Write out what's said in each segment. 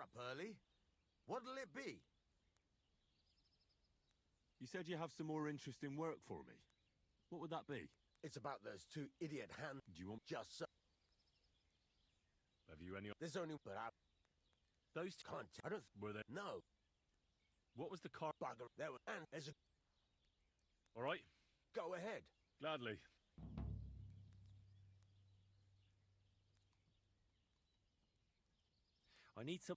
up early. What'll it be? You said you have some more interesting work for me. What would that be? It's about those two idiot hands. Do you want... Just so. Have you any... There's only... But I... Those Can't... I don't... Were there... No. What was the car... Bugger. There were... And there's a... All right. Go ahead. Gladly. I need some...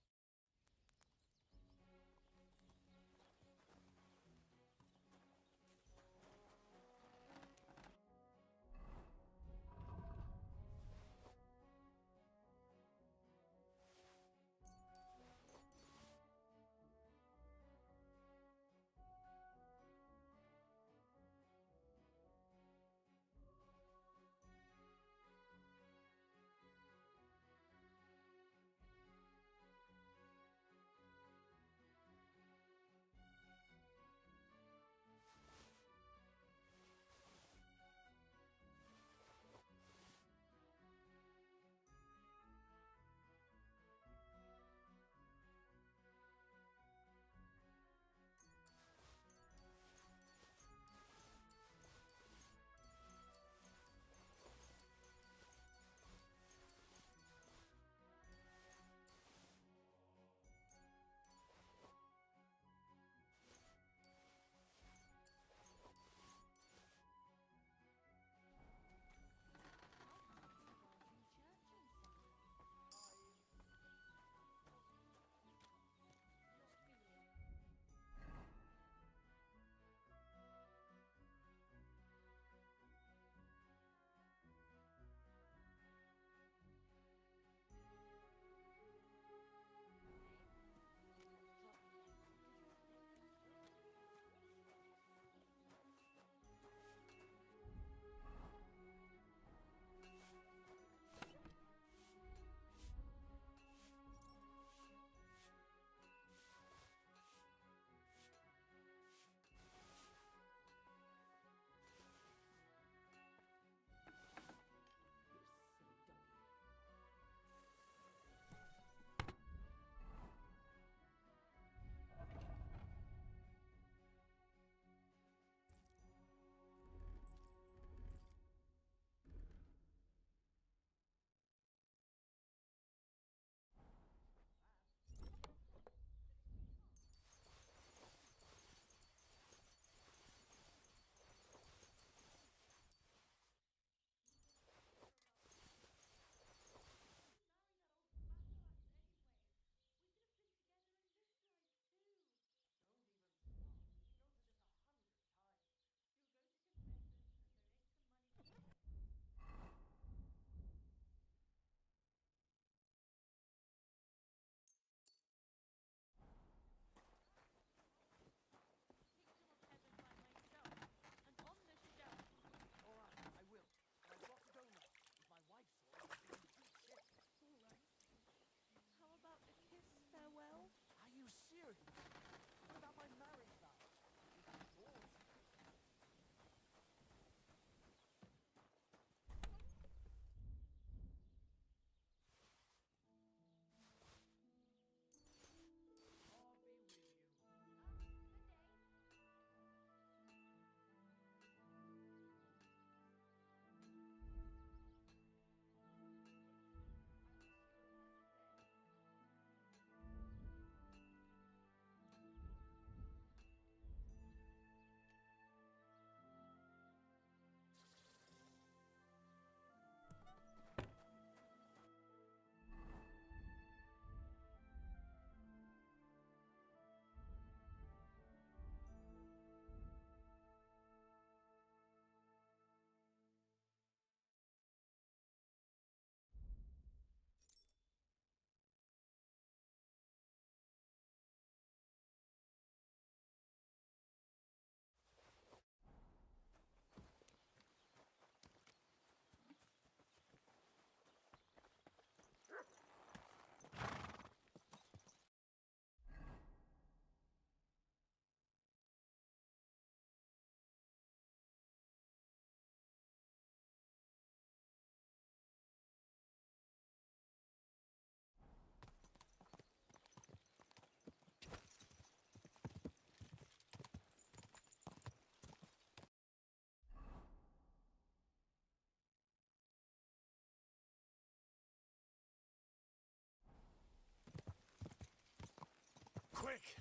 Quick!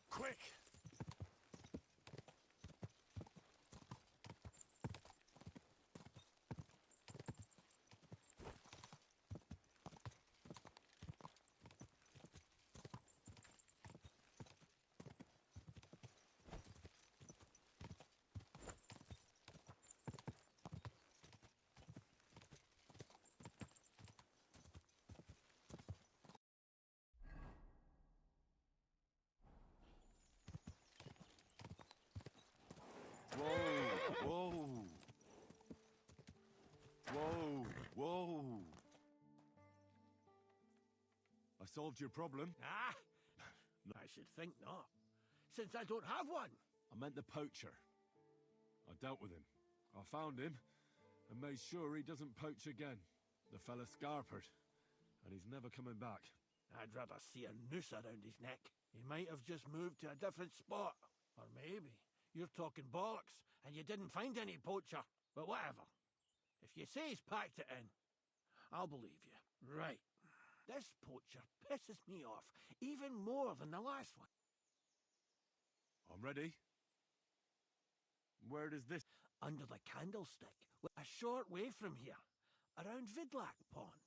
Quick! Whoa! Whoa! Whoa! Whoa! I solved your problem. Ah! I should think not, since I don't have one. I meant the poacher. I dealt with him. I found him and made sure he doesn't poach again. The fella scarpered, and he's never coming back. I'd rather see a noose around his neck. He might have just moved to a different spot. Or maybe you're talking bollocks and you didn't find any poacher. But whatever. If you say he's packed it in, I'll believe you. Right. This poacher pisses me off even more than the last one. I'm ready. Where does this... Under the candlestick, a short way from here, around Vidlac Pond.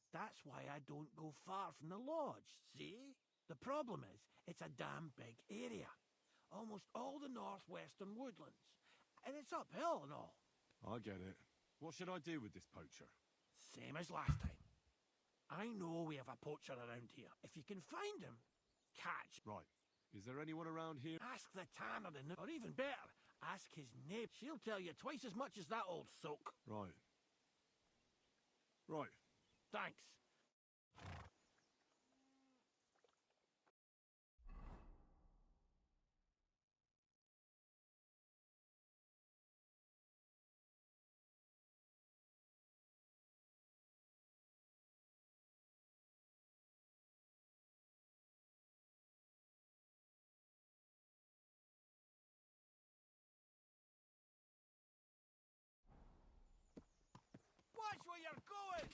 That's why I don't go far from the lodge, see? The problem is, it's a damn big area. Almost all the northwestern woodlands. And it's uphill and all. I get it. What should I do with this poacher? Same as last time. I know we have a poacher around here. If you can find him, catch. Right. Is there anyone around here? Ask the tanner, or even better, ask his neighbour. She'll tell you twice as much as that old soak. Right. Right. Thanks. Watch where you're going!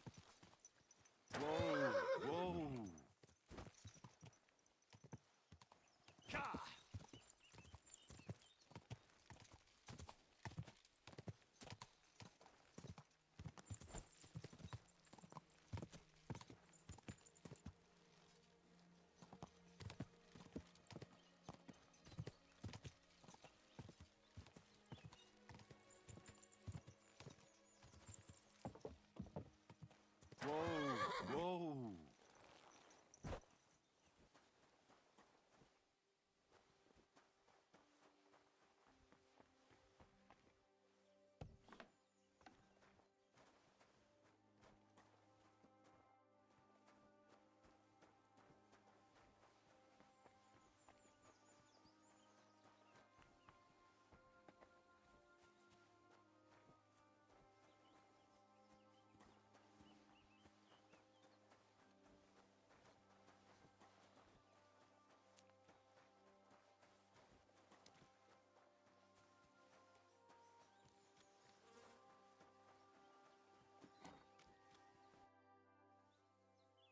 Whoa! Whoa! Ka! Whoa! Whoa!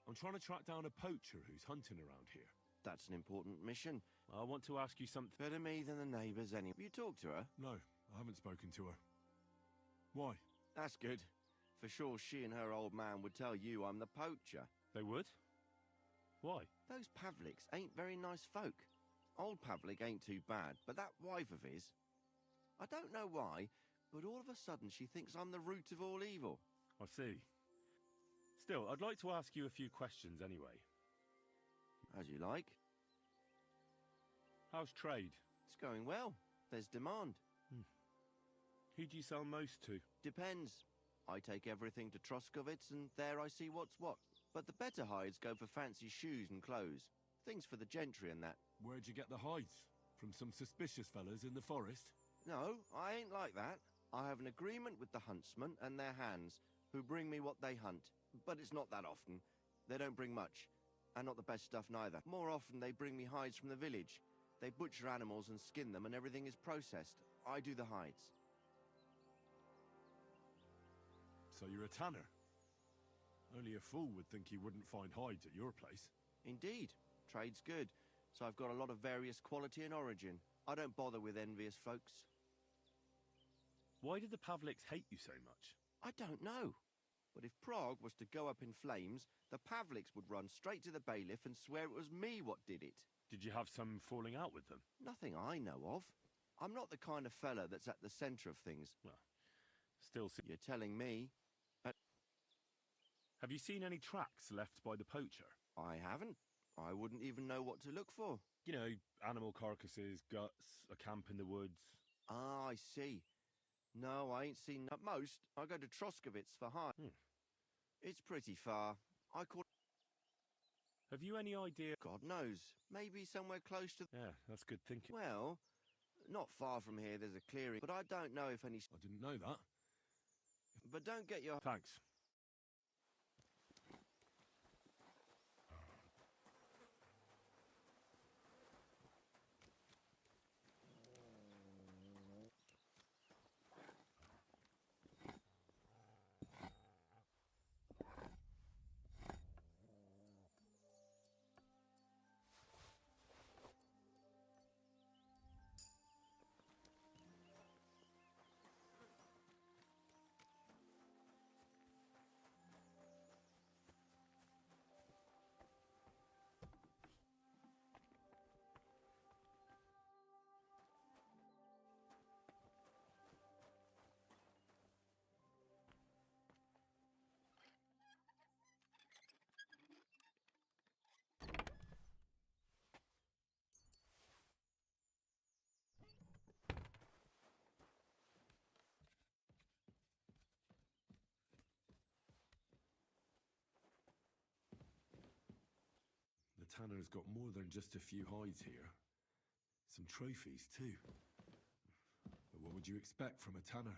I'm trying to track down a poacher who's hunting around here. That's an important mission. I want to ask you something. Better me than the neighbours any. Have you talked to her? No, I haven't spoken to her. Why? That's good. For sure she and her old man would tell you I'm the poacher. They would? Why? Those Pavliks ain't very nice folk. Old Pavlik ain't too bad, but that wife of his... I don't know why, but all of a sudden she thinks I'm the root of all evil. I see. Still, I'd like to ask you a few questions anyway. As you like. How's trade? It's going well. There's demand. Who do you sell most to? Depends. I take everything to Troskovitz and there I see what's what. But the better hides go for fancy shoes and clothes. Things for the gentry and that. Where'd you get the hides? From some suspicious fellas in the forest? No, I ain't like that. I have an agreement with the huntsmen and their hands, who bring me what they hunt. But it's not that often. They don't bring much. And not the best stuff neither. More often they bring me hides from the village. They butcher animals and skin them and everything is processed. I do the hides. So you're a tanner? Only a fool would think you wouldn't find hides at your place. Indeed. Trade's good. So I've got a lot of various quality and origin. I don't bother with envious folks. Why did the Pavliks hate you so much? I don't know. But if Prague was to go up in flames, the Pavliks would run straight to the bailiff and swear it was me what did it. Did you have some falling out with them? Nothing I know of. I'm not the kind of fella that's at the centre of things. Well, still... You're telling me? Have you seen any tracks left by the poacher? I haven't. I wouldn't even know what to look for. You know, animal carcasses, guts, a camp in the woods. Ah, I see. No, I ain't seen at most. I go to Troskowitz for hire. It's pretty far. I call... Have you any idea? God knows. Maybe somewhere close to... Yeah, that's good thinking. Well, not far from here there's a clearing, but I don't know if any... I didn't know that. But don't get your... Thanks. The tanner's got more than just a few hides here. Some trophies, too. But what would you expect from a tanner?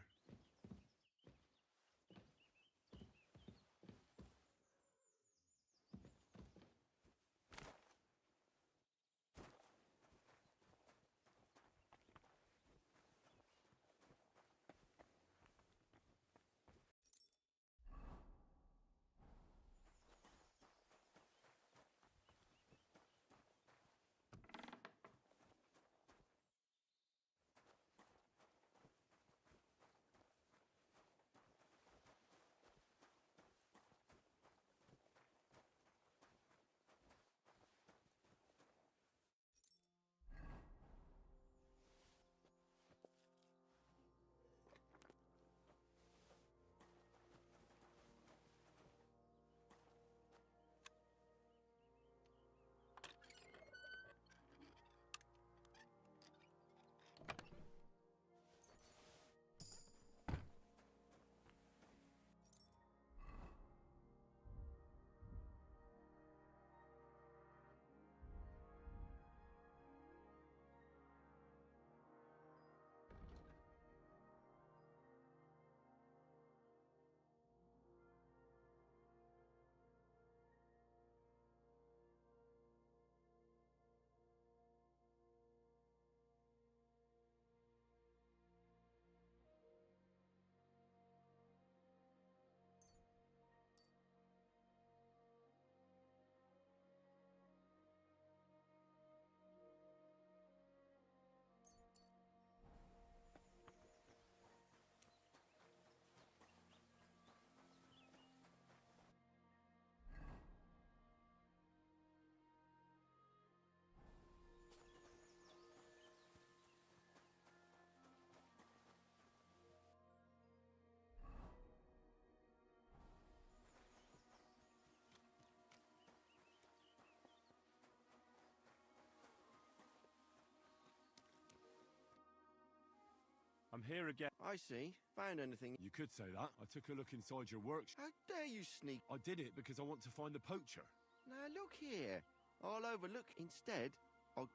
I'm here again. I see. Found anything? You could say that. I took a look inside your workshop. How dare you sneak? I did it because I want to find the poacher. Now look here. All over. Look, instead,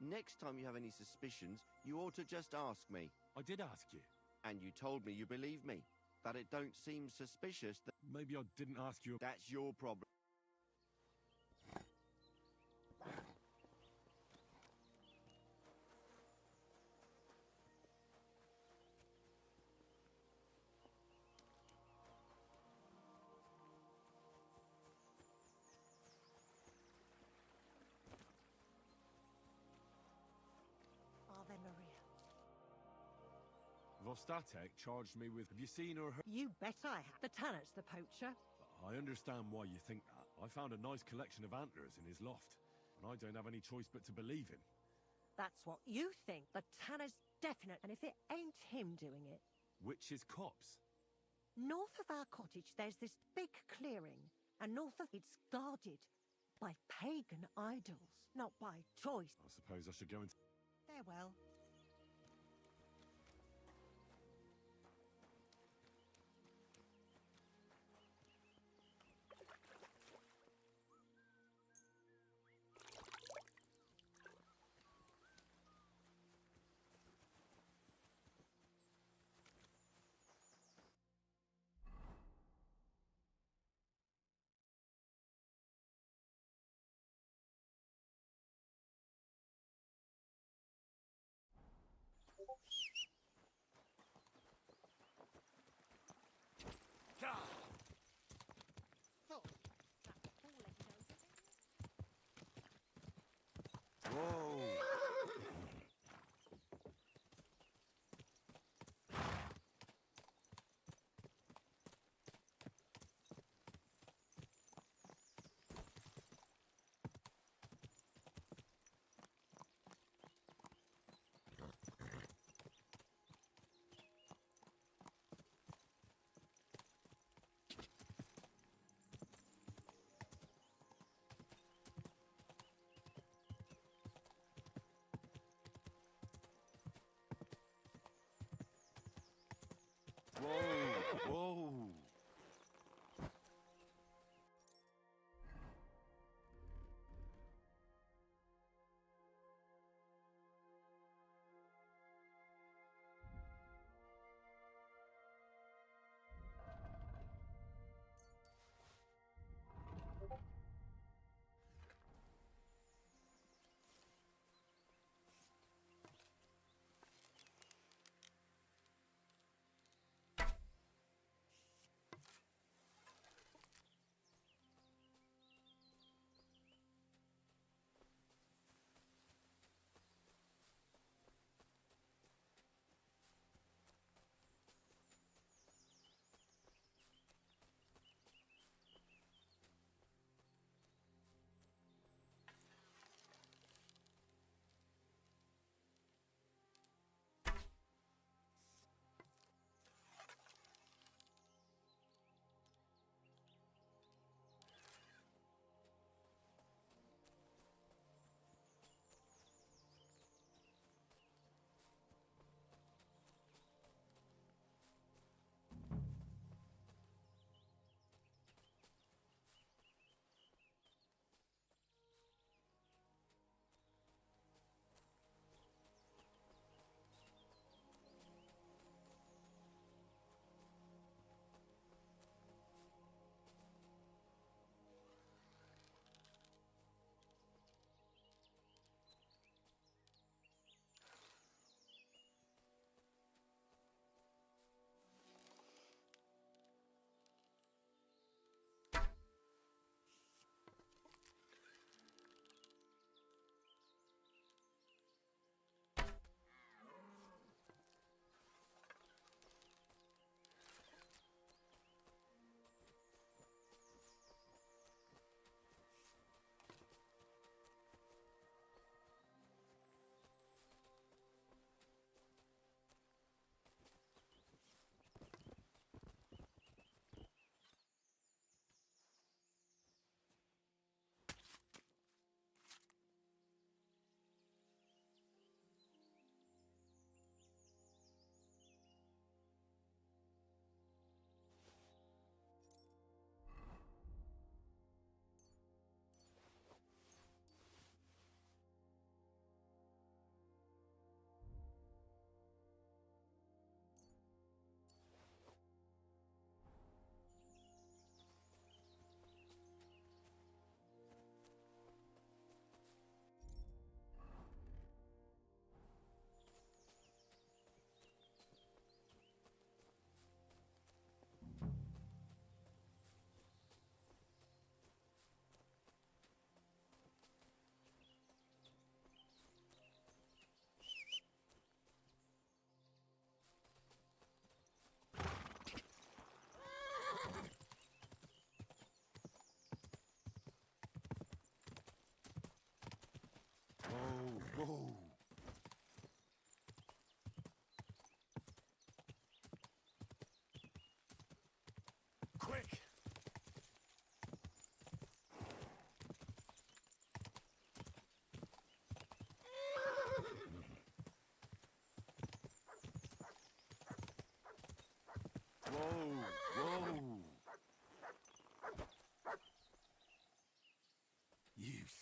next time you have any suspicions, you ought to just ask me. I did ask you. And you told me you believe me. That it don't seem suspicious that... Maybe I didn't ask you. That's your problem. Ave Maria. Vostatek charged me with... Have you seen or heard? You bet I have. The Tannet's the poacher. I understand why you think that. I found a nice collection of antlers in his loft, and I don't have any choice but to believe him. That's what you think. The Tanner's definite, and if it ain't him doing it... Witch's copse? North of our cottage, there's this big clearing, and north of it's guarded by pagan idols, not by choice. I suppose I should go and... Farewell. Whoa! Whoa! Whoa!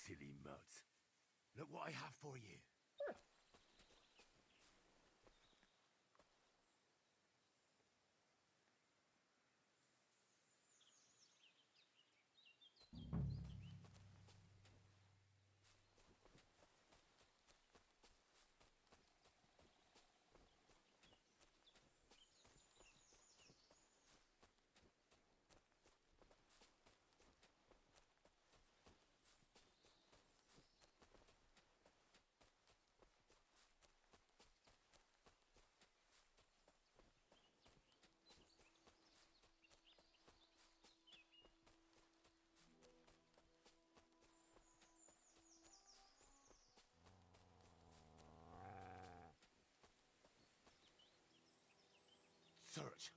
silly mutt. Look what I have for you. Search.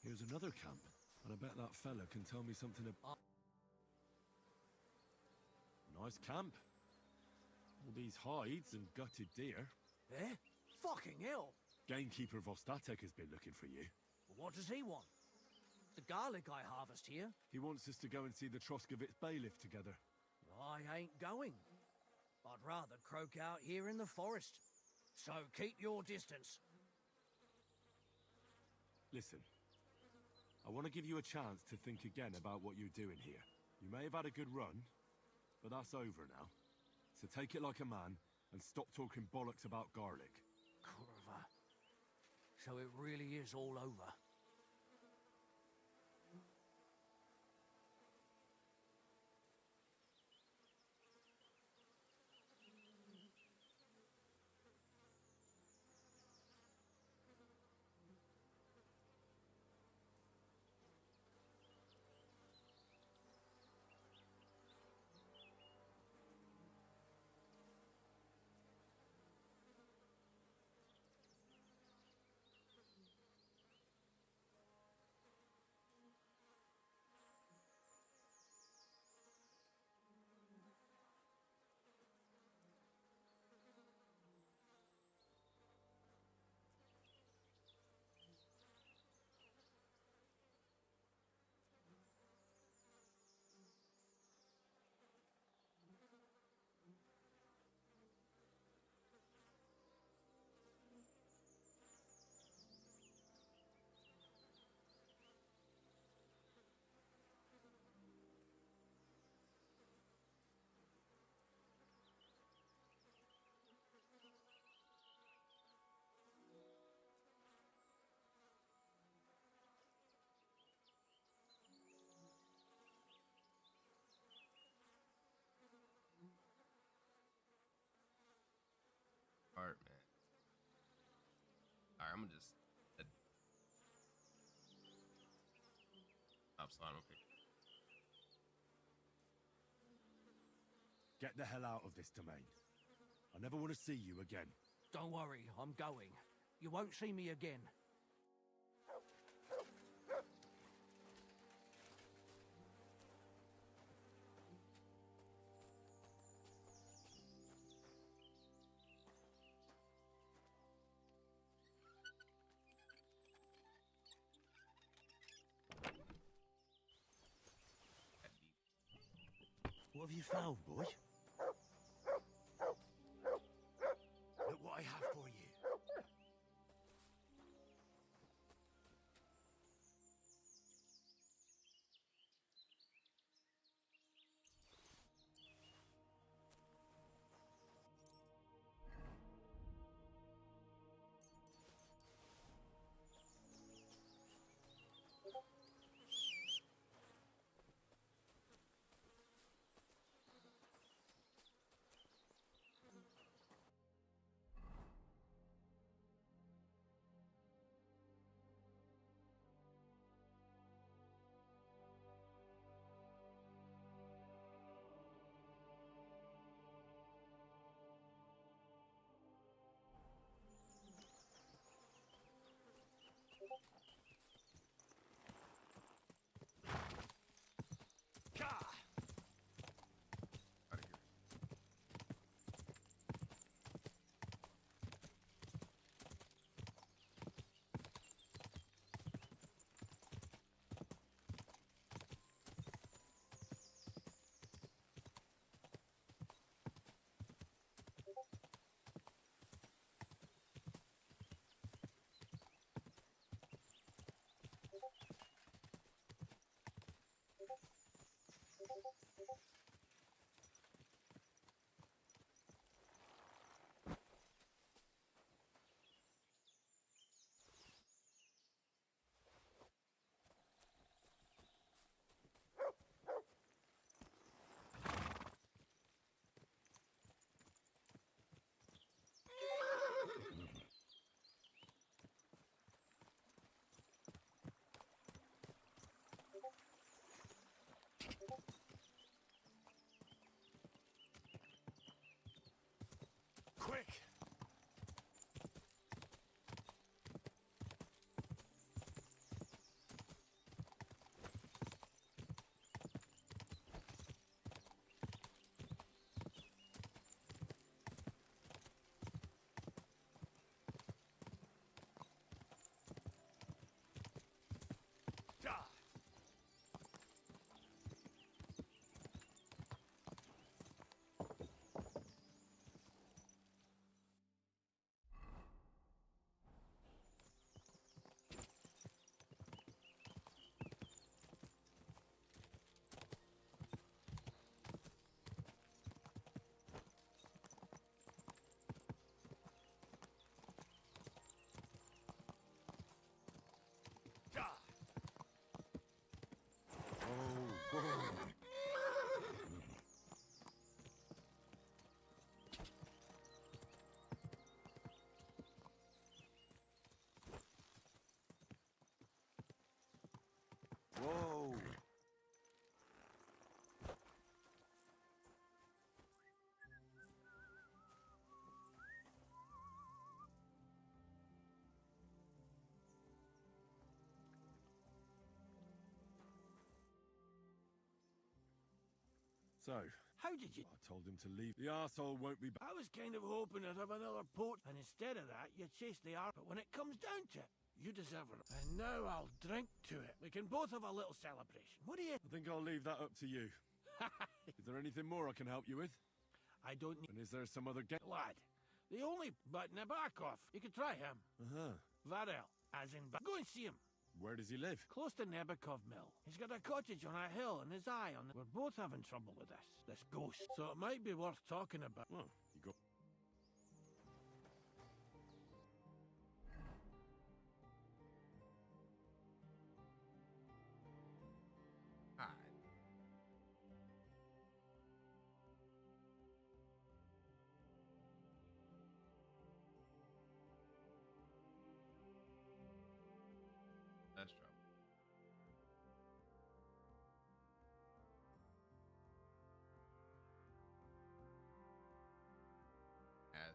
Here's another camp, and I bet that fella can tell me something about... Nice camp. All these hides and gutted deer. Eh? Fucking hell! Gamekeeper Vostatek has been looking for you. What does he want? The garlic I harvest here? He wants us to go and see the Troskovitz bailiff together. I ain't going. I'd rather croak out here in the forest. So keep your distance. Listen, I want to give you a chance to think again about what you're doing here. You may have had a good run, but that's over now. So take it like a man and stop talking bollocks about garlic. Kurva. So it really is all over. Alright, man. Alright, I'm gonna just stop sign. Okay. Get the hell out of this domain. I never want to see you again. Don't worry, I'm going. You won't see me again. What have you found, boy? So, How did you... I told him to leave. The arsehole won't be back. I was kind of hoping I'd have another poach, and instead of that, you chase the art. But when it comes down to it, you deserve it. And now I'll drink to it. We can both have a little celebration. What do you... I think I'll leave that up to you. Is there anything more I can help you with? I don't need... And is there some other Lad, the only but Nabokov. You could try him. Uh-huh. Varel, as in... Go and see him. Where does he live? Close to Nabokov Mill. He's got a cottage on a hill and his eye on it. We're both having trouble with this ghost. So it might be worth talking about. Well, you got... Hi. That's trouble. As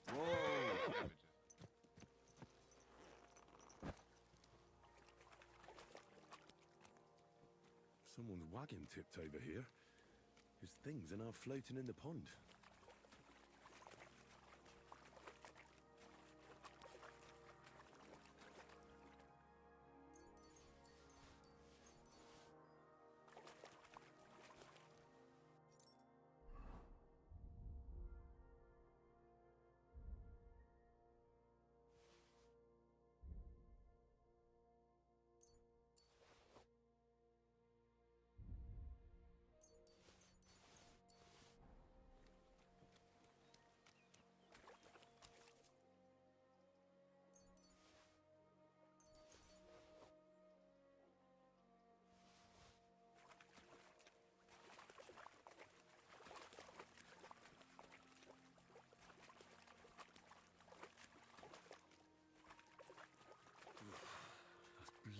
Whoa! Someone's wagon tipped over here. His things are now floating in the pond.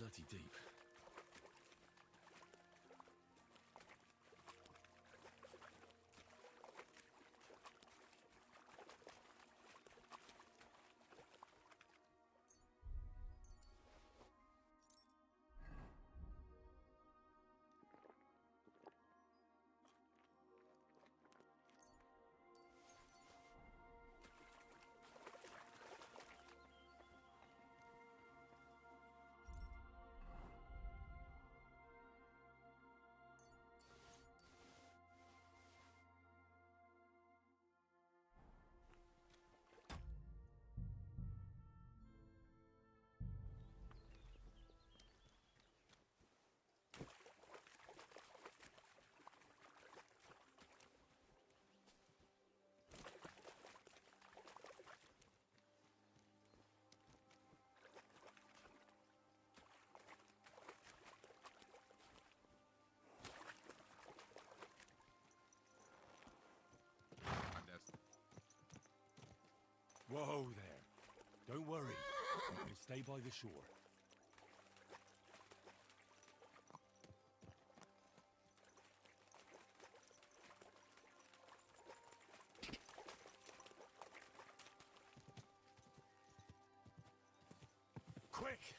That's bloody deep. Whoa there. Don't worry. We'll stay by the shore. quick!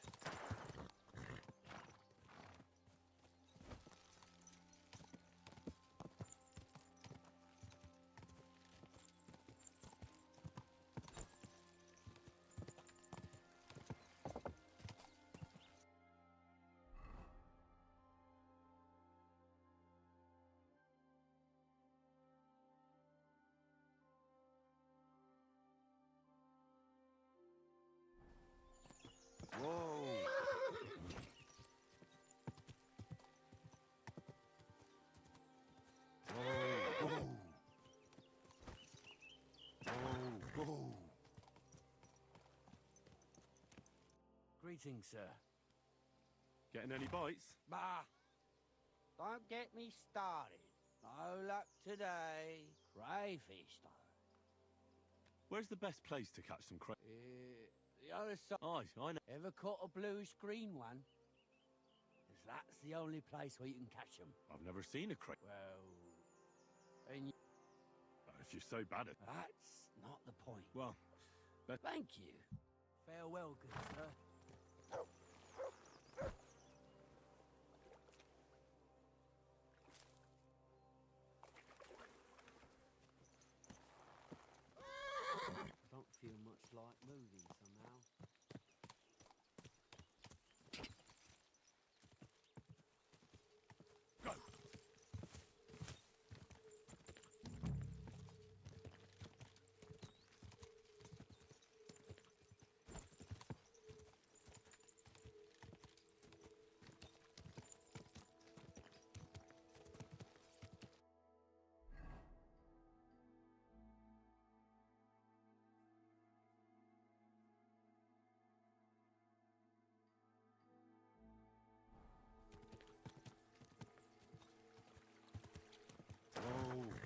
Whoa! Whoa! Whoa! Whoa! Greetings, sir. Getting any bites? Bah! Don't get me started. No luck today. Crayfish, though. Where's the best place to catch some The other side. Aye, I know. Ever caught a bluish green one? 'Cause that's the only place where you can catch them. I've never seen a crate. Well, and If you're so bad at... that's not the point. Well, Thank you. Farewell, good sir. I don't feel much like moving somehow. go!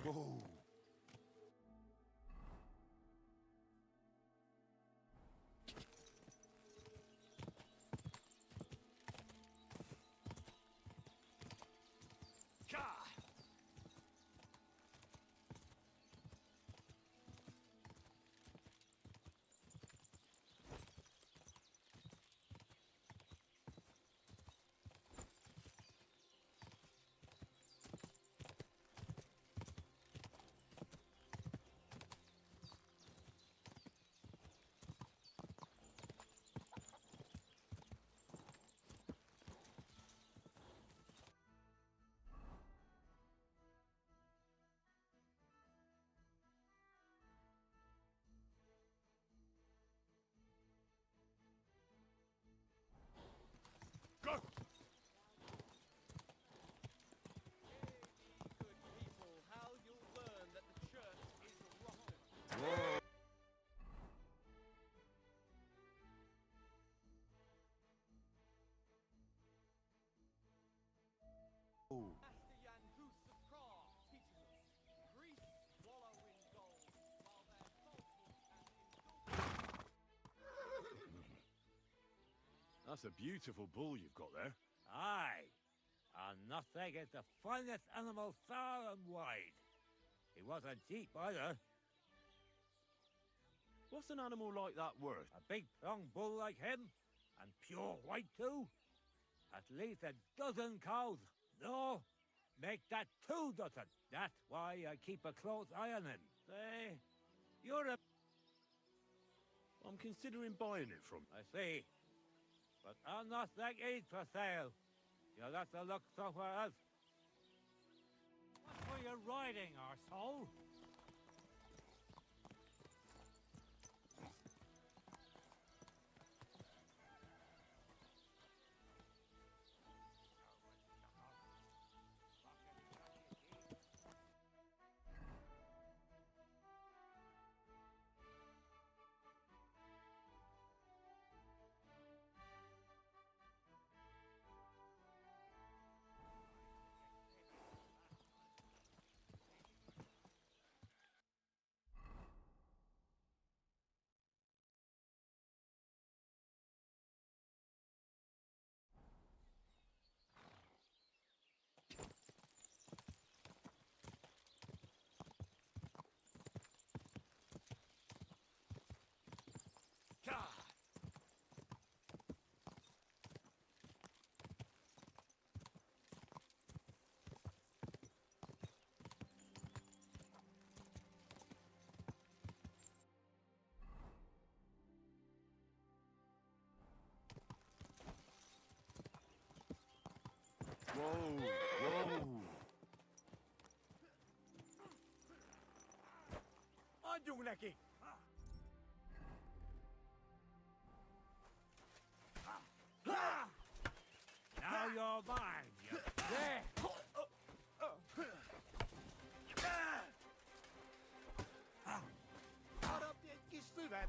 Whoa! Whoa! Ka! Go! Good people, how you'll learn that the church is rotten. Whoa! Master Jan Hus of Prague teaches us priests wallow in gold while their falsehood and indulgence. That's a beautiful bull you've got there. Aye, and nothing is the finest animal far and wide. He wasn't cheap either. What's an animal like that worth? A big strong bull like him, and pure white too. At least a dozen cows. No, make that 2 dozen. That's why I keep a close eye on him. Say, you're a... I'm considering buying it from... I see. But I'm not that age for sale. You'll have to look somewhere else. What were you riding, arsehole? Whoa! Andiamo neki! Now you're mine, you... There! Up the gis through that.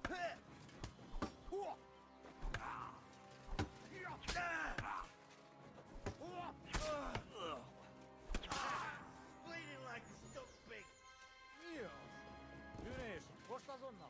Bleeding like a stuck pig. Güneş, boşla zonna.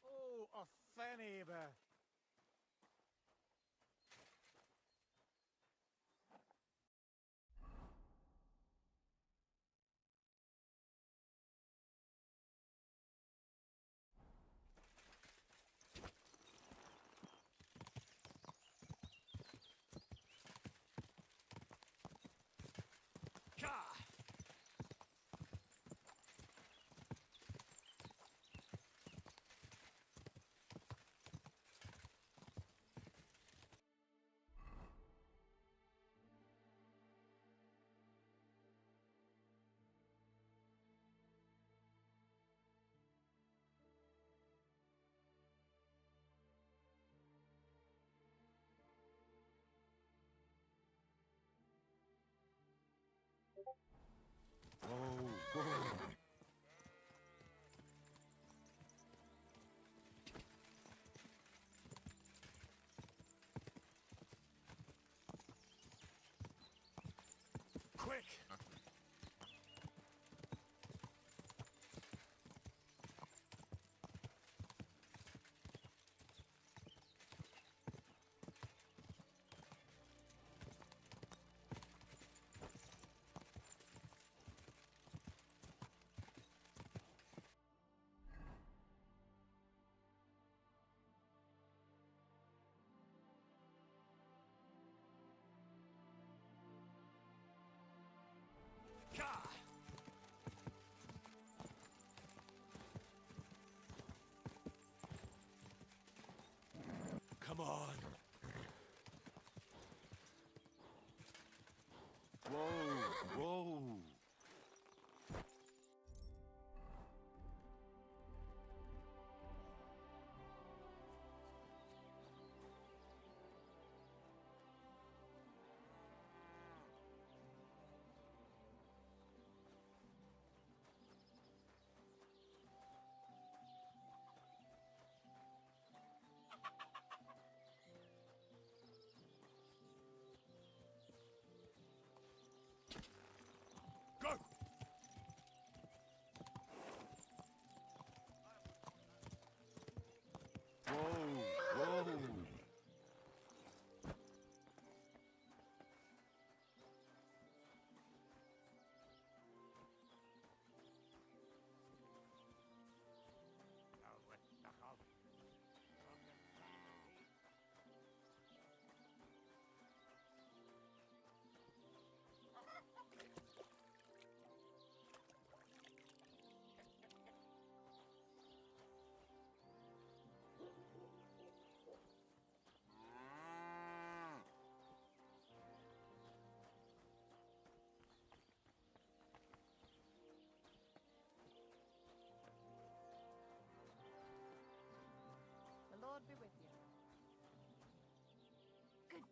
Oh, a fanny, be.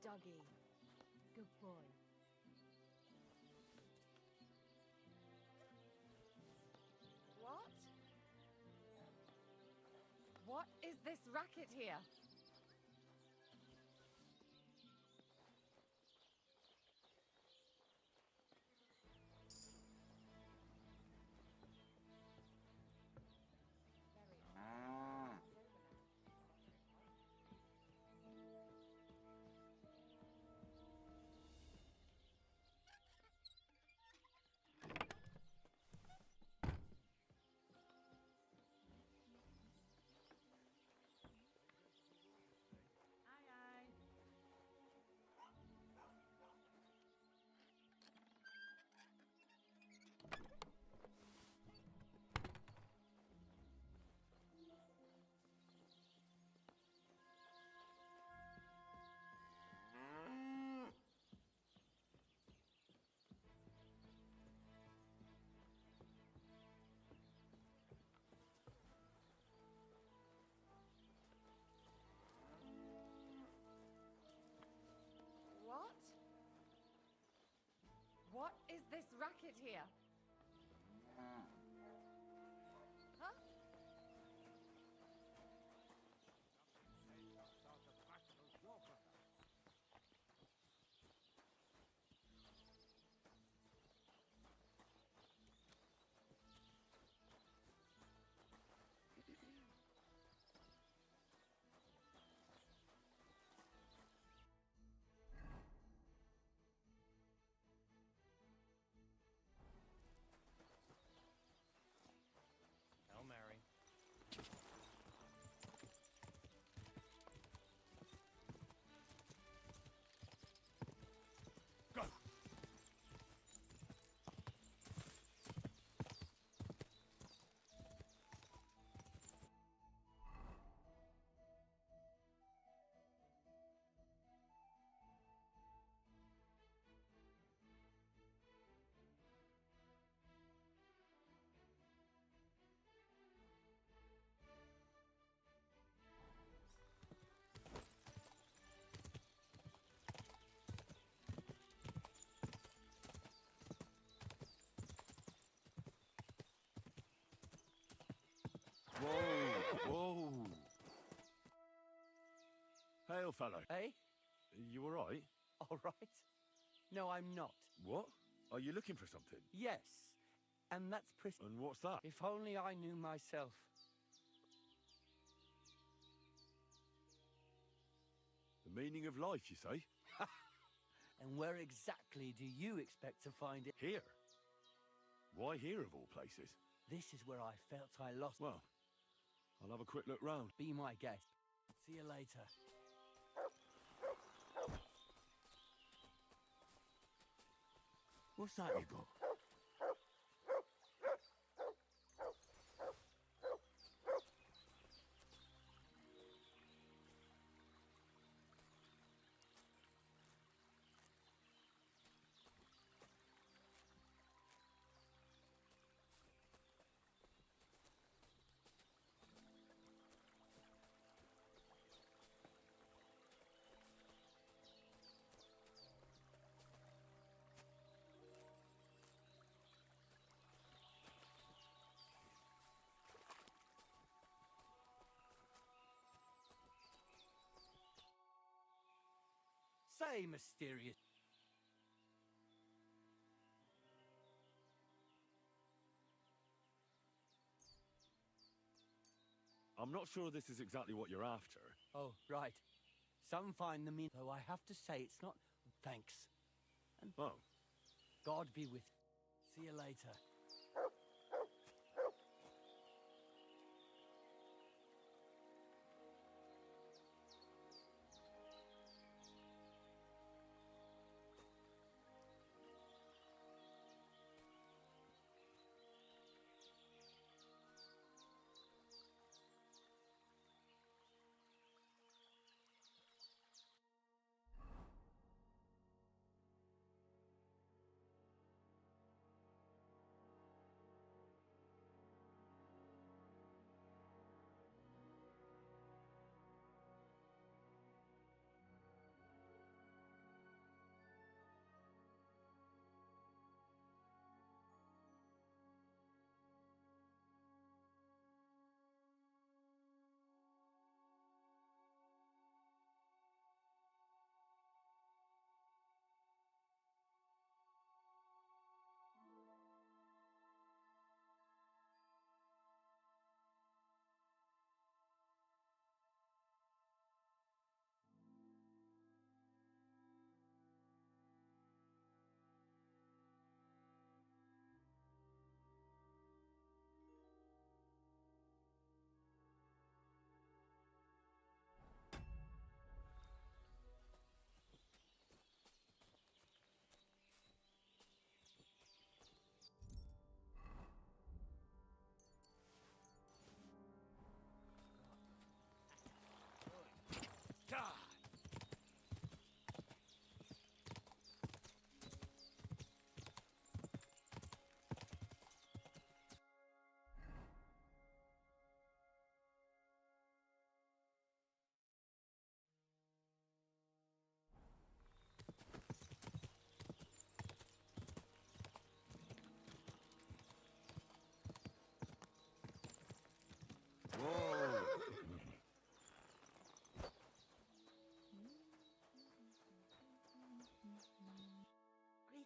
Dougie. Good boy. What? What is this racket here? What? What is this racket here? Huh? Hail Mary. Go! Whoa! Whoa! Hail, fellow. Hey? You alright? All right. No, I'm not. What? Are you looking for something? Yes. And that's And what's that? If only I knew myself. The meaning of life, you say? And where exactly do you expect to find it? Here? Why here, of all places? This is where I felt I lost. Well, I'll have a quick look round. Be my guest. See you later. What's that you got? Say, mysterious. I'm not sure this is exactly what you're after. Oh, right. Some find the meaning, though I have to say it's not. Thanks. And Oh. God be with you. See you later.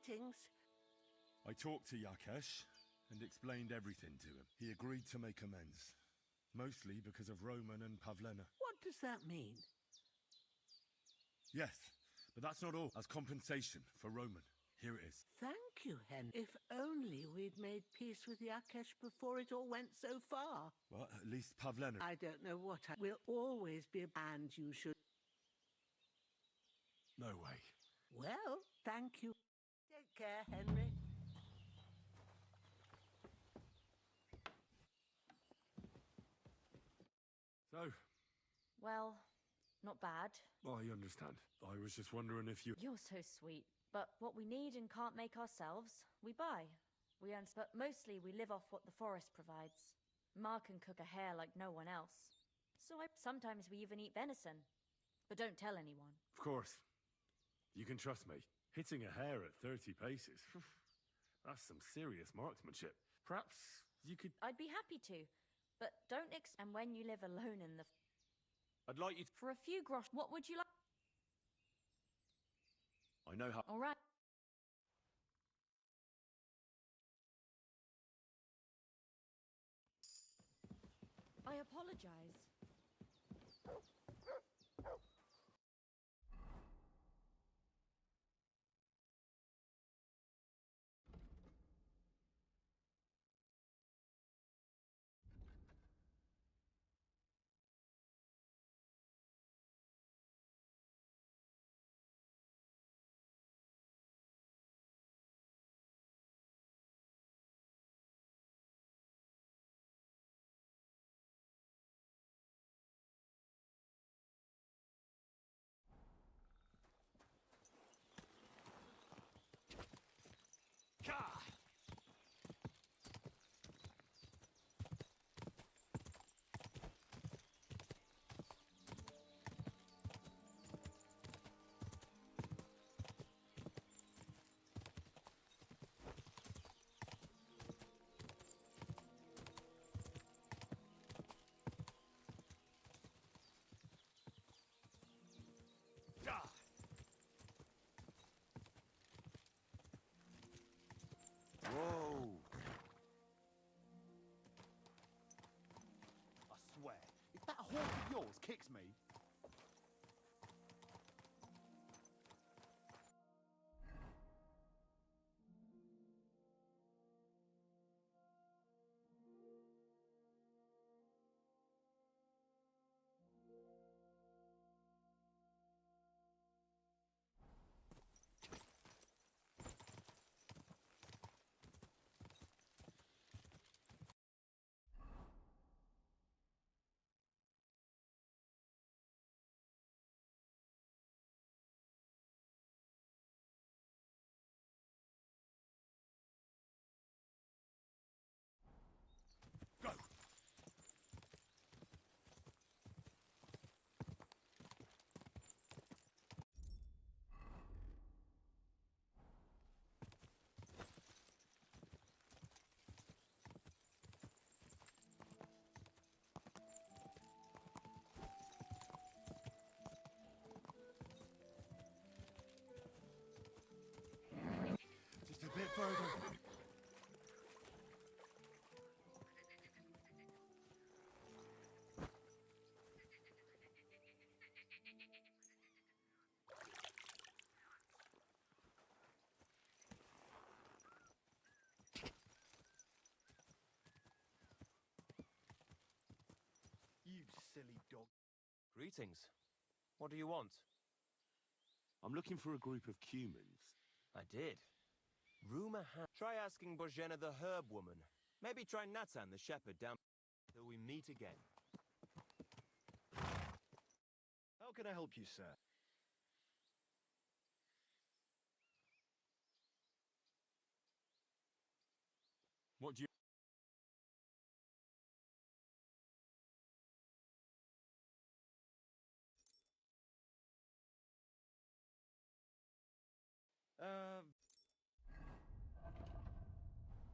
Greetings. I talked to Yakesh and explained everything to him. He agreed to make amends, mostly because of Roman and Pavlena. What does that mean? Yes, but that's not all. As compensation for Roman, here it is. Thank you, Hen. If only we'd made peace with Yakesh before it all went so far. Well, at least Pavlena... I don't know what I will always be, and you should... No way. Well, thank you. Take care, Henry. So, Well, not bad. I understand. I was just wondering if you... You're so sweet. But what we need and can't make ourselves, we buy. We earn, but mostly we live off what the forest provides. Ma can cook a hare like no one else. Sometimes we even eat venison. But don't tell anyone. Of course. You can trust me. Hitting a hare at 30 paces, that's some serious marksmanship. Perhaps you could... I'd be happy to. But don't and when you live alone in the... I'd like you to... For a few grosh, what would you like? I know how... All right. I apologize. Whoa! I swear, if that horse of yours kicks me... Just a bit further. You silly dog. Greetings. What do you want? I'm looking for a group of humans. I did. Rumor has... Try asking Bozhena the herb woman. Maybe try Natan the shepherd down... till we meet again. How can I help you, sir? What do you...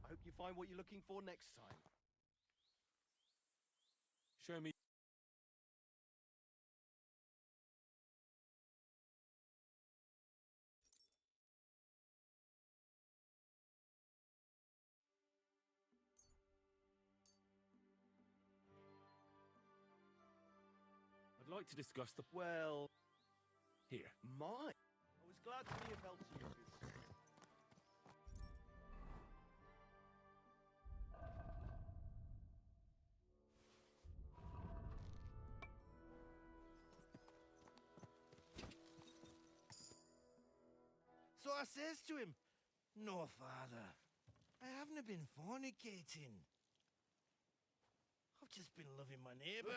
I hope you find what you're looking for next time. Show me... like to discuss the... Well, Here. my. I was glad to be of help to you. So I says to him, "No, father, I haven't been fornicating. I've just been loving my neighbour."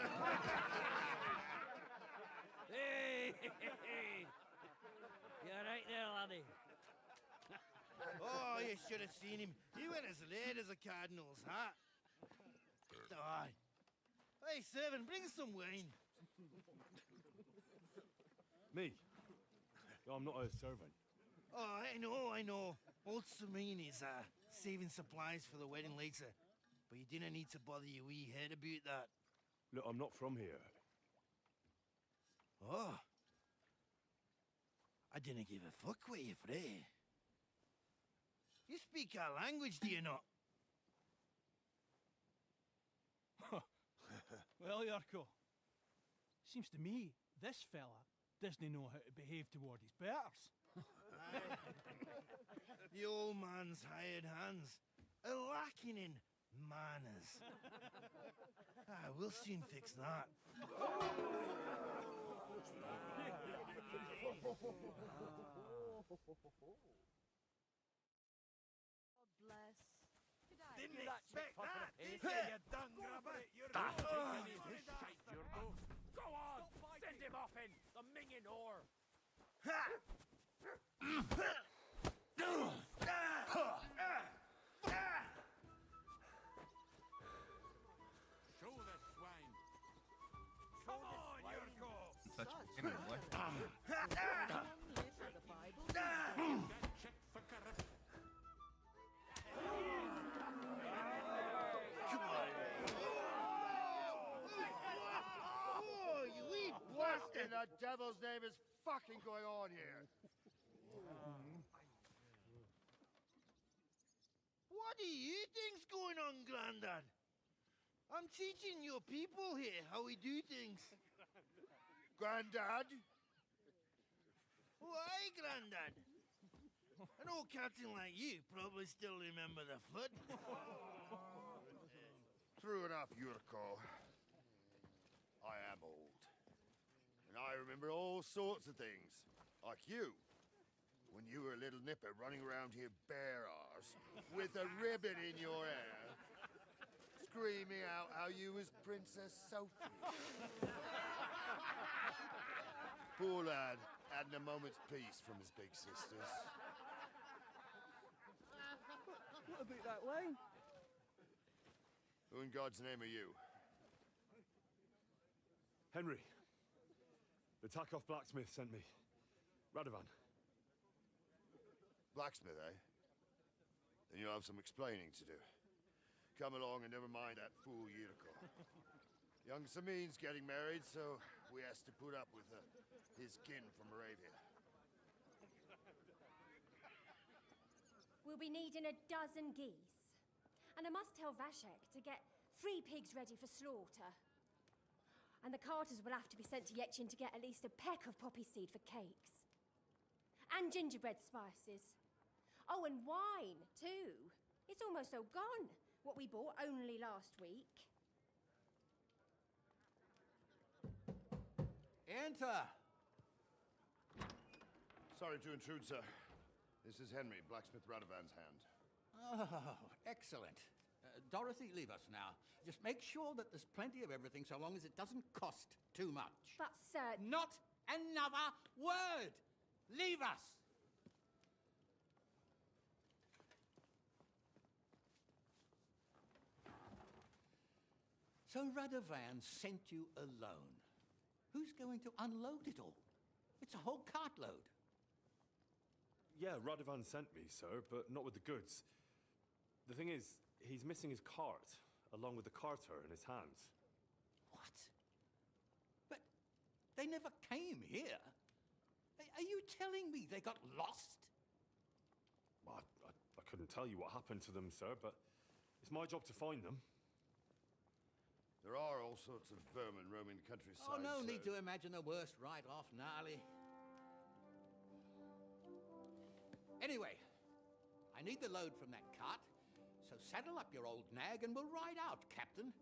Hey! You're right there, laddie. Oh, you should have seen him. He went as red as a cardinal's hat. Aye. Hey, servant, bring some wine. Me? I'm not a servant. Oh, I know. Old Serene is saving supplies for the wedding later. But you didn't need to bother your wee head about that. Look, I'm not from here. Oh. I didn't give a fuck what you frae. You speak our language, do you not? Well, Yurko, seems to me this fella doesn't know how to behave toward his betters. The old man's hired hands are lacking in manners. We'll soon fix that. Bless. Didn't expect that, did Hey, you? you dung grabber! Go on! Send him off in! The minging whore! Show the swine! Come on, Yurko! Such anyway. Check for corruption. Oh, you wee What in the devil's name is fucking going on here? What do you think's going on, Grandad? I'm teaching your people here how we do things. Grandad? Why, Grandad? An old captain like you probably still remember the flood. True enough, Yurko. I am old. And I remember all sorts of things. Like you. When you were a little nipper running around here bare arse, with a ribbon in your hair, screaming out how you was Princess Sophie. Poor lad, hadn't a moment's peace from his big sisters. What about that wine? Who in God's name are you? Henry. The Takoff blacksmith sent me. Radovan. Blacksmith, eh? Then you'll have some explaining to do. Come along and never mind that fool Yurko. Young Samin's getting married, so we has to put up with his kin from Moravia. We'll be needing a dozen geese. And I must tell Vashek to get 3 pigs ready for slaughter. And the carters will have to be sent to Yetchin to get at least a peck of poppy seed for cakes. And gingerbread spices. Oh, and wine, too. It's almost all gone, what we bought only last week. Enter! Sorry to intrude, sir. This is Henry, Blacksmith Radovan's hand. Oh, excellent. Dorothy, leave us now. Just make sure that there's plenty of everything so long as it doesn't cost too much. But, sir... Not another word! Leave us! So Radovan sent you alone. Who's going to unload it all? It's a whole cartload. Yeah, Radovan sent me, sir, but not with the goods. The thing is, he's missing his cart, along with the carter in his hands. What? But they never came here. Are you telling me they got lost? I couldn't tell you what happened to them, sir, but it's my job to find them. There are all sorts of vermin roaming the countryside. Oh, no so... need to imagine the worst right off, gnarly. Anyway, I need the load from that cart, so saddle up your old nag and we'll ride out, Captain.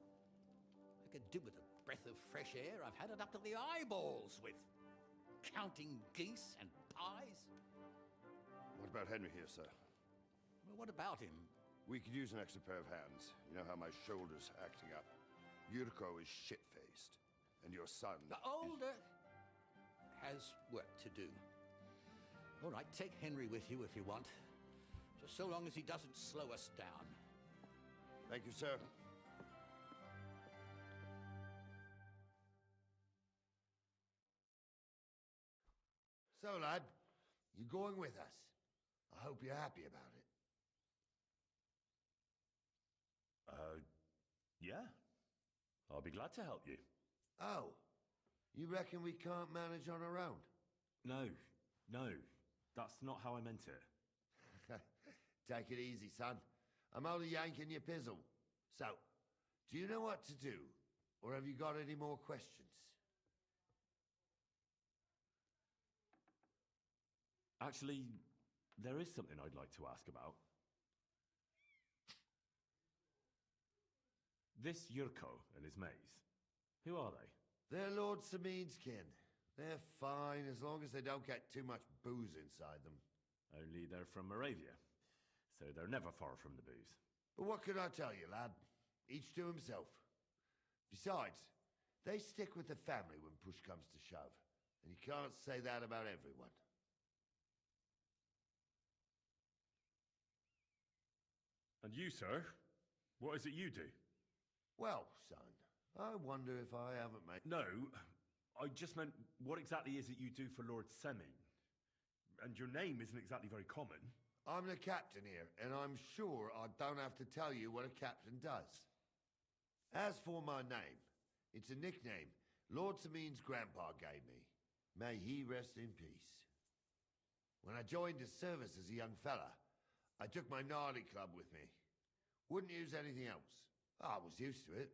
I could do with a breath of fresh air. I've had it up to the eyeballs with counting geese and pies. What about Henry here, sir? Well, what about him? We could use an extra pair of hands. You know how my shoulder's acting up. Yurko is shit-faced, and your son The older has work to do. All right, take Henry with you if you want. Just so long as he doesn't slow us down. Thank you, sir. So, lad, you going with us? I hope you're happy about it. Yeah. I'll be glad to help you. Oh, you reckon we can't manage on our own? No, no. That's not how I meant it. Take it easy, son. I'm only yanking your pizzle. So, do you know what to do? Or have you got any more questions? Actually, there is something I'd like to ask about. This Yurko and his mates, who are they? They're Lord Samin's kin. They're fine as long as they don't get too much booze inside them. Only they're from Moravia, so they're never far from the booze. But what can I tell you, lad? Each to himself. Besides, they stick with the family when push comes to shove. And you can't say that about everyone. And you, sir? What is it you do? Well, son, I wonder if I haven't made... No, I just meant, what exactly is it you do for Lord Semin? And your name isn't exactly very common. I'm the captain here, and I'm sure I don't have to tell you what a captain does. As for my name, it's a nickname Lord Samin's grandpa gave me. May he rest in peace. When I joined his service as a young fella, I took my gnarly club with me. Wouldn't use anything else. I was used to it.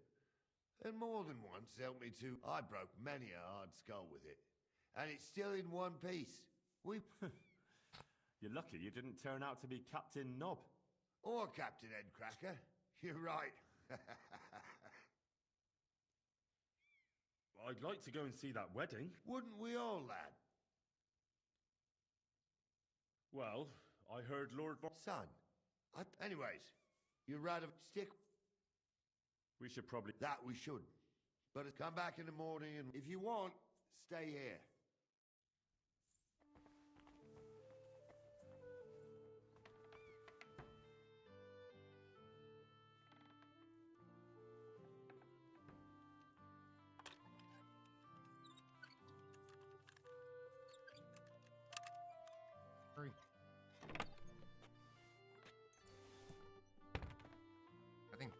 And more than once helped me to... I broke many a hard skull with it. And it's still in one piece. We... You're lucky you didn't turn out to be Captain Knob. Or Captain Headcracker. You're right. I'd like to go and see that wedding. Wouldn't we all, lad? Well, I heard Lord... Son. Anyways, you'd rather stick... We should probably... That we should. But come back in the morning and if you want, stay here. Hurry. Nothing.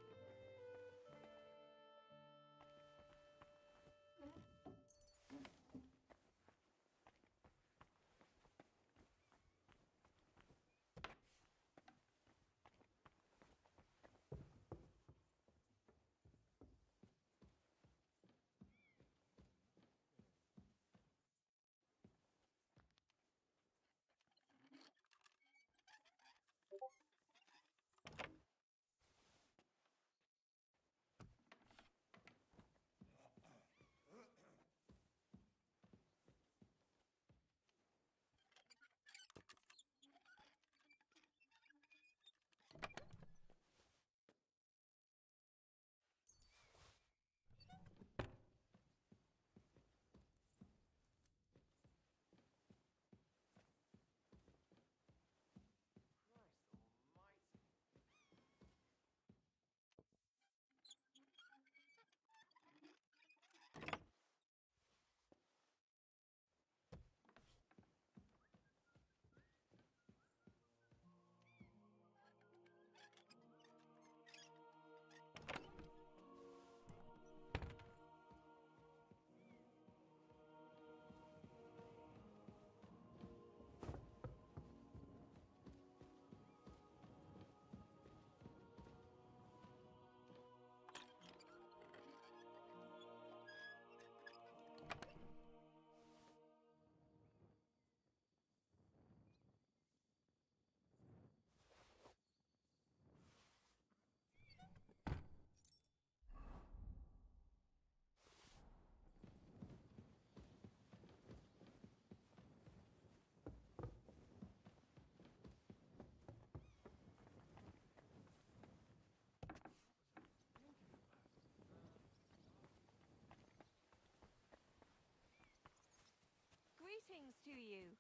to you.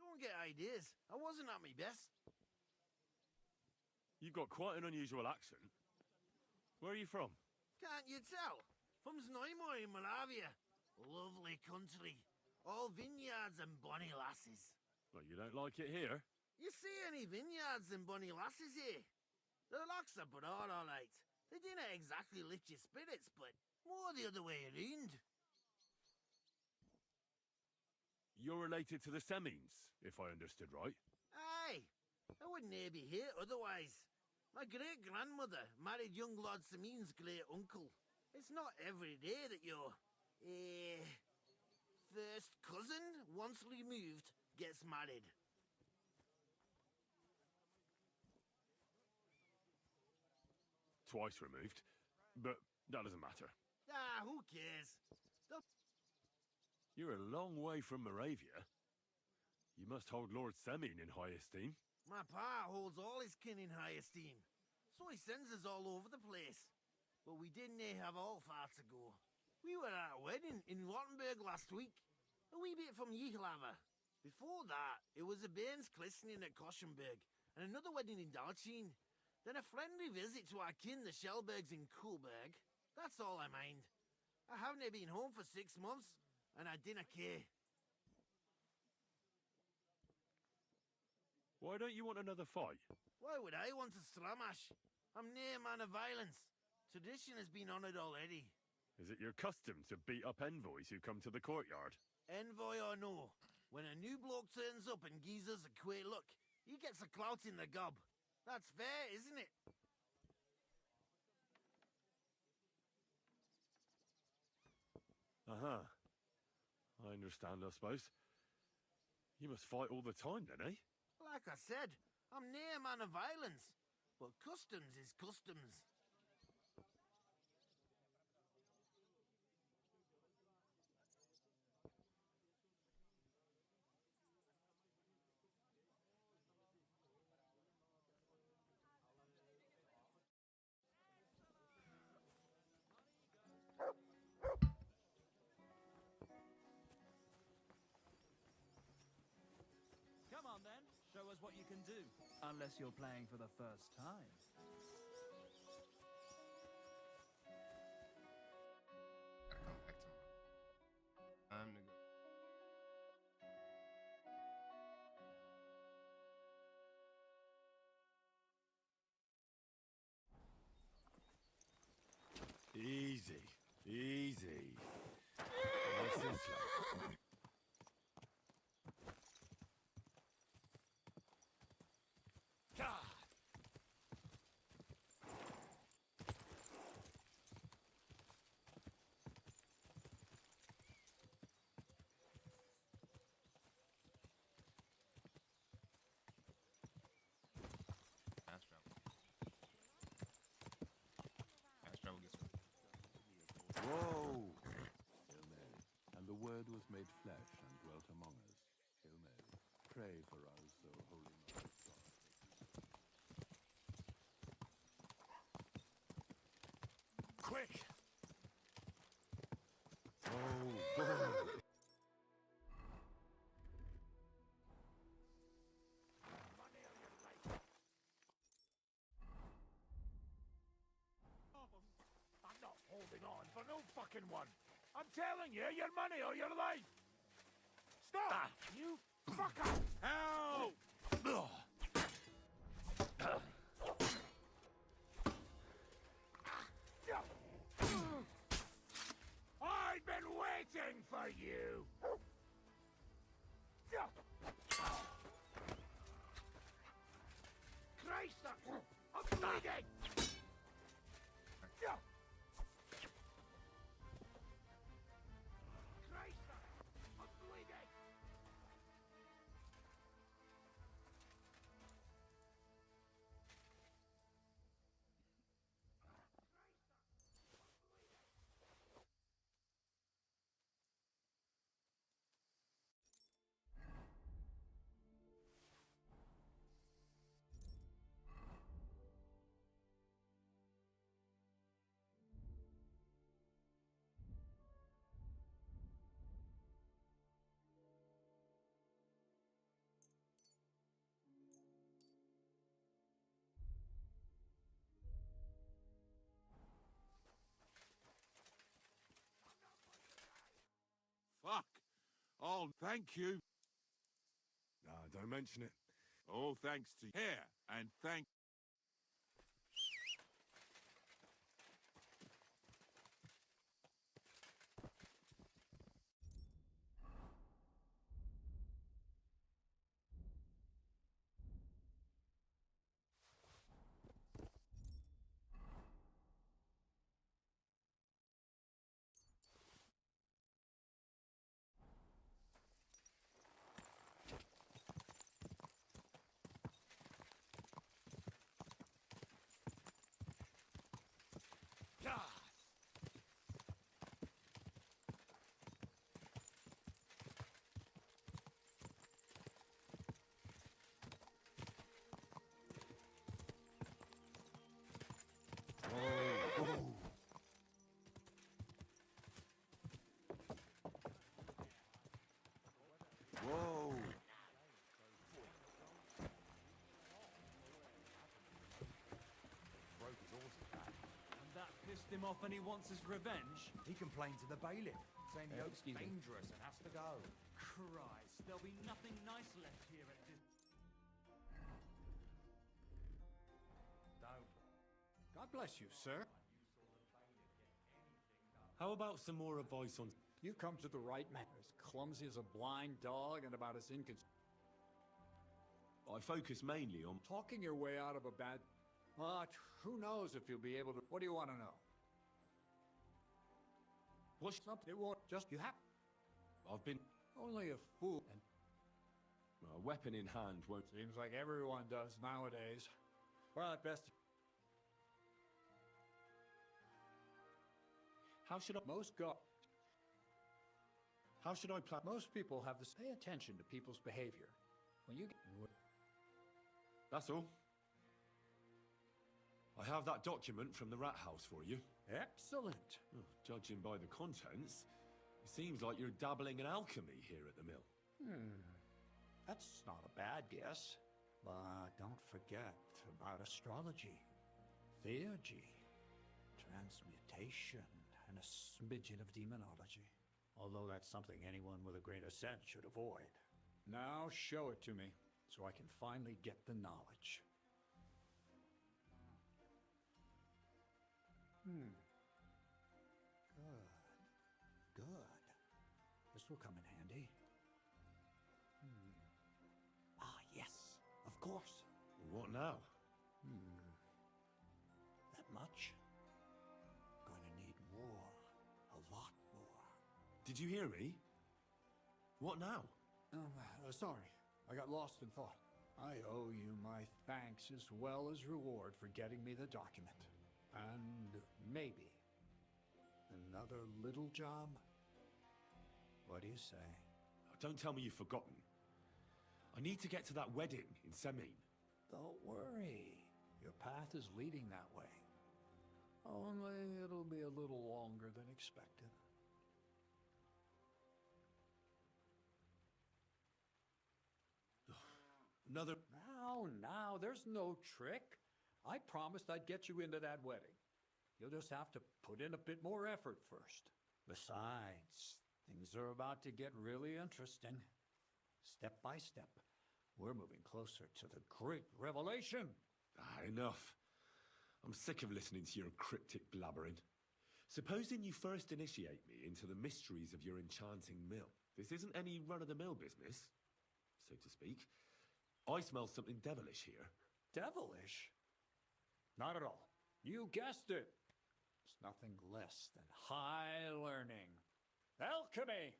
Don't get ideas. I wasn't at my best. You've got quite an unusual accent. Where are you from? Can't you tell? From Znaimo in Moravia. Lovely country. All vineyards and bonny lasses. Well, you don't like it here? You see any vineyards and bonny lasses here? The locks are broad, all right. They didn't exactly lift your spirits, but more the other way around. You're related to the Semines, if I understood right. Aye. I wouldn't be here otherwise. My great-grandmother married young Lord Semine's great-uncle. It's not every day that your, first cousin, once removed, gets married. Twice removed, but that doesn't matter. Ah, who cares? You're a long way from Moravia. You must hold Lord Semine in high esteem. My pa holds all his kin in high esteem, so he sends us all over the place. But we didn't have all far to go. We were at a wedding in Rottenburg last week, a wee bit from Yichlava. Before that, it was a bairn's christening at Koschenberg, and another wedding in Dalchin. Then a friendly visit to our kin, the Shellbergs in Coolberg. That's all I mind. I haven't been home for 6 months, and I dinna care. Why don't you want another fight? Why would I want to stramash? I'm nae man of violence. Tradition has been honoured already. Is it your custom to beat up envoys who come to the courtyard? Envoy or no, when a new bloke turns up and gives us a queer look, he gets a clout in the gob. That's fair, isn't it? Uh-huh. I understand, I suppose. You must fight all the time, then, eh? Like I said, I'm nae a man of violence, but customs is customs. Come on then, show us what you can do. Unless you're playing for the first time. Gotta come back to my time to go. Easy, easy. Nice and slow. Fast travel. Fast travel gets me. Whoa! Hail Mary. And the Word was made flesh and dwelt among us. Hail Mary. Pray for us, O Holy Mother of God. Quick! Oh, God! I'm not holding on for no fucking one. I'm telling you, your money or your life. Stop! You fucker! Help! I've been waiting for you! Christ, I'm bleeding! Christ, I'm bleeding! luck. All thank you. Nah, don't mention it. All thanks to here, and thank. Whoa. And that pissed him off and he wants his revenge? He complained to the bailiff, saying the oak's excuse me. dangerous and has to go. Christ, there'll be nothing nice left here at this... Don't. God bless you, sir. How about some more advice on... You've come to the right man. As clumsy as a blind dog and about as I focus mainly on... talking your way out of a bad... But who knows if you'll be able to... What do you want to know? What's... Something it won't just... You have... I've been... Only a fool and... A weapon in hand won't... Seems like everyone does nowadays. Well, at best... How should I... Most go... How should I plan... Most people have this... Pay attention to people's behavior. When you get... That's all. I have that document from the rat house for you. Excellent. Oh, judging by the contents, it seems like you're dabbling in alchemy here at the mill. That's not a bad guess. But don't forget about astrology, theurgy, transmutation, and a smidgen of demonology. Although that's something anyone with a grain of sense should avoid. Now show it to me, so I can finally get the knowledge. Good. This will come in handy. Ah, yes, of course. What now? That much? Going to need more. A lot more. Did you hear me? What now? Sorry. I got lost in thought. I owe you my thanks as well as reward for getting me the document. And maybe another little job? What do you say? Don't tell me you've forgotten. I need to get to that wedding in Semin. Don't worry. Your path is leading that way. Only it'll be a little longer than expected. Another... Now, there's no trick. I promised I'd get you into that wedding. You'll just have to put in a bit more effort first. Besides, things are about to get really interesting. Step by step, we're moving closer to the great revelation. Enough. I'm sick of listening to your cryptic blabbering. Supposing you first initiate me into the mysteries of your enchanting mill. This isn't any run-of-the-mill business, so to speak. I smell something devilish here. Devilish? Not at all. You guessed it. It's nothing less than high learning. Alchemy!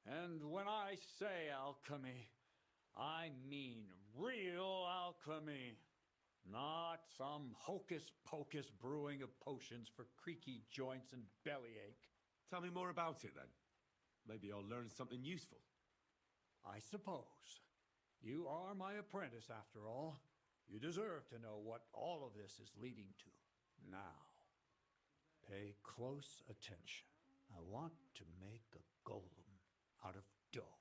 And when I say alchemy, I mean real alchemy. Not some hocus-pocus brewing of potions for creaky joints and bellyache. Tell me more about it, then. Maybe I'll learn something useful. I suppose. You are my apprentice, after all. You deserve to know what all of this is leading to. Now, pay close attention. I want to make a golem out of dough.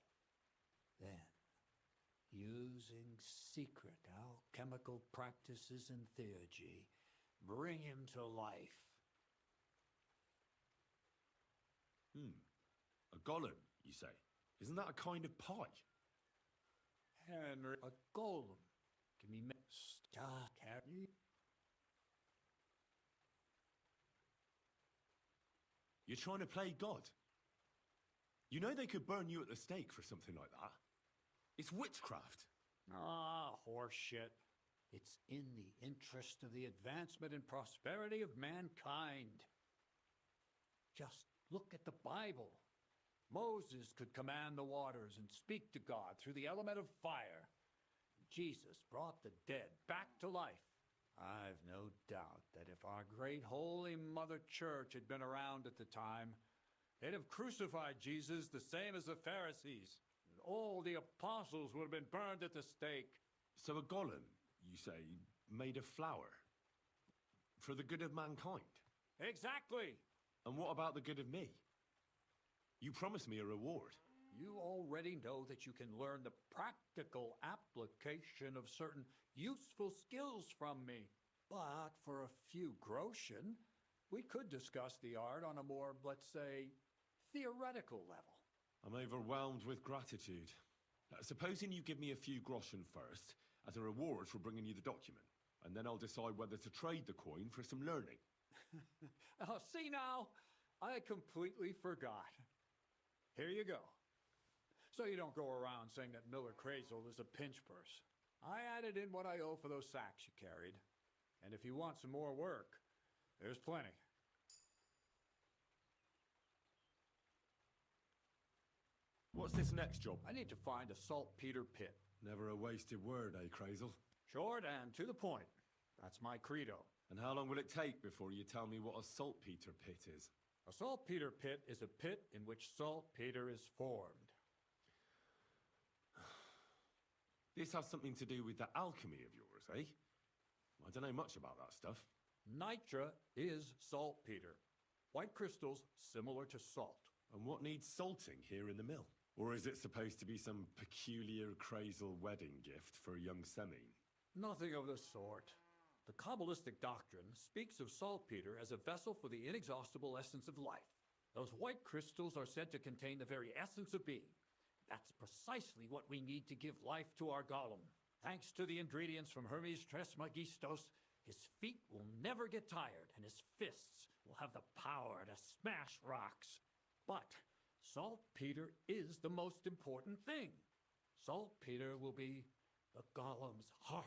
Then, using secret alchemical practices and theurgy, bring him to life. A golem, you say? Isn't that a kind of pie? Henry, a golem can be made. Stop, Harry. You're trying to play God. You know they could burn you at the stake for something like that. It's witchcraft. Ah, horseshit. It's in the interest of the advancement and prosperity of mankind. Just look at the Bible. Moses could command the waters and speak to God through the element of fire. Jesus brought the dead back to life. I've no doubt that if our great holy Mother Church had been around at the time, they'd have crucified Jesus the same as the Pharisees. And all the apostles would have been burned at the stake. So a golem, you say, made of flour? For the good of mankind? Exactly! And what about the good of me? You promised me a reward. You already know that you can learn the practical application of certain useful skills from me. But for a few groschen, we could discuss the art on a more, let's say, theoretical level. I'm overwhelmed with gratitude. Supposing you give me a few groschen first, as a reward for bringing you the document, and then I'll decide whether to trade the coin for some learning. Oh, see now, I completely forgot. Here you go. So you don't go around saying that Miller Crazel is a pinch purse. I added in what I owe for those sacks you carried. And if you want some more work, there's plenty. What's this next job? I need to find a saltpeter pit. Never a wasted word, eh, Crazel? Short and to the point. That's my credo. And how long will it take before you tell me what a saltpeter pit is? A saltpeter pit is a pit in which saltpeter is formed. This has something to do with the alchemy of yours, eh? I don't know much about that stuff. Nitra is saltpeter. White crystals similar to salt. And what needs salting here in the mill? Or is it supposed to be some peculiar Crazel wedding gift for a young Semine? Nothing of the sort. The Kabbalistic doctrine speaks of saltpeter as a vessel for the inexhaustible essence of life. Those white crystals are said to contain the very essence of being. That's precisely what we need to give life to our golem. Thanks to the ingredients from Hermes Trismegistos, his feet will never get tired, and his fists will have the power to smash rocks. But saltpeter is the most important thing. Saltpeter will be the golem's heart.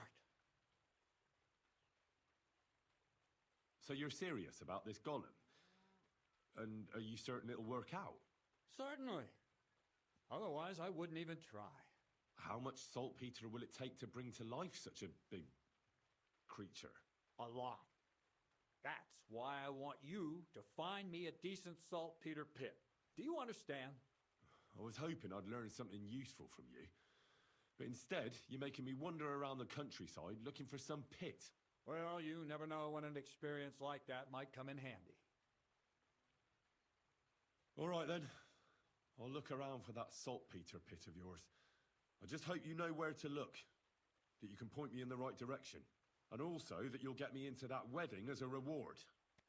So you're serious about this golem? And are you certain it'll work out? Certainly. Otherwise, I wouldn't even try. How much saltpeter will it take to bring to life such a big creature? A lot. That's why I want you to find me a decent saltpeter pit. Do you understand? I was hoping I'd learn something useful from you. But instead, you're making me wander around the countryside looking for some pit. Well, you never know when an experience like that might come in handy. All right, then. I'll look around for that saltpeter pit of yours. I just hope you know where to look, that you can point me in the right direction, and also that you'll get me into that wedding as a reward.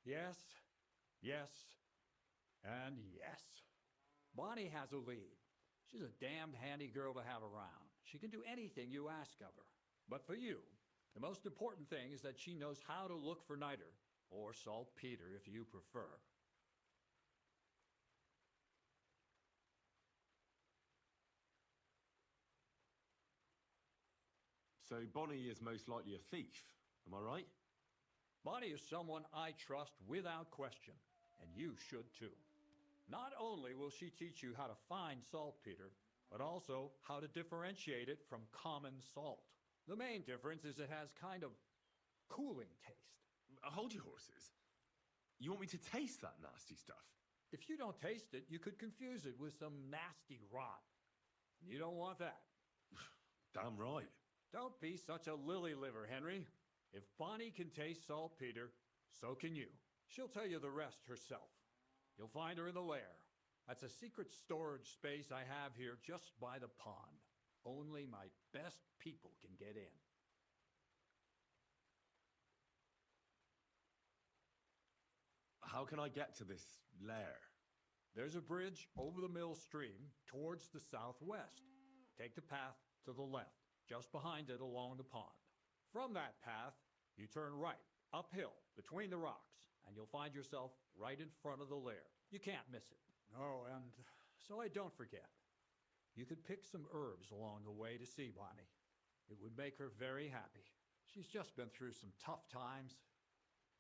Yes, yes, and yes. Bonnie has a lead. She's a damned handy girl to have around. She can do anything you ask of her. But for you, the most important thing is that she knows how to look for niter, or saltpeter if you prefer. So Bonnie is most likely a thief, am I right? Bonnie is someone I trust without question, and you should too. Not only will she teach you how to find saltpeter, but also how to differentiate it from common salt. The main difference is it has kind of cooling taste. Hold your horses. You want me to taste that nasty stuff? If you don't taste it, you could confuse it with some nasty rot. You don't want that. Damn right. Don't be such a lily liver, Henry. If Bonnie can taste saltpeter, so can you. She'll tell you the rest herself. You'll find her in the lair. That's a secret storage space I have here just by the pond. Only my best people can get in. How can I get to this lair? There's a bridge over the mill stream towards the southwest. Take the path to the left, just behind it along the pond. From that path, you turn right, uphill, between the rocks, and you'll find yourself right in front of the lair. You can't miss it. Oh, and so I don't forget. You could pick some herbs along the way to see Bonnie. It would make her very happy. She's just been through some tough times.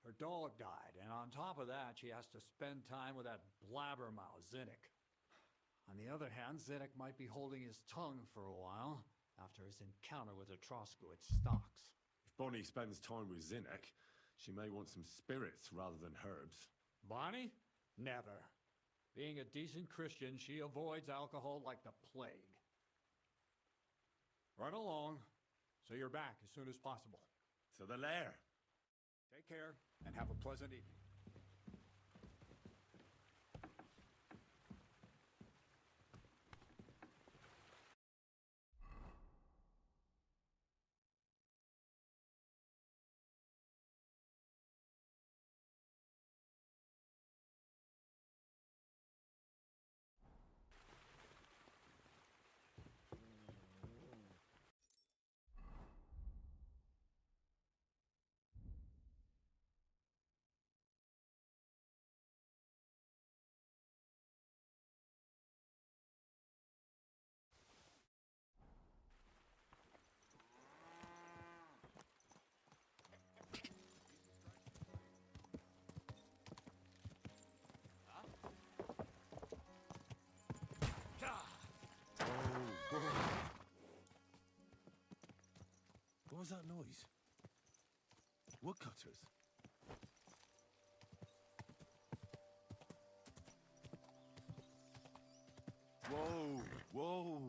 Her dog died, and on top of that, she has to spend time with that blabbermouth, Zinnik. On the other hand, Zinnik might be holding his tongue for a while after his encounter with the Troskowitz stocks. If Bonnie spends time with Zinnik, she may want some spirits rather than herbs. Bonnie? Never. Being a decent Christian, she avoids alcohol like the plague. Run along, so you're back as soon as possible. To the lair. Take care, and have a pleasant evening. What was that noise? Woodcutters? Whoa! Whoa!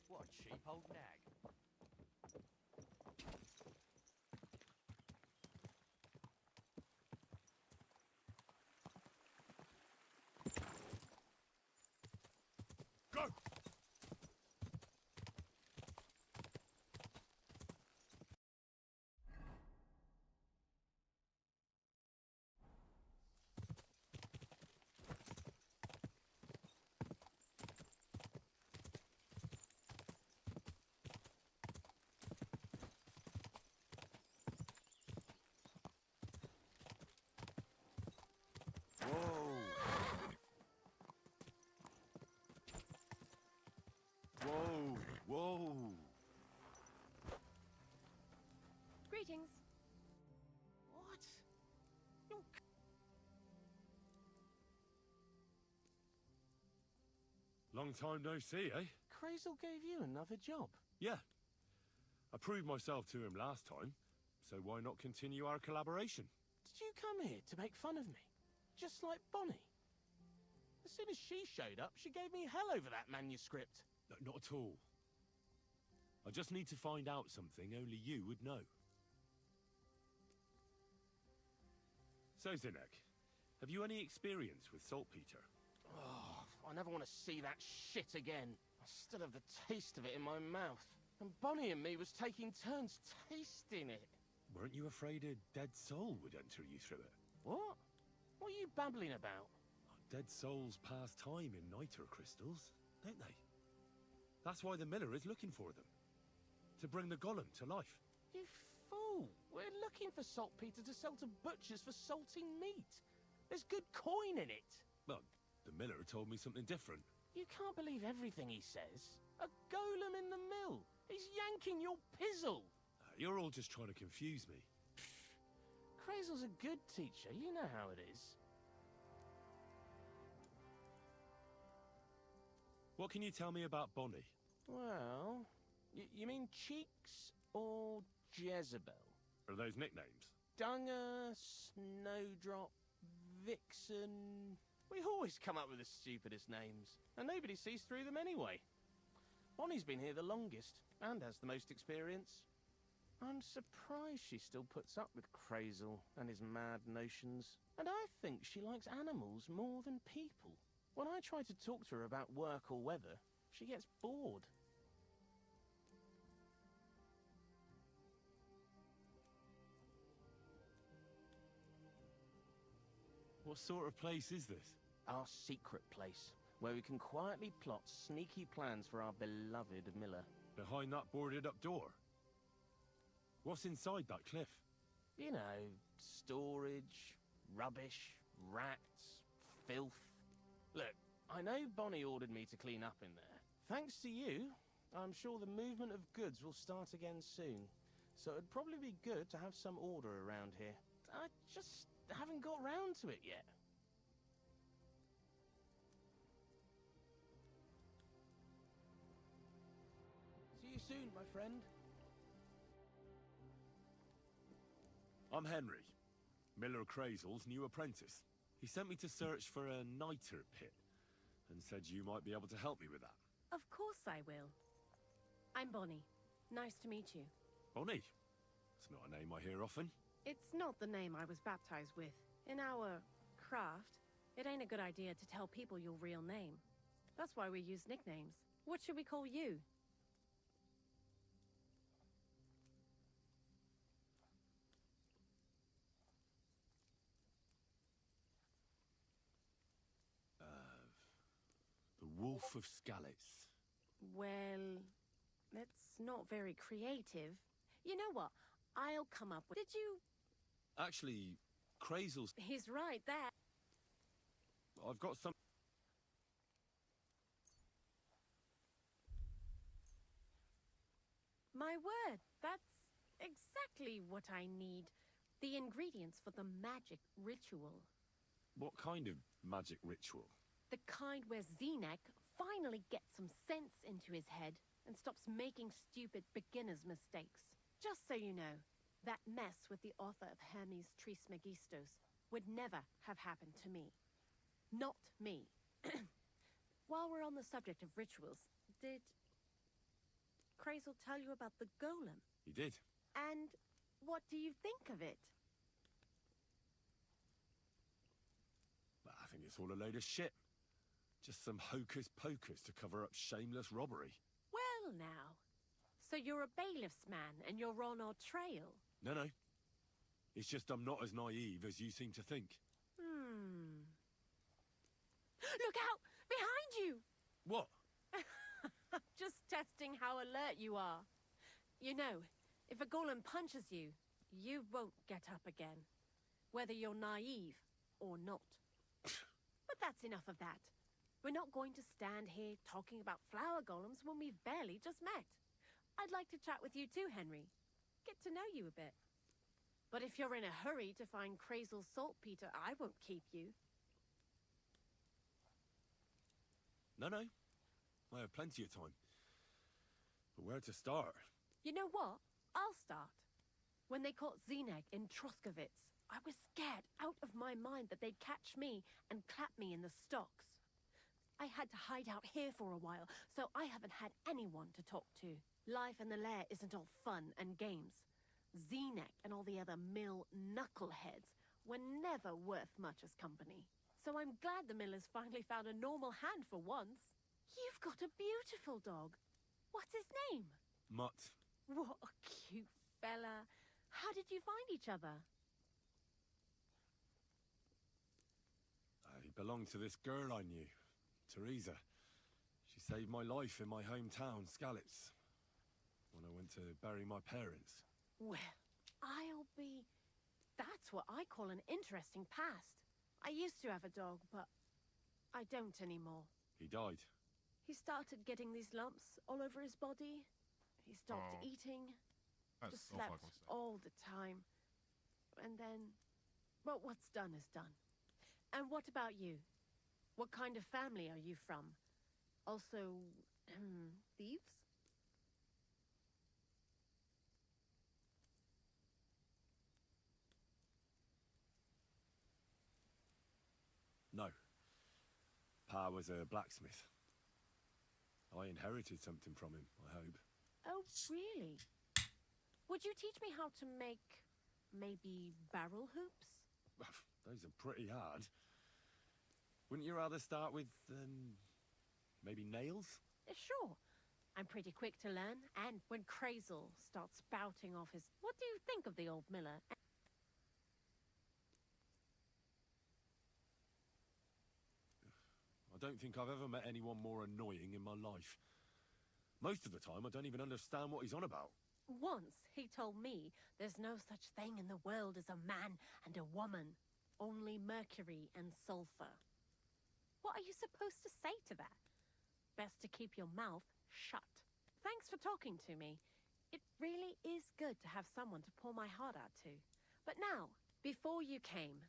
What a cheap old nag. Go! Whoa! Whoa! Greetings. What? Long time no see, eh? Crazel gave you another job. Yeah. I proved myself to him last time, so why not continue our collaboration? Did you come here to make fun of me? Just like Bonnie? As soon as she showed up, she gave me hell over that manuscript. No, not at all. I just need to find out something only you would know. So, Zinnik, have you any experience with saltpeter? Oh, I never want to see that shit again. I still have the taste of it in my mouth. And Bonnie and me was taking turns tasting it. Weren't you afraid a dead soul would enter you through it? What? What are you babbling about? Dead souls pass time in niter crystals, don't they? That's why the miller is looking for them. To bring the golem to life. You fool! We're looking for saltpeter to sell to butchers for salting meat. There's good coin in it. Well, the miller told me something different. You can't believe everything he says. A golem in the mill. He's yanking your pizzle. You're all just trying to confuse me. Crazel's a good teacher. You know how it is. What can you tell me about Bonnie? Well, you mean Cheeks or Jezebel? Are those nicknames? Dunger, Snowdrop, Vixen... We always come up with the stupidest names, and nobody sees through them anyway. Bonnie's been here the longest, and has the most experience. I'm surprised she still puts up with Crazel and his mad notions. And I think she likes animals more than people. When I try to talk to her about work or weather, she gets bored. What sort of place is this? Our secret place, where we can quietly plot sneaky plans for our beloved Miller. Behind that boarded-up door? What's inside that cliff? You know, storage, rubbish, rats, filth. Look, I know Bonnie ordered me to clean up in there. Thanks to you, I'm sure the movement of goods will start again soon. So it'd probably be good to have some order around here. I just haven't got round to it yet. See you soon, my friend. I'm Henry, Miller Crazel's new apprentice. He sent me to search for a niter pit, and said you might be able to help me with that. Of course I will. I'm Bonnie. Nice to meet you. Bonnie? It's not a name I hear often. It's not the name I was baptized with. In our craft, it ain't a good idea to tell people your real name. That's why we use nicknames. What should we call you? The Wolf of Skalitz. Well, that's not very creative. You know what? I'll come up with... Did you... Actually, Crazel's... He's right there. I've got some... My word, that's exactly what I need. The ingredients for the magic ritual. What kind of magic ritual? The kind where Zenek finally gets some sense into his head and stops making stupid beginner's mistakes. Just so you know, that mess with the author of Hermes Trismegistos would never have happened to me. Not me. While we're on the subject of rituals, did Crazel tell you about the golem? He did. And what do you think of it? Well, I think it's all a load of shit. Just some hocus-pocus to cover up shameless robbery. Well now, so you're a bailiff's man and you're on our trail? No. It's just I'm not as naive as you seem to think. Look out! Behind you! What? Just testing how alert you are. You know, if a golem punches you, you won't get up again. Whether you're naive or not. But that's enough of that. We're not going to stand here talking about flower golems when we've barely just met. I'd like to chat with you too, Henry. Get to know you a bit. But if you're in a hurry to find Crazel's saltpeter, I won't keep you. No. I have plenty of time. But where to start? You know what? I'll start. When they caught Zenek in Troskovitz, I was scared out of my mind that they'd catch me and clap me in the stocks. I had to hide out here for a while, so I haven't had anyone to talk to. Life in the lair isn't all fun and games. Zenek and all the other mill knuckleheads were never worth much as company. So I'm glad the Millers finally found a normal hand for once. You've got a beautiful dog. What's his name? Mutt. What a cute fella. How did you find each other? He belonged to this girl I knew. Teresa. She saved my life in my hometown, Skalitz, when I went to bury my parents. Well, I'll be... That's what I call an interesting past. I used to have a dog, but I don't anymore. He died. He started getting these lumps all over his body. He stopped eating. That's Just awful, slept all the time. And then... Well, what's done is done. And what about you? What kind of family are you from? Also, thieves? No. Pa was a blacksmith. I inherited something from him, I hope. Oh, really? Would you teach me how to make, maybe, barrel hoops? Those are pretty hard. Wouldn't you rather start with, maybe nails? Sure. I'm pretty quick to learn, and when Crazel starts spouting off his... What do you think of the old miller? I don't think I've ever met anyone more annoying in my life. Most of the time, I don't even understand what he's on about. Once he told me there's no such thing in the world as a man and a woman. Only mercury and sulfur. What are you supposed to say to that? Best to keep your mouth shut. Thanks for talking to me. It really is good to have someone to pour my heart out to. But now, before you came,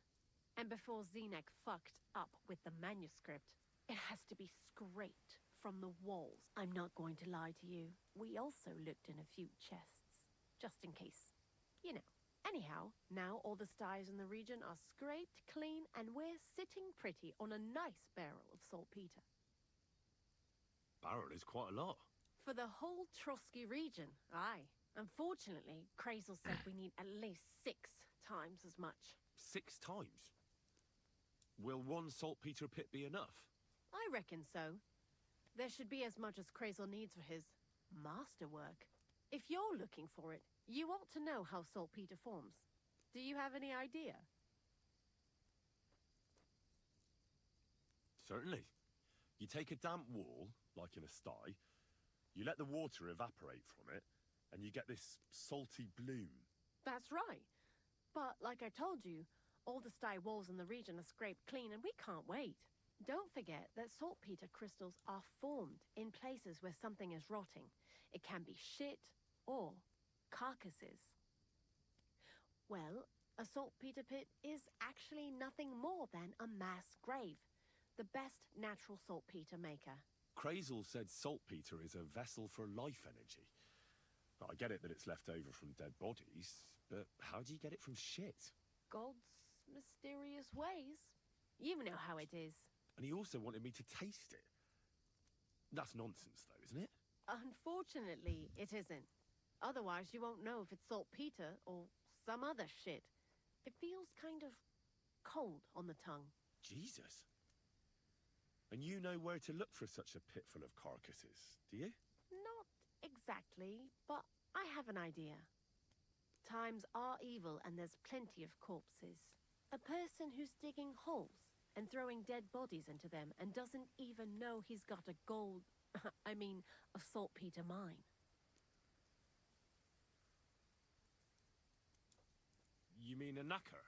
and before Zenek fucked up with the manuscript, it has to be scraped from the walls. I'm not going to lie to you. We also looked in a few chests, just in case. You know. Anyhow, now all the styes in the region are scraped clean and we're sitting pretty on a nice barrel of saltpeter. Barrel is quite a lot. For the whole Trotsky region, aye. Unfortunately, Crazel said we need at least 6 times as much. 6 times? Will 1 saltpeter pit be enough? I reckon so. There should be as much as Crazel needs for his masterwork. If you're looking for it, you ought to know how saltpeter forms. Do you have any idea? Certainly. You take a damp wall, like in a sty, you let the water evaporate from it, and you get this salty bloom. That's right. But, like I told you, all the sty walls in the region are scraped clean and we can't wait. Don't forget that saltpeter crystals are formed in places where something is rotting. It can be shit or carcasses. Well, a saltpeter pit is actually nothing more than a mass grave. The best natural saltpeter maker. Crazel said saltpeter is a vessel for life energy. I get it that it's left over from dead bodies, but how do you get it from shit? God's mysterious ways. You know how it is. And he also wanted me to taste it. That's nonsense, though, isn't it? Unfortunately, it isn't. Otherwise, you won't know if it's saltpeter or some other shit. It feels kind of cold on the tongue. Jesus. And you know where to look for such a pit full of carcasses, do you? Not exactly, but I have an idea. Times are evil and there's plenty of corpses. A person who's digging holes and throwing dead bodies into them and doesn't even know he's got a gold... a saltpeter mine. You mean a knacker?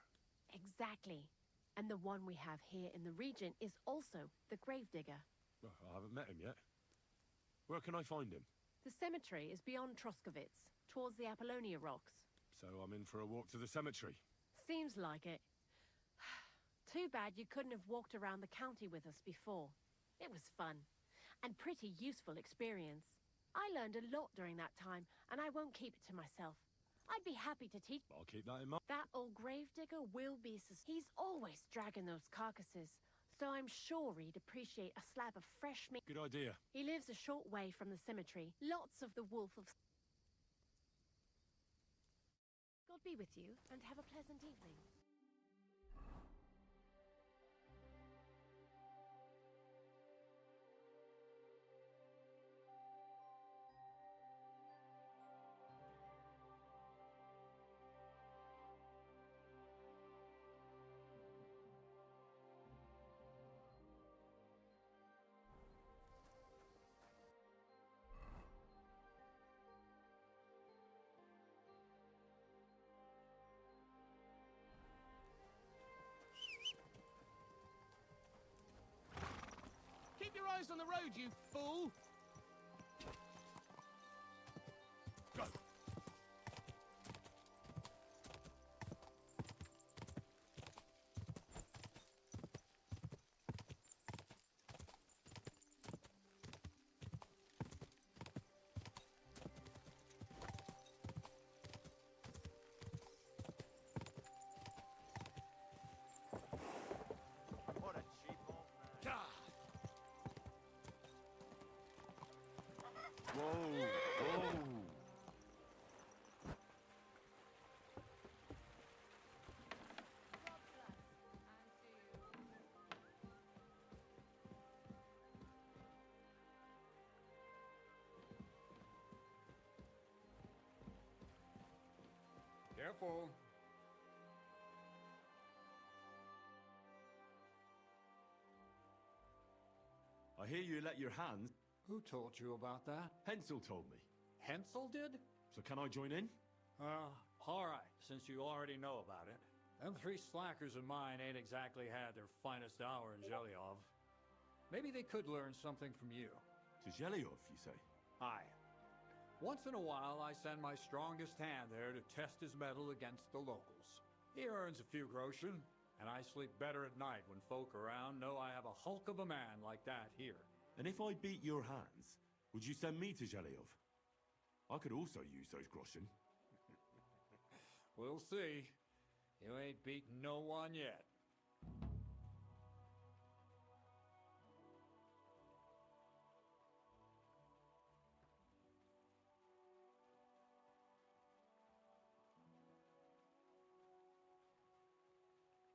Exactly. And the one we have here in the region is also the gravedigger. Well, I haven't met him yet. Where can I find him? The cemetery is beyond Troskovitz, towards the Apollonia rocks. So I'm in for a walk to the cemetery. Seems like it. Too bad you couldn't have walked around the county with us before. It was fun. And pretty useful experience. I learned a lot during that time, and I won't keep it to myself. I'd be happy to teach... I'll keep that in mind. That old gravedigger will be... He's always dragging those carcasses, so I'm sure he'd appreciate a slab of fresh meat. Good idea. He lives a short way from the cemetery. Lots of the wolf of... God be with you, and have a pleasant evening. Keep your eyes on the road, you fool! Go! What a cheap old man. Careful. I hear you let your hands... Who told you about that? Hensel told me. Hensel did? So can I join in? All right, since you already know about it. Them three slackers of mine ain't exactly had their finest hour in Zhelyov. Maybe they could learn something from you. To Zhelyov, you say? Aye. Once in a while, I send my strongest hand there to test his mettle against the locals. He earns a few groschen, and I sleep better at night when folk around know I have a hulk of a man like that here. And if I beat your hands, would you send me to Zhelyov? I could also use those groschen. We'll see. You ain't beaten no one yet.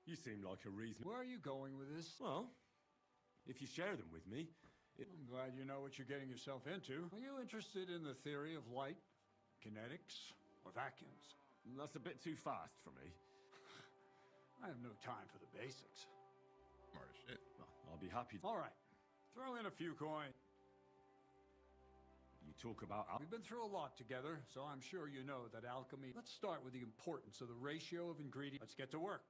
You seem like a reason... Where are you going with this? Well, if you share them with me... I'm glad you know what you're getting yourself into. Are you interested in the theory of light, kinetics, or vacuums? That's a bit too fast for me. I have no time for the basics. Smart as shit. Well, I'll be happy... All right. Throw in a few coins. You talk about... We've been through a lot together, so I'm sure you know that alchemy... Let's start with the importance of the ratio of ingredients. Let's get to work.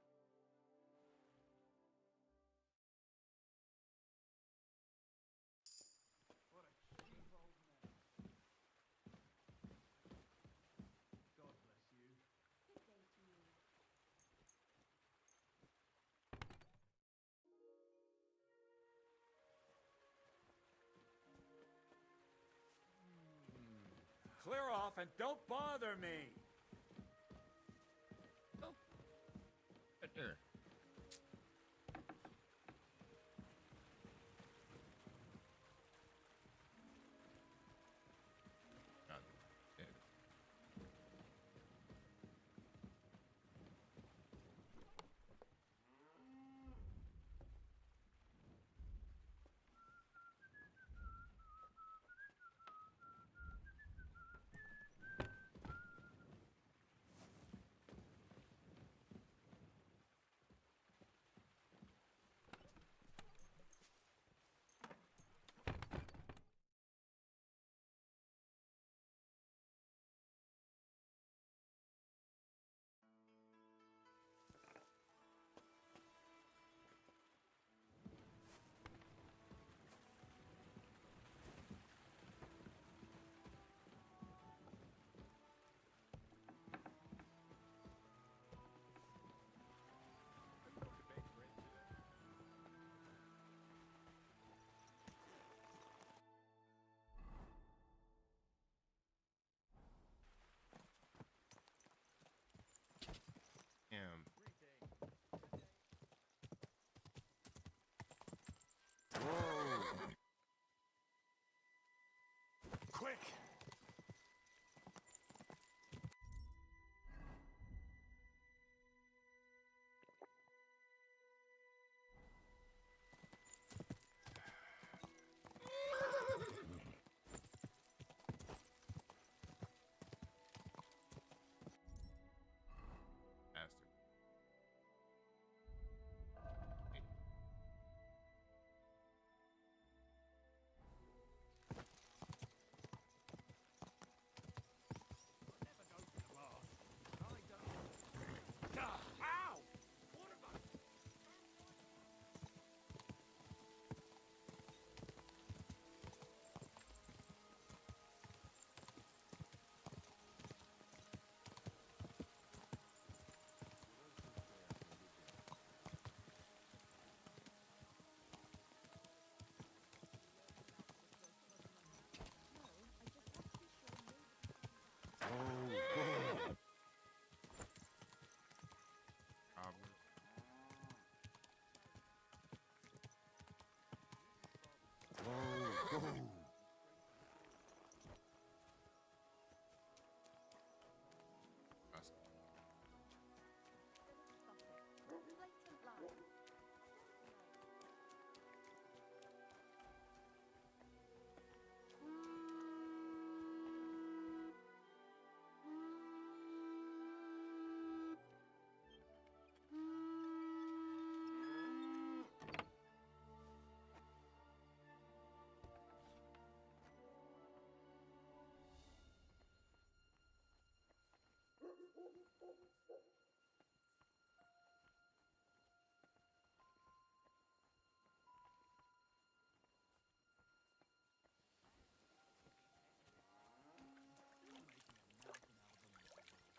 Clear off and don't bother me! Oh. Right there. Dead.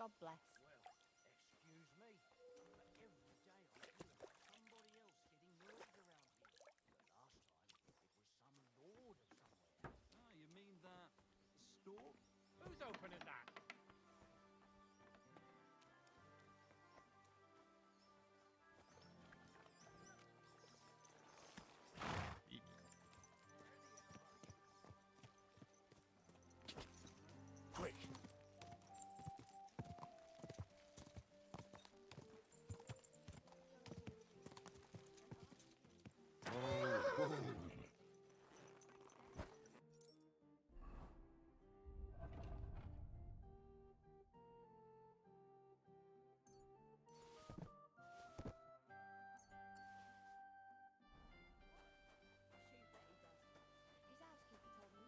God bless. Well, excuse me, but every day I hear about somebody else getting murdered around here. Last time, it was some lord of somewhere. Ah, you mean that store? Who's opening that? Quick!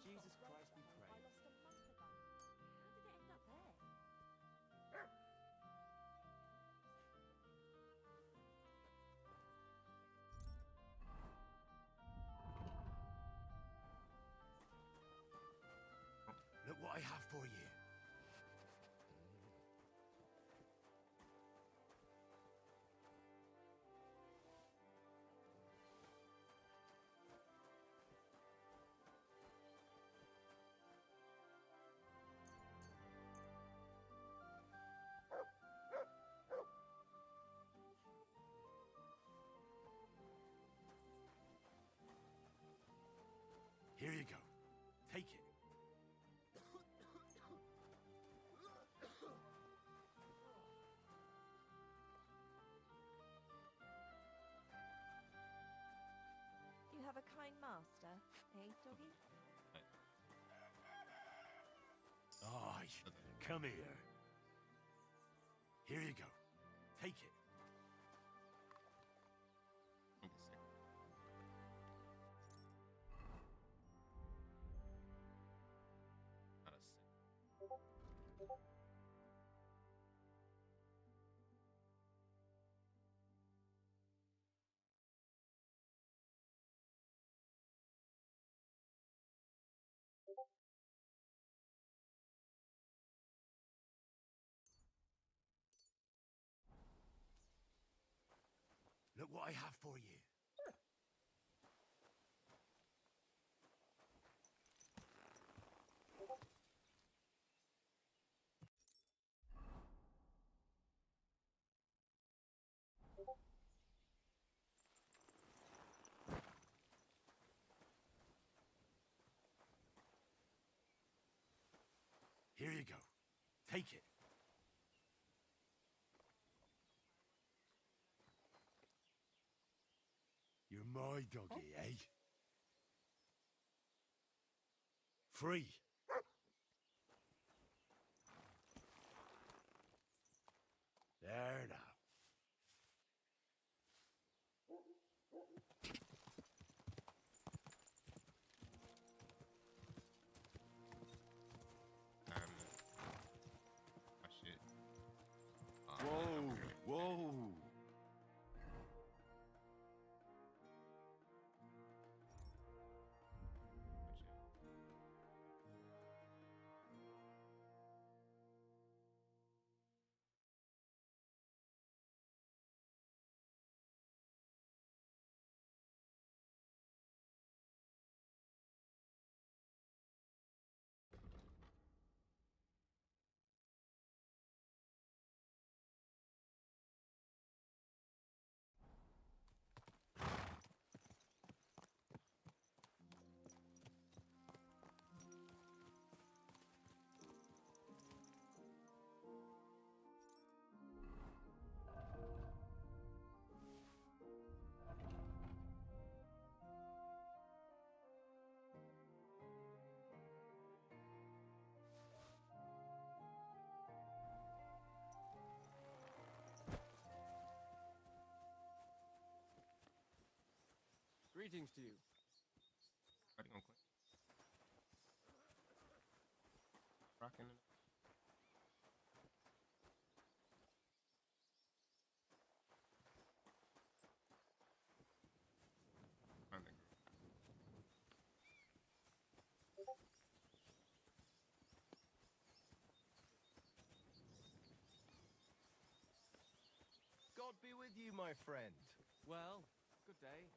Jesus Christ, we pray. I lost a month ago. How did it end up there? Look what I have for you. Here you go. Take it. You have a kind master, eh, doggy? Aye, come here. Here you go. Take it. Look what I have for you. Here you go. Take it. You're my doggy, eh? Free. There now. Whoa, whoa. Greetings to you. Rocking. God be with you, my friend. Well, good day.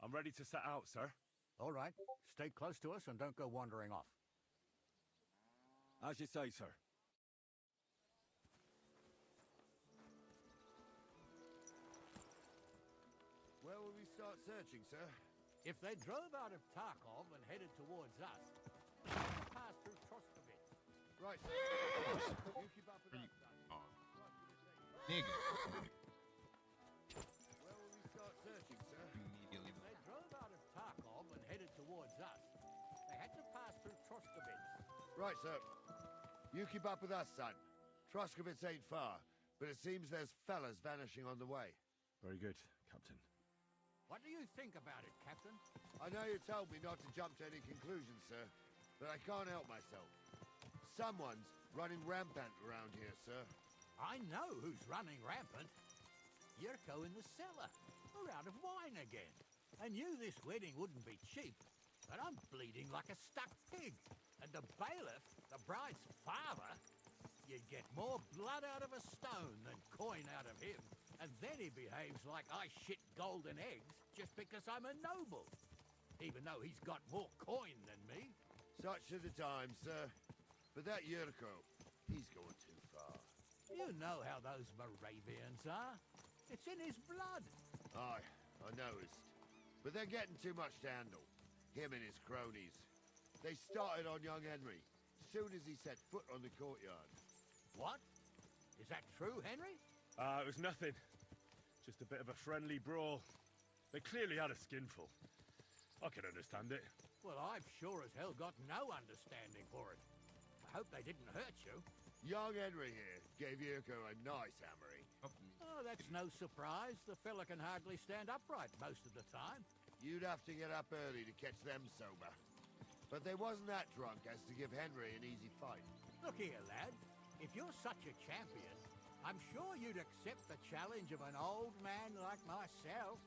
I'm ready to set out, sir. All right. Stay close to us and don't go wandering off. As you say, sir. Where will we start searching, sir? If they drove out of Tarkov and headed towards us, they had to pass through Troskovitz. Right, sir. You keep up with us, son. Nigga. Where will we start searching, sir? Immediately. If they drove out of Tarkov and headed towards us, they had to pass through Troskovitz. Right, sir. You keep up with us, son. Troskovitz ain't far, but it seems there's fellas vanishing on the way. Very good, Captain. What do you think about it, Captain? I know you told me not to jump to any conclusions, sir, but I can't help myself. Someone's running rampant around here, sir. I know who's running rampant. Yurko in the cellar. We're out of wine again. I knew this wedding wouldn't be cheap, but I'm bleeding like a stuck pig. And the bailiff, the bride's father, you'd get more blood out of a stone than coin out of him. And then he behaves like I shit golden eggs just because I'm a noble. Even though he's got more coin than me. Such are the times, sir. But that Yurko, he's going too far. You know how those Moravians are. It's in his blood. Aye, I noticed. But they're getting too much to handle. Him and his cronies. They started on young Henry, soon as he set foot on the courtyard. What? Is that true, Henry? It was nothing. Just a bit of a friendly brawl. They clearly had a skinful. I can understand it. Well, I've sure as hell got no understanding for it. I hope they didn't hurt you. Young Henry here gave Yurko a nice hammering. Oh, that's no surprise. The fella can hardly stand upright most of the time. You'd have to get up early to catch them sober. But they wasn't that drunk as to give Henry an easy fight. Look here, lad. If you're such a champion, I'm sure you'd accept the challenge of an old man like myself.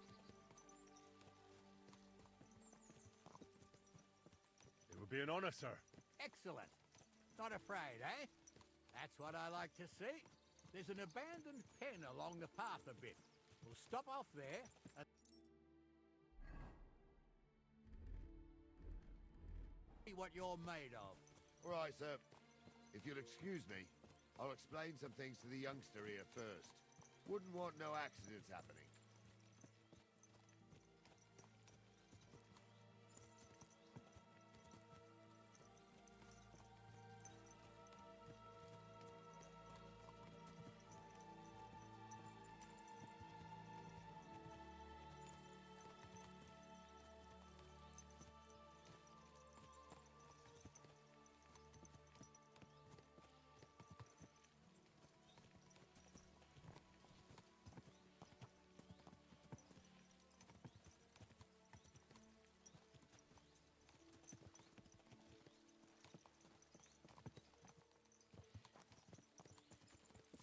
It would be an honor, sir. Excellent. Not afraid, eh? That's what I like to see. There's an abandoned pen along the path a bit. We'll stop off there and see what you're made of. All right, sir. If you'll excuse me, I'll explain some things to the youngster here first. Wouldn't want no accidents happening.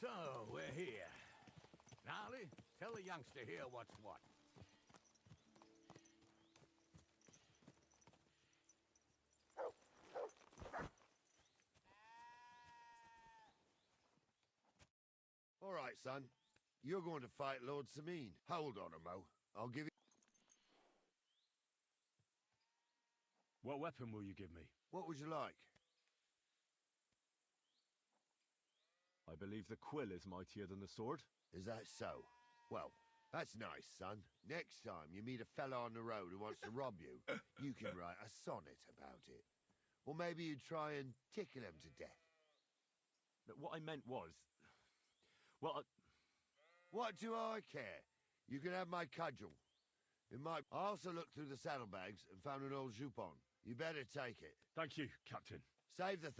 So, we're here. Gnarly, tell the youngster here what's what. All right, son. You're going to fight Lord Sameen. Hold on a mo. I'll give you... What weapon will you give me? What would you like? I believe the quill is mightier than the sword. Is that so? Well, that's nice, son. Next time you meet a fella on the road who wants to rob you, you can write a sonnet about it. Or maybe you try and tickle him to death. But what I meant was... Well, What do I care? You can have my cudgel. I also looked through the saddlebags and found an old jupon. You better take it. Thank you, Captain. Save the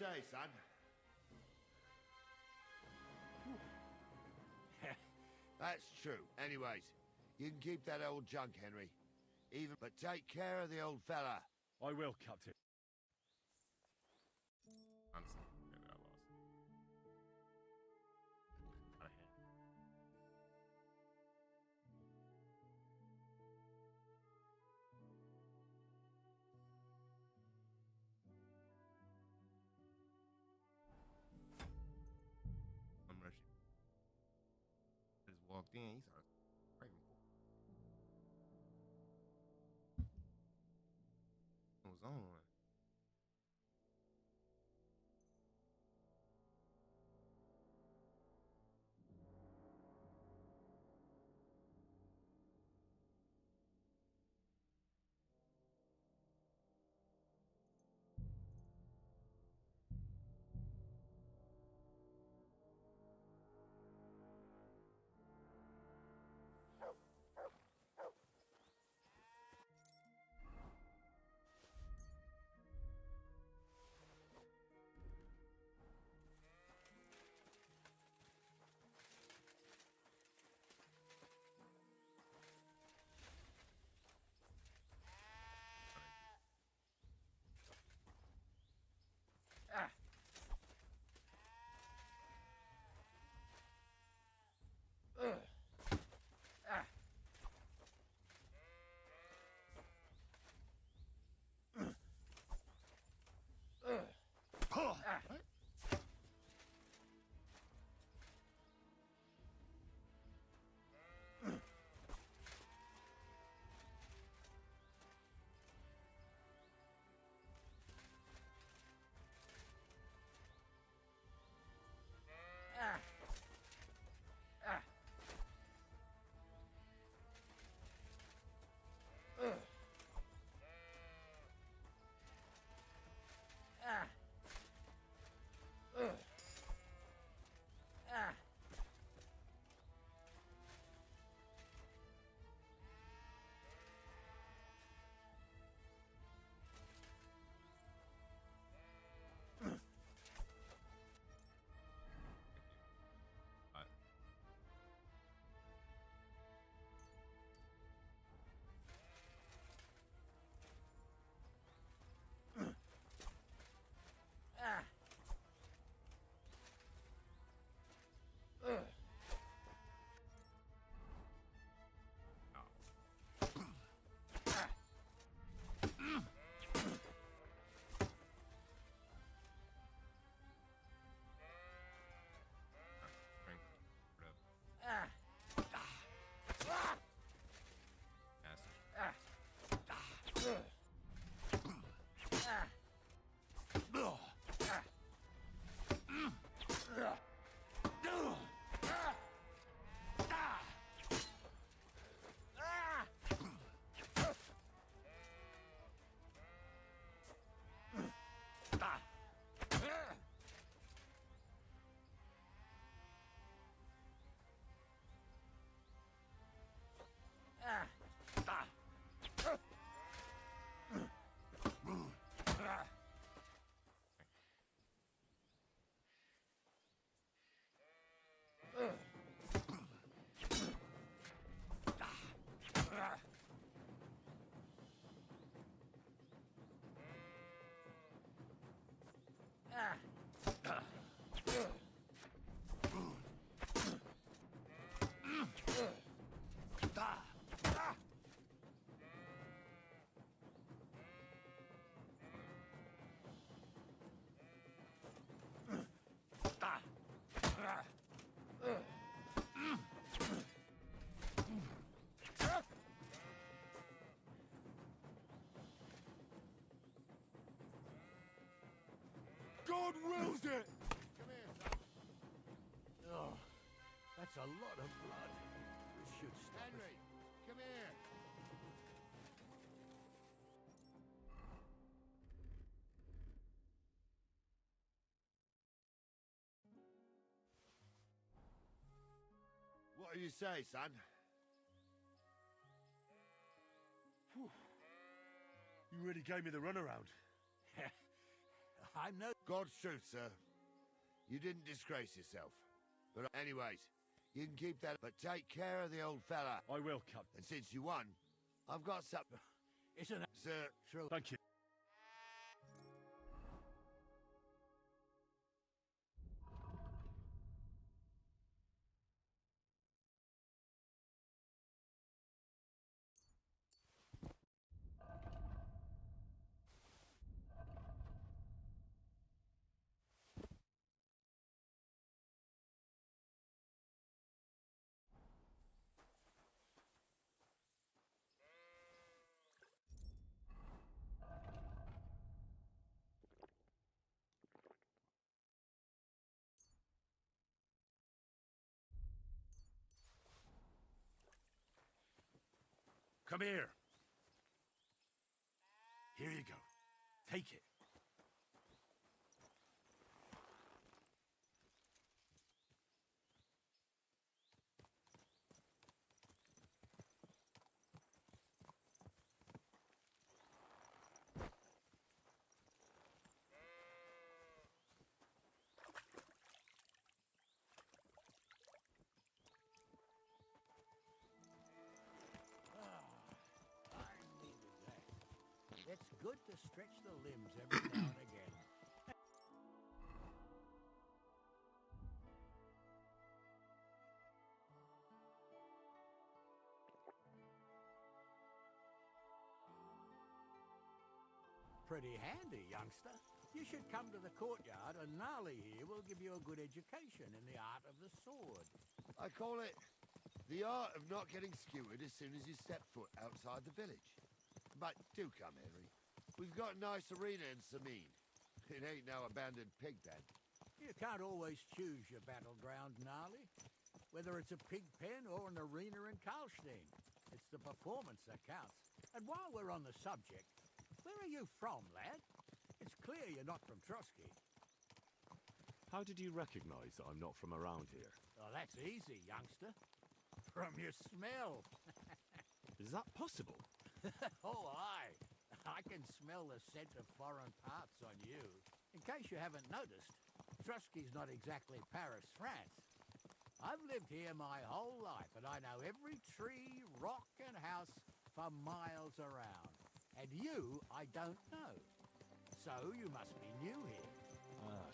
say, son? That's true. Anyways, you can keep that old junk, Henry. But take care of the old fella. I will, Captain. I'm rushing. Just walked in. He started screaming. What was on? God wills it! Oh, that's a lot of blood. This should stop Henry, come here. What do you say, son? Whew. You really gave me the runaround. I'm no... God's truth, sir. You didn't disgrace yourself. But anyways, you can keep that, but take care of the old fella. I will, Captain. And since you won, I've got something. Isn't it? Sir. True. Thank you. Come here. Here you go. Take it. It's good to stretch the limbs every now and again. Pretty handy, youngster. You should come to the courtyard and Gnarly here will give you a good education in the art of the sword. I call it the art of not getting skewered as soon as you step foot outside the village. But do come, Henry. We've got a nice arena in Sameen. It ain't no abandoned pig pen. You can't always choose your battleground, Gnarly. Whether it's a pig pen or an arena in Karlstein. It's the performance that counts. And while we're on the subject, where are you from, lad? It's clear you're not from Trotsky. How did you recognize that I'm not from around here? Oh, that's easy, youngster. From your smell. Is that possible? Oh, aye. I can smell the scent of foreign parts on you. In case you haven't noticed, Trotsky's not exactly Paris, France. I've lived here my whole life, and I know every tree, rock, and house for miles around. And you, I don't know. So you must be new here. Ah.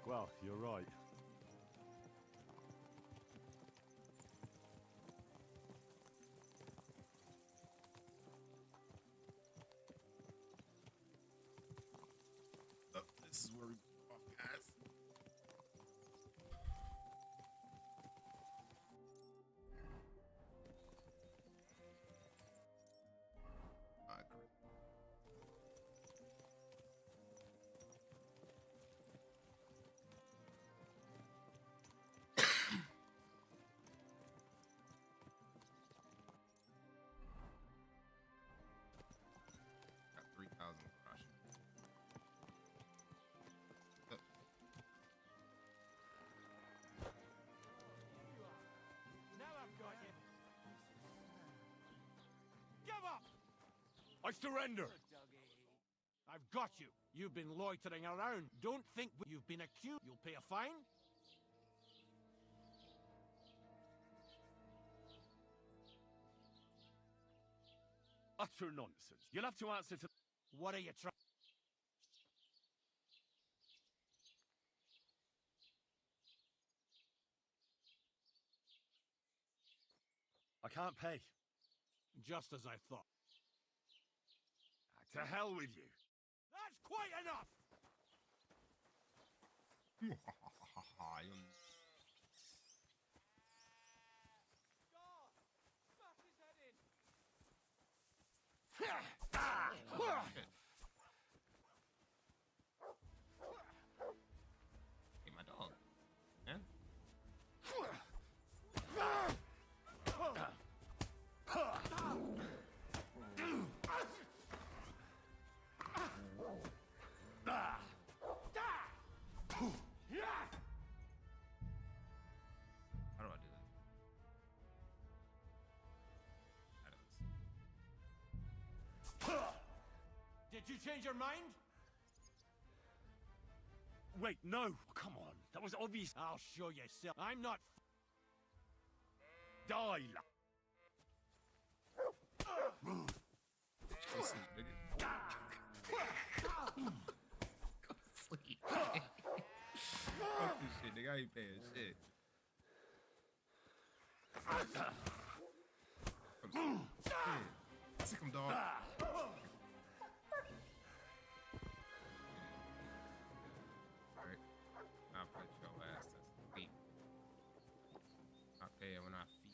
Well, you're right. Oh, this is where we off, guys. Alright, great. Got 3,000 crush. Now I've got you. Give up! I surrender! I've got you. You've been loitering around. Don't think you've been accused. You'll pay a fine? Utter nonsense. You'll have to answer to... What are you trying... I can't pay. Just as I thought. To hell with you. That's quite enough! Hey, my dog. Yeah? How do I do this? Did you change your mind? Wait, no! Come on, that was obvious. I'll show you, Sil. I'm not. Die, Go sleep, nigga. Go sleep. Fuck this shit, nigga. I ain't paying shit. Sick him, dog. Alright. I'll put your ass to sleep. I'll pay it when I feed.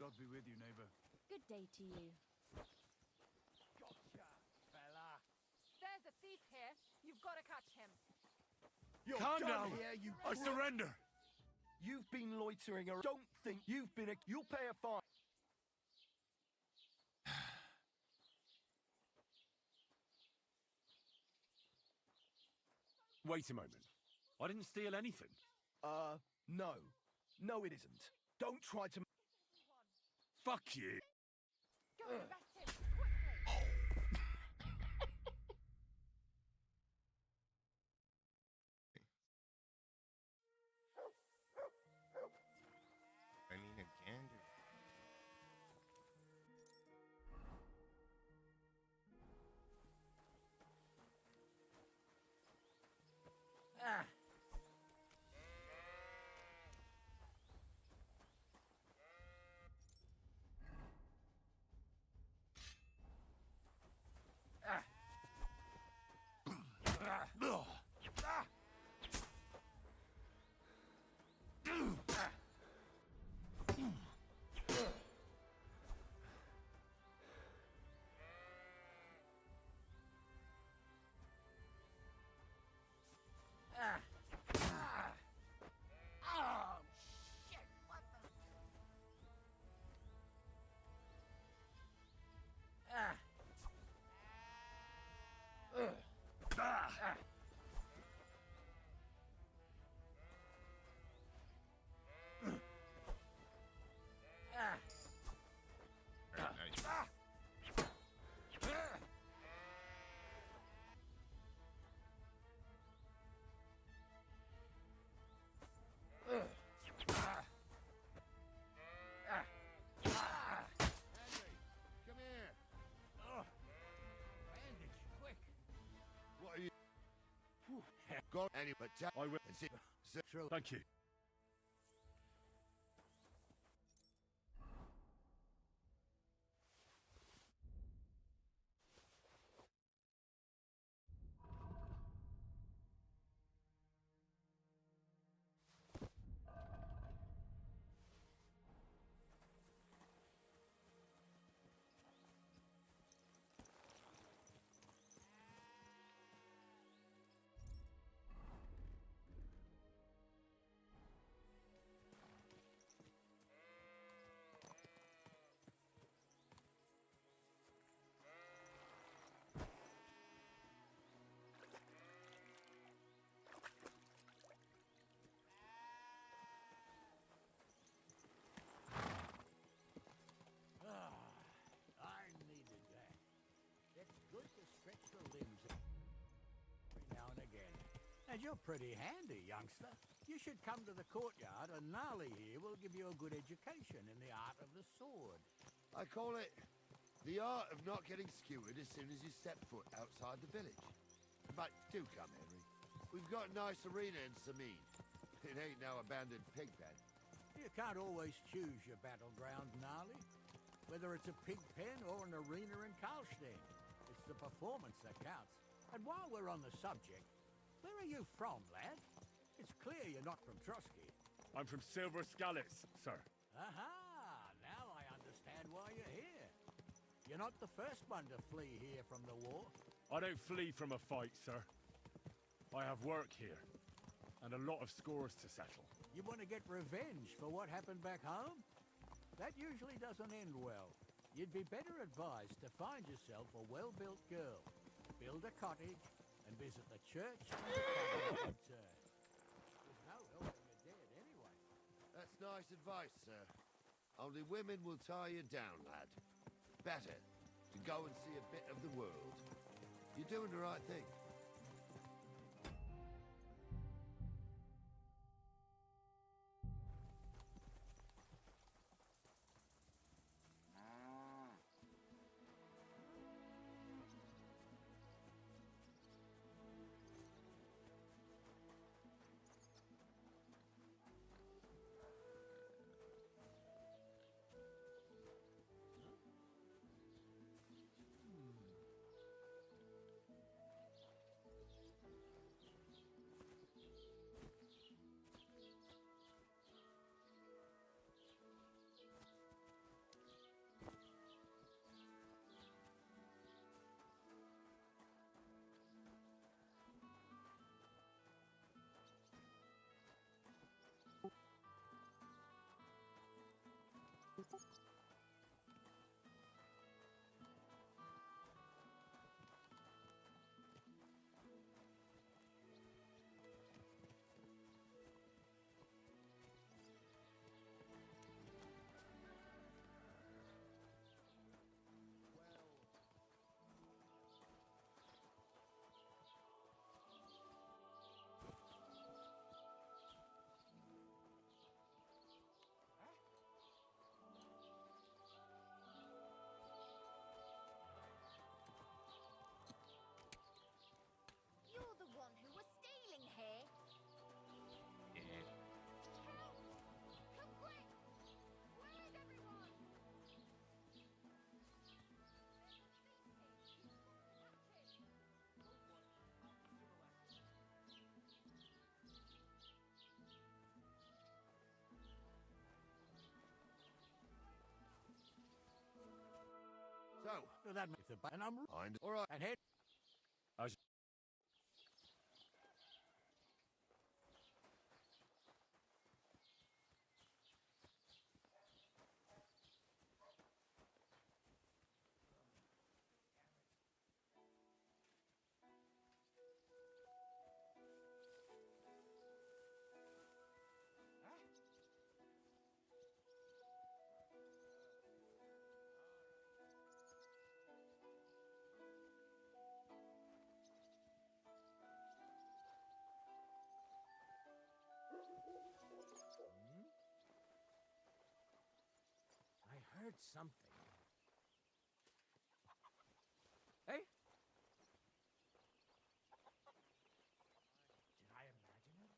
God be with you, neighbor. Good day to you. Gotcha, fella. There's a thief here. You've got to catch him. You're Calm done down. here, you I surrender. You've been loitering around. Don't think you've been a... You'll pay a fine. Wait a moment. I didn't steal anything. No. No, it isn't. Don't try to... Fuck you. Go arrest him, quickly. I need a gander. Ah. Go any but I will. Thank you. I needed that. It's good to stretch the limbs every now and again. And you're pretty handy, youngster. You should come to the courtyard, and Gnarly here will give you a good education in the art of the sword. I call it the art of not getting skewered as soon as you step foot outside the village. But do come, Henry. We've got a nice arena in Sameen. It ain't no abandoned pig pen. You can't always choose your battleground, Gnarly. Whether it's a pig pen or an arena in Karlstein, it's the performance that counts. And while we're on the subject, where are you from, lad? It's clear you're not from Trotsky. I'm from Silver Scalets, sir. Aha! Now I understand why you're here. You're not the first one to flee here from the war. I don't flee from a fight, sir. I have work here, and a lot of scores to settle. You want to get revenge for what happened back home? That usually doesn't end well. You'd be better advised to find yourself a well-built girl, build a cottage, and visit the church and the cabin in turn. There's no helping the dead anyway. That's nice advice, sir. Only women will tie you down, lad. Better to go and see a bit of the world. You're doing the right thing. You're the one who was stealing here. Yeah. Help! Come quick! Where's everyone? So, that makes the and I'm all right. and head. I heard something. Hey? Did I imagine it?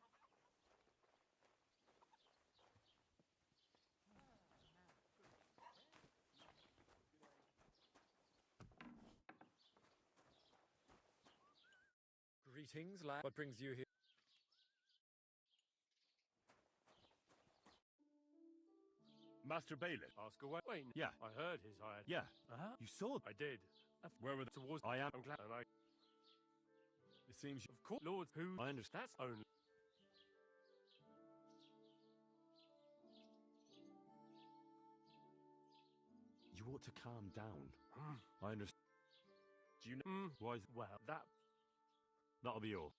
Greetings, lad. What brings you here? Master Bailiff. Ask away. Wait, Yeah. I heard his hired. Yeah. Uh-huh. You saw I did. Where were Towards I am. I'm glad. And I. It seems Of course, Lord, who? I understand. That's only. You ought to calm down. I understand. Do you know why? Well, that. That'll be all.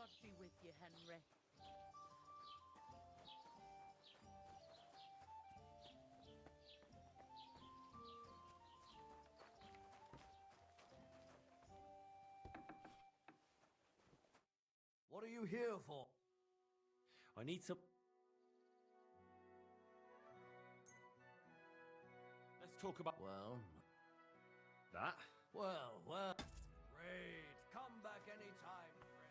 God be with you, Henry. What are you here for? I need some. Let's talk about. Well, that. well. Great. Come back anytime, friend.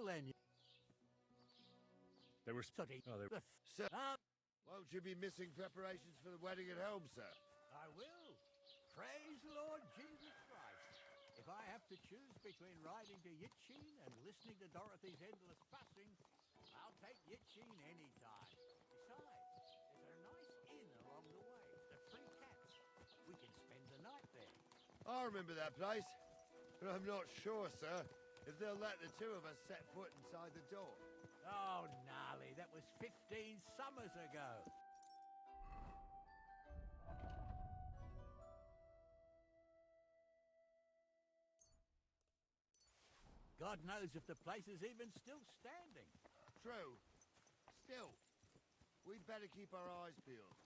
Well then, They were... Sooty. Oh, they... Sir, won't you be missing preparations for the wedding at home, sir? I will. Praise the Lord Jesus Christ. If I have to choose between riding to Yitchin and listening to Dorothy's endless fussing, I'll take Yitchin any time. Besides, there's a nice inn along the way, the Three Cats. We can spend the night there. I remember that place, but I'm not sure, sir, if they'll let the two of us set foot inside the door. Oh, gnarly, that was 15 summers ago. God knows if the place is even still standing. True. Still, we'd better keep our eyes peeled.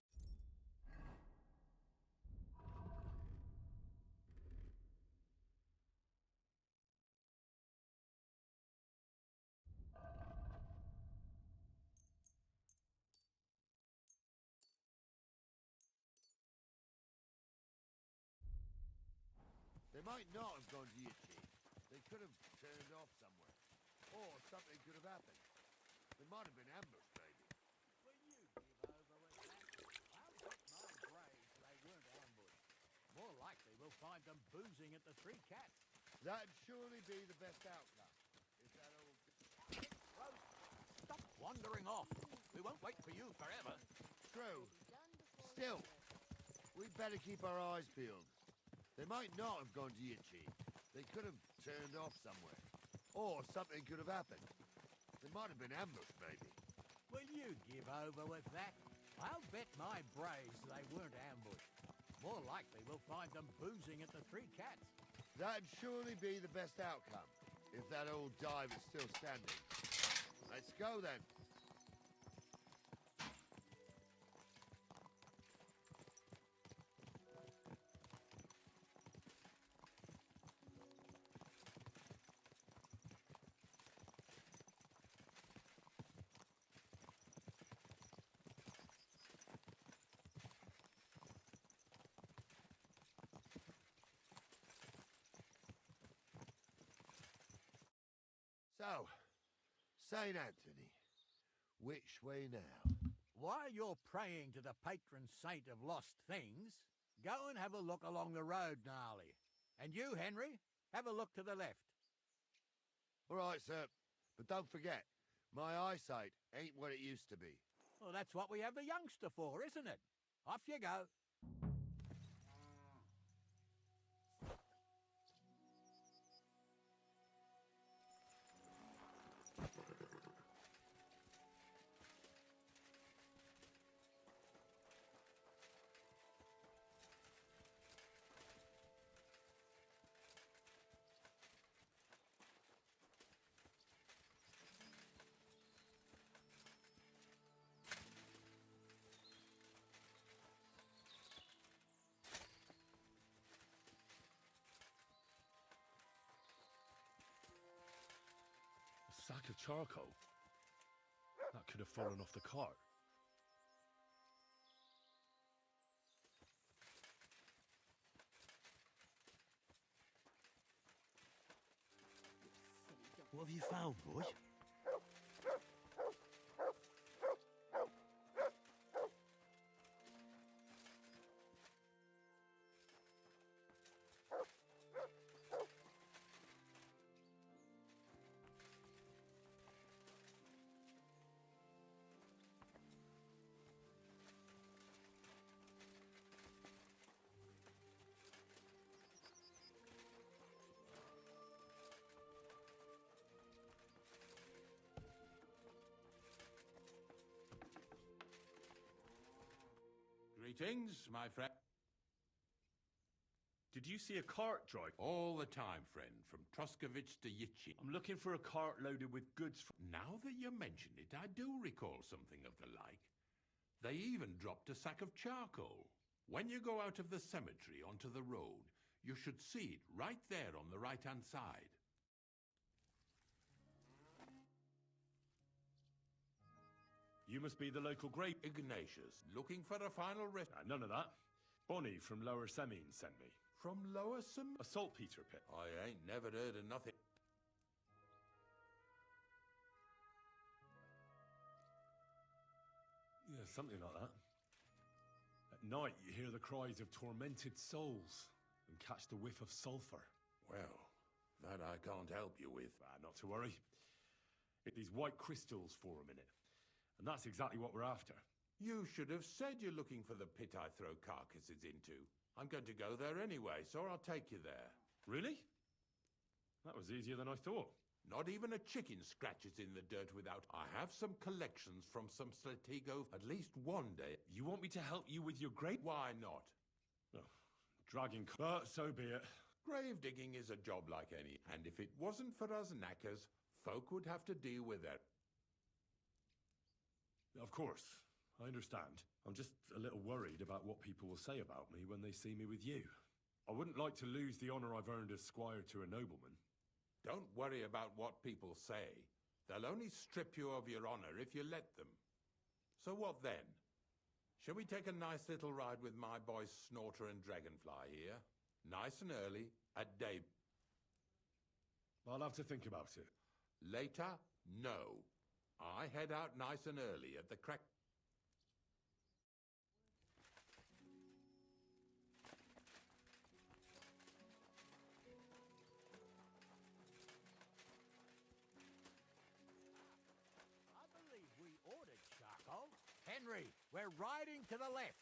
They might not have gone to Yitchin. They could have turned off somewhere. Or something could have happened. They might have been ambushed, maybe. Will you give over with that? I'll bet my braves they weren't ambushed. More likely we'll find them boozing at the Three Cats. That'd surely be the best outcome. If that old... Stop wandering off. We won't wait for you forever. True. Still, we'd better keep our eyes peeled. They might not have gone to Yitchin. They could have turned off somewhere. Or something could have happened. They might have been ambushed, maybe. Will you give over with that? I'll bet my braves they weren't ambushed. More likely we'll find them boozing at the Three Cats. That'd surely be the best outcome, if that old dive is still standing. Let's go, then. So, St. Anthony, which way now? While you're praying to the patron saint of lost things, go and have a look along the road, Gnarly. And you, Henry, have a look to the left. All right, sir. But don't forget, my eyesight ain't what it used to be. Well, that's what we have the youngster for, isn't it? Off you go. A sack of charcoal? That could have fallen off the cart. What have you found, boy? Greetings, my friend. Did you see a cart drive? All the time, friend, from Truskovich to Yitchin. I'm looking for a cart loaded with goods. Now that you mention it, I do recall something of the like. They even dropped a sack of charcoal. When you go out of the cemetery onto the road, you should see it right there on the right-hand side. You must be the local grave. Ignatius, looking for a final rest. None of that. Bonnie from Lower Semine sent me. From Lower Sem? A saltpeter pit. I ain't never heard of nothing. something like that. At night, you hear the cries of tormented souls and catch the whiff of sulfur. Well, that I can't help you with. Not to worry. These white crystals for a minute. And that's exactly what we're after. You should have said you're looking for the pit I throw carcasses into. I'm going to go there anyway, so I'll take you there. Really? That was easier than I thought. Not even a chicken scratches in the dirt without... I have some collections from some Stratego at least one day. You want me to help you with your grave? Why not? Oh, dragging... But so be it. Grave digging is a job like any, and if it wasn't for us knackers, folk would have to deal with it. Of course, I understand. I'm just a little worried about what people will say about me when they see me with you. I wouldn't like to lose the honor I've earned as squire to a nobleman. Don't worry about what people say. They'll only strip you of your honor if you let them. So what then? Shall we take a nice little ride with my boys Snorter and Dragonfly here? Nice and early, at day... I'll have to think about it. Later? No. I head out nice and early at the crack... Henry, we're riding to the left.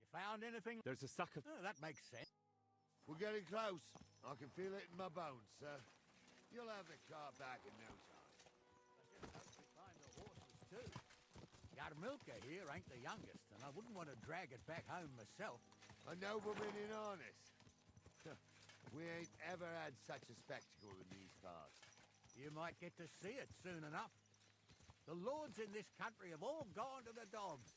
You found anything? There's a sack of... Oh, that makes sense. We're getting close. I can feel it in my bones, sir. You'll have the car back in no time. I just hope we find the horses, too. Yarmilka here ain't the youngest, and I wouldn't want to drag it back home myself. A nobleman in harness. We ain't ever had such a spectacle in these cars. You might get to see it soon enough. The lords in this country have all gone to the dogs.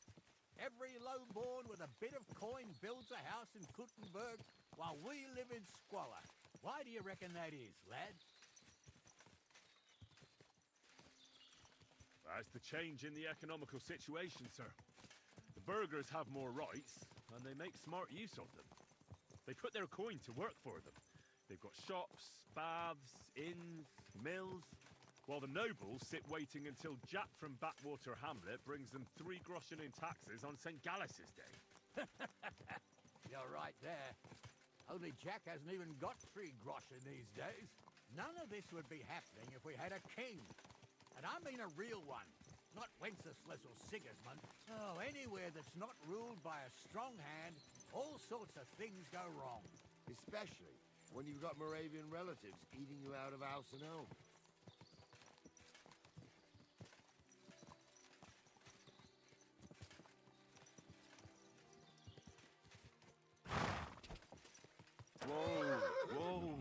Every lowborn with a bit of coin builds a house in Kuttenberg while we live in squalor. Why do you reckon that is, lad? That's the change in the economical situation, sir. The burghers have more rights, and they make smart use of them. They put their coin to work for them. They've got shops, baths, inns, mills, while the nobles sit waiting until Jack from Backwater Hamlet brings them 3 groschen in taxes on St. Gallus's Day. You're right there. Only Jack hasn't even got 3 groschen these days. None of this would be happening if we had a king. And I mean a real one, not Wenceslas or Sigismund. Oh, anywhere that's not ruled by a strong hand, all sorts of things go wrong. Especially when you've got Moravian relatives eating you out of house and home. Whoa, whoa.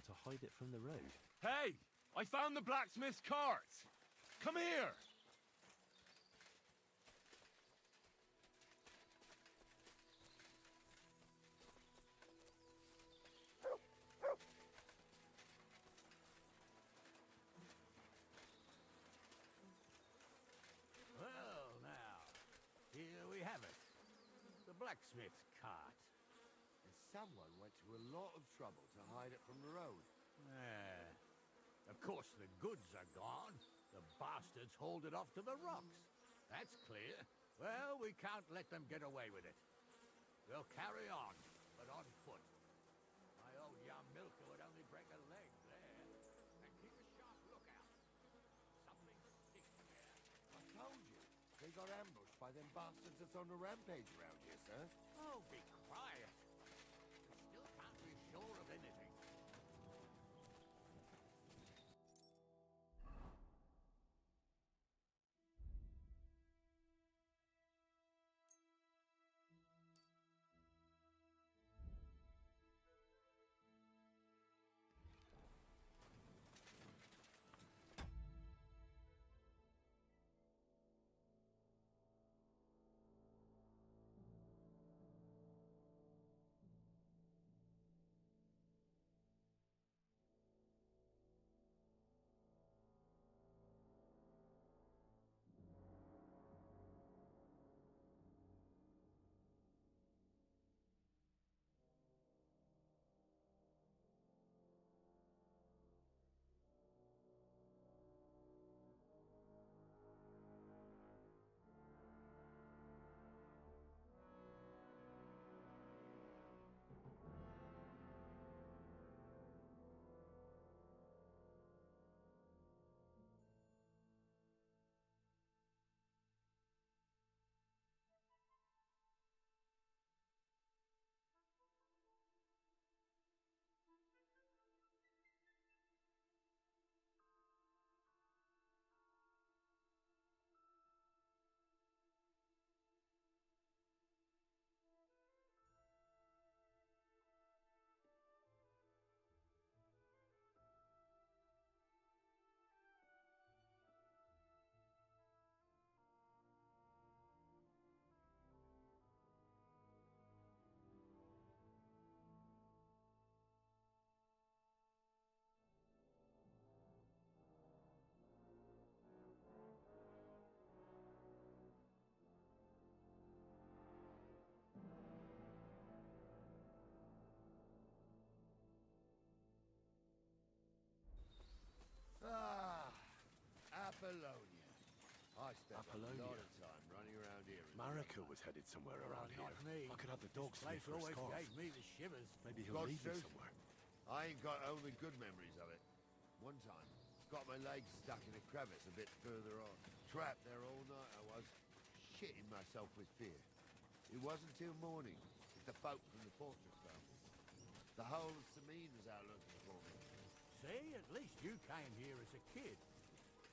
To hide it from the road. Hey! I found the blacksmith's cart! Come here! Well, now, here we have it. The blacksmith's cart. And someone went to a lot of trouble to hide it from the road. Of course, the goods are gone. The bastards hauled it off to the rocks. That's clear. Well, we can't let them get away with it. We'll carry on, but on foot. My old Yarmilka would only break a leg there. And keep a sharp lookout. Something sticks there. I told you. They got ambushed by them bastards that's on the rampage around here, sir. Oh, be quiet. We still can't be sure of anything. I spent a lot of time running around here. Marika was headed somewhere around here. Not me. I could have the dog This sniff place for a always scarf. gave me the shivers. Maybe he'll God's lead me truth, somewhere. I ain't got only good memories of it. One time, got my legs stuck in a crevice a bit further on. Trapped there all night I was, shitting myself with fear. It wasn't till morning that the folk from the fortress found me. The whole of Samine was out looking for me. See, at least you came here as a kid.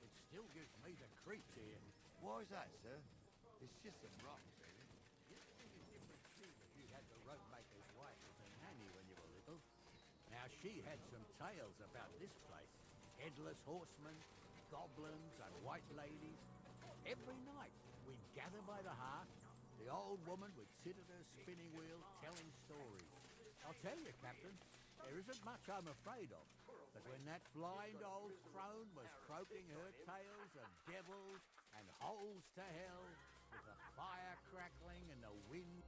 It still gives me the creeps here. Why is that, sir? It's just some rocks, ain't it? You'd think a different tune if you had the ropemaker's wife as a nanny when you were little. Now, she had some tales about this place. Headless horsemen, goblins, and white ladies. Every night, we'd gather by the hearth. The old woman would sit at her spinning wheel telling stories. I'll tell you, Captain, there isn't much I'm afraid of. But when that blind old crone was croaking her tales of devils and holes to hell, with the fire crackling and the wind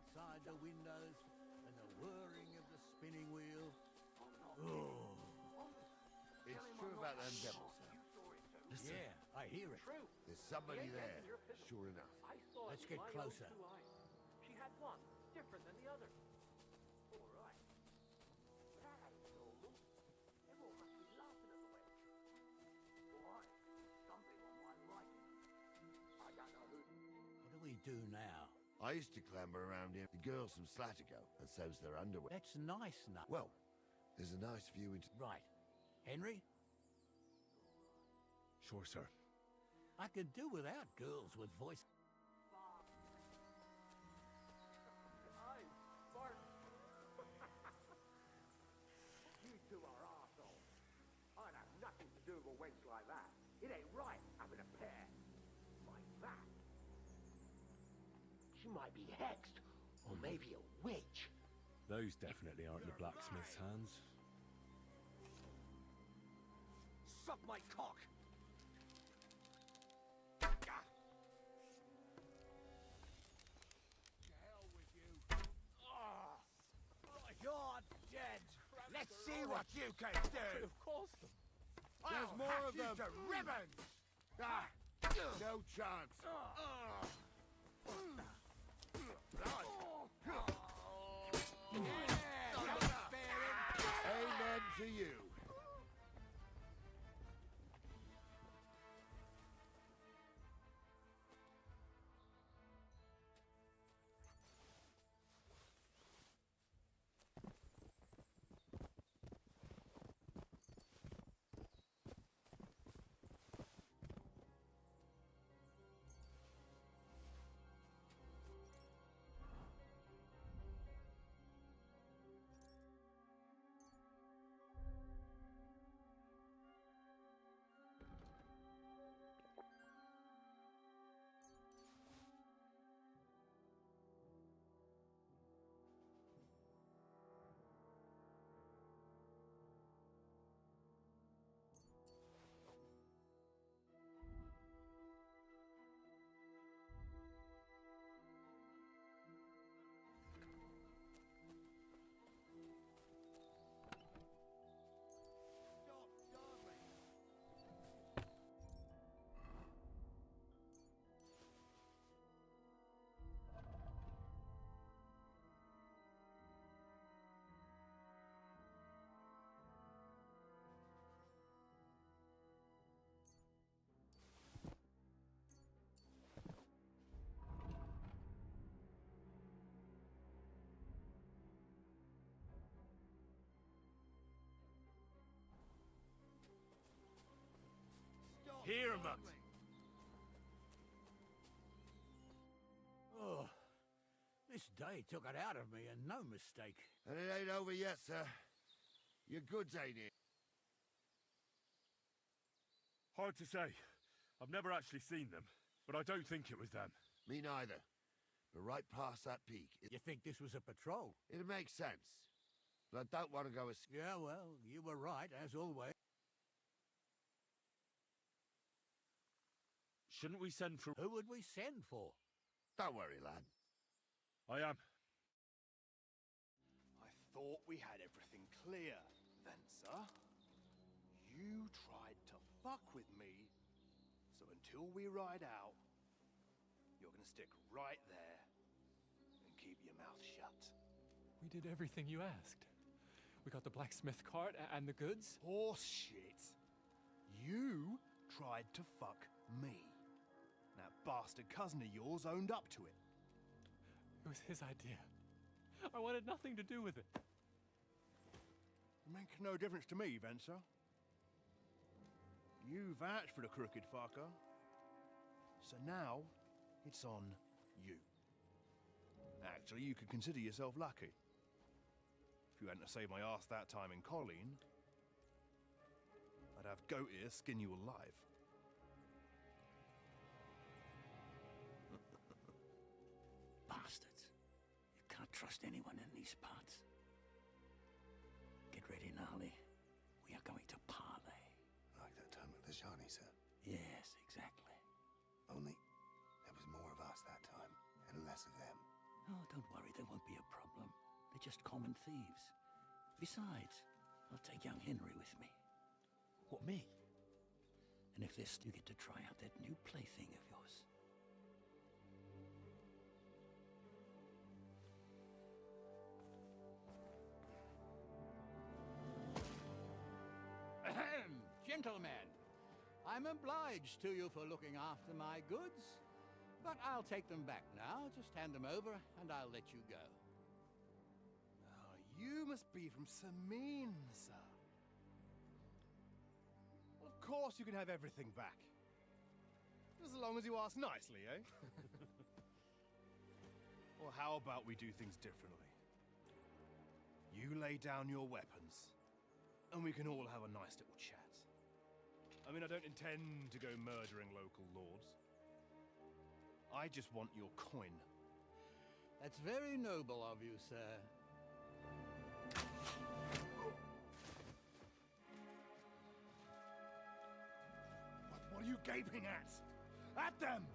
outside the windows and the whirring of the spinning wheel. Oh. It's true about them devils, sir. Listen. Yeah, I hear it. There's somebody there, sure enough. Let's get closer. She had one, different than the other. All right. That ain't normal. Everyone must be laughing at the wench. Why? Something on my right. I don't know who. What do we do now? I used to clamber around here. The girls from Slatigo, and so's their underwear. That's nice enough. Well, there's a nice view into... Right. Henry? Sure, sir. I could do without girls with voice. Hey, Bart. You two are arseholes. I'd have nothing to do with a wench like that. It ain't right having a pair like that. She might be hexed, or maybe a witch. Those definitely aren't the blacksmith's hands. Suck my cock! You're dead. Let's see what you can do. Of course. There's There's more of them. To ribbons. Ah, no chance. Amen to you. Hear him up. Oh, this day took it out of me, and no mistake. And it ain't over yet, sir. Your goods ain't here. Hard to say. I've never actually seen them, but I don't think it was them. Me neither. But right past that peak... You think this was a patrol? It makes sense. But I don't want to go as... Yeah, well, you were right, as always. Shouldn't we send for... Who would we send for? Don't worry, lad. I am. I thought we had everything clear, Vance. Spencer, you tried to fuck with me, so until we ride out, you're gonna stick right there and keep your mouth shut. We did everything you asked. We got the blacksmith cart and the goods. Horse shit. You tried to fuck me. That bastard cousin of yours owned up to it. It was his idea. I wanted nothing to do with it. Make no difference to me, Venser. You vouched for the crooked fucker. So now, it's on you. Actually, you could consider yourself lucky. If you hadn't saved my ass that time in Colleen, I'd have goat ear skin you alive. Bastards. You can't trust anyone in these parts. Get ready, Gnarly. We are going to parley. Like that time at the Shani, sir? Yes, exactly. Only there was more of us that time, and less of them. Oh, don't worry, there won't be a problem. They're just common thieves. Besides, I'll take young Henry with me. What, me? And if this, you get to try out that new plaything of yours. Ahem, gentlemen, I'm obliged to you for looking after my goods, but I'll take them back now. Just hand them over, and I'll let you go. Oh, you must be from Samin, sir. Of course you can have everything back. As long as you ask nicely, eh? Well, how about we do things differently? You lay down your weapons, and we can all have a nice little chat. I mean, I don't intend to go murdering local lords. I just want your coin. That's very noble of you, sir. What are you gaping at? At them!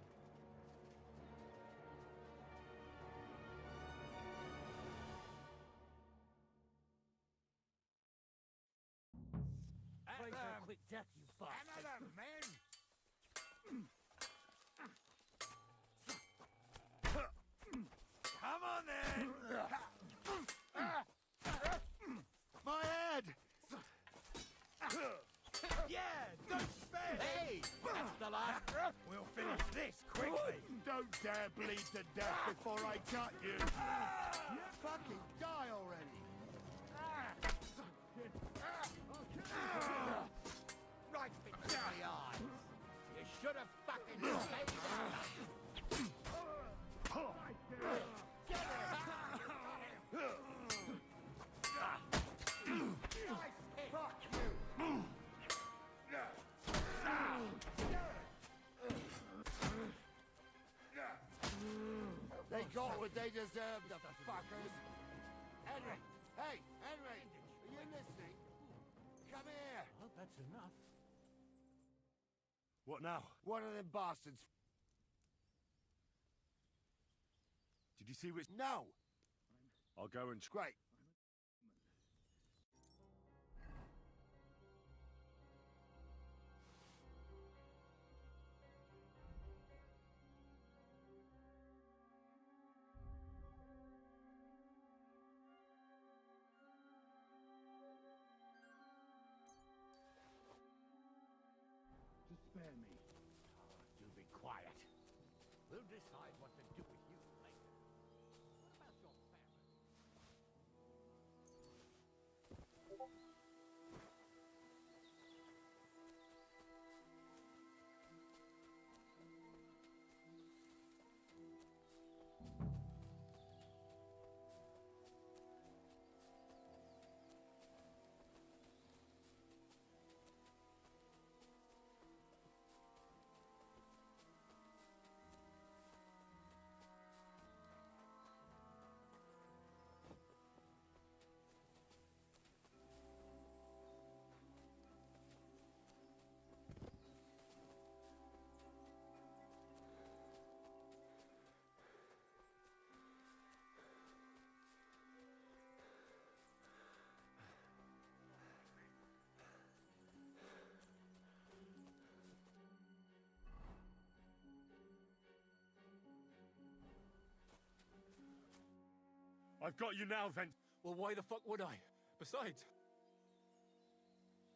Play for a quick death, you bastard. Another man! Come on then! My head! Yeah, don't spare! Hey, that's the last. We'll finish this quickly! Don't dare bleed to death before I cut you! You fucking die already! Right between the eyes. You should have fucking stayed there. Get Fuck you! They got what they deserved, the fuckers. Henry! Hey, Henry! Are you listening? Come here! Well, that's enough. What now? One of them bastards. Did you see which... No! I'll go and... Great. Just spare me. You be quiet. We'll decide what to do with you later. What about your family? I've got you now, Vent. Well, why the fuck would I? Besides,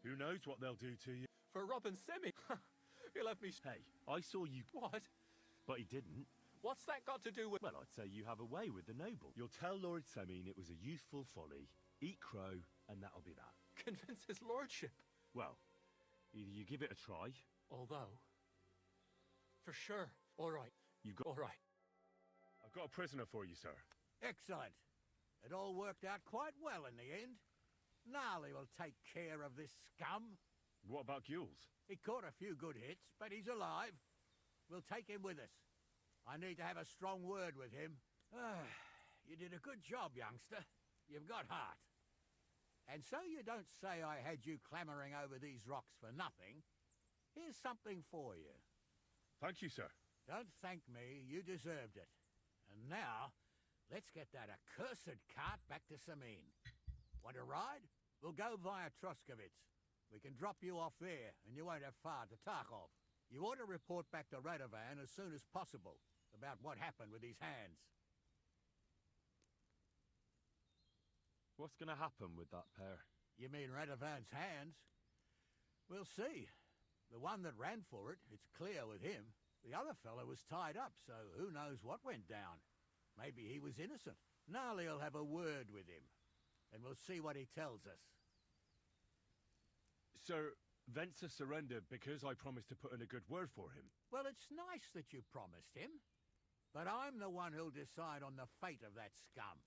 who knows what they'll do to you? for robbing Semi, he'll have me. Hey, I saw you. What? But he didn't. What's that got to do with? Well, I'd say you have a way with the noble. You'll tell Lord Semine it was a youthful folly. Eat crow, and that'll be that. Convince his lordship. Well, either you give it a try. Although, for sure. All right. You got. All right. I've got a prisoner for you, sir. Excellent. It all worked out quite well in the end. Gnarly will take care of this scum. What about Gules? He caught a few good hits, but he's alive. We'll take him with us. I need to have a strong word with him. You did a good job, youngster. You've got heart. And so you don't say I had you clambering over these rocks for nothing. Here's something for you. Thank you, sir. Don't thank me. You deserved it. And now, let's get that accursed cart back to Semine. Want to ride? We'll go via Troskovitz. We can drop you off there, and you won't have far to Tarkov. You ought to report back to Radovan as soon as possible about what happened with these hands. What's going to happen with that pair? You mean Radovan's hands? We'll see. The one that ran for it, it's clear with him. The other fellow was tied up, so who knows what went down. Maybe he was innocent. Gnarly'll have a word with him, and we'll see what he tells us. Sir, Venser surrendered because I promised to put in a good word for him. Well, it's nice that you promised him, but I'm the one who'll decide on the fate of that scum,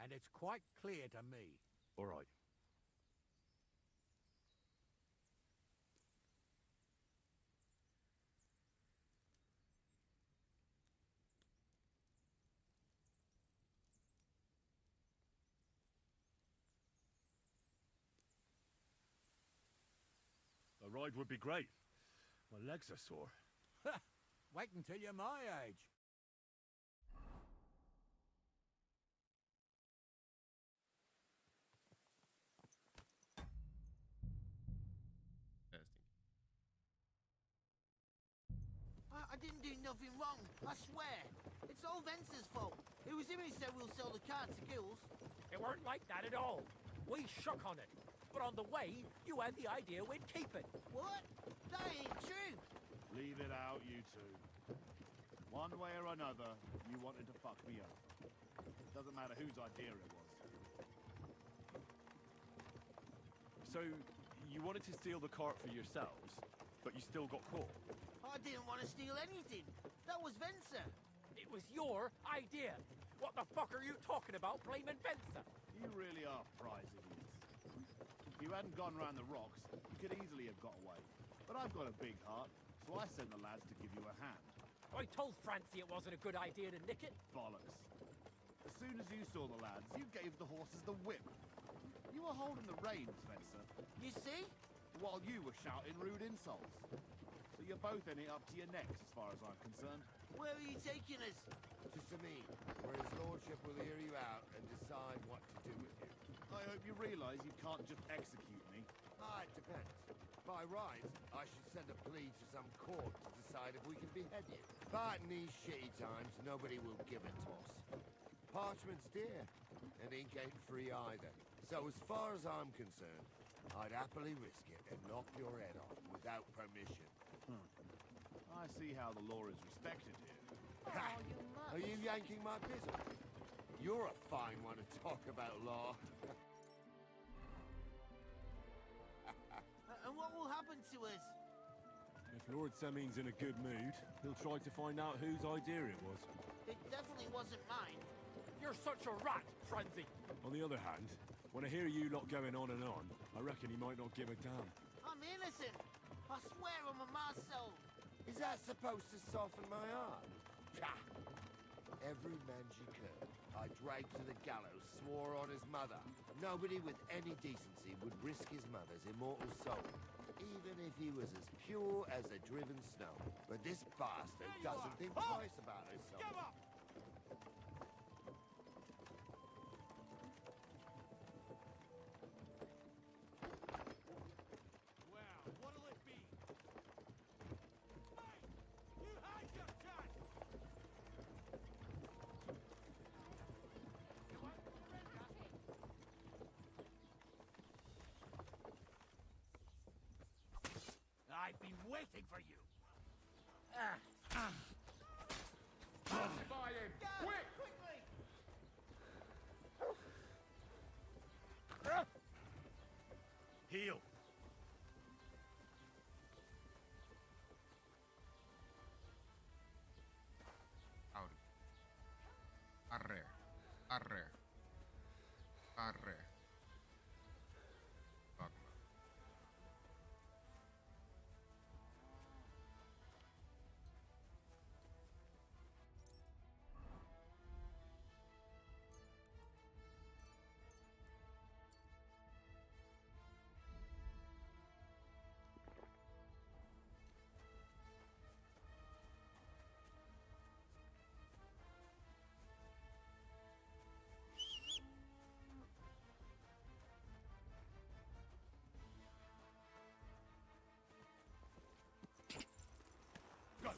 and it's quite clear to me. All right. A ride would be great. My legs are sore. Wait until you're my age. I didn't do nothing wrong, I swear. It's all Venser's fault. It was him who said we'll sell the car to Gules. It weren't like that at all. We shook on it. But on the way, you had the idea we'd keep it. What? That ain't true. Leave it out, you two. One way or another, you wanted to fuck me over. Doesn't matter whose idea it was. So, you wanted to steal the cart for yourselves, but you still got caught? I didn't want to steal anything. That was Venser. It was your idea. What the fuck are you talking about blaming Venser? You really are prize idiots. If you hadn't gone round the rocks, you could easily have got away. But I've got a big heart, so I sent the lads to give you a hand. I told Francie it wasn't a good idea to nick it. Bollocks. As soon as you saw the lads, you gave the horses the whip. You were holding the reins, Spencer. You see? While you were shouting rude insults. So you're both in it up to your necks, as far as I'm concerned. Where are you taking us? To Semine, where his lordship will hear you out and decide what to do with you. I hope you realise you can't just execute me. It depends. By rights, I should send a plea to some court to decide if we can behead you. But in these shitty times, nobody will give a toss. Parchment's dear, and ink ain't free either. So as far as I'm concerned, I'd happily risk it and knock your head off without permission. I see how the law is respected here. Are you yanking my pizzle? You're a fine one to talk about law. And what will happen to us? If Lord Semine's in a good mood, he'll try to find out whose idea it was. It definitely wasn't mine. You're such a rat, Francie. On the other hand, when I hear you lot going on and on, I reckon he might not give a damn. I'm innocent. I swear on my soul. Is that supposed to soften my heart? Every man she could, I dragged to the gallows, swore on his mother. Nobody with any decency would risk his mother's immortal soul, even if he was as pure as the driven snow. But this bastard doesn't think twice about his soul. Give up! I've been waiting for you. By him! Quick! Quickly! Heal. Howdy. Arre. Arre. Arre. Fuck.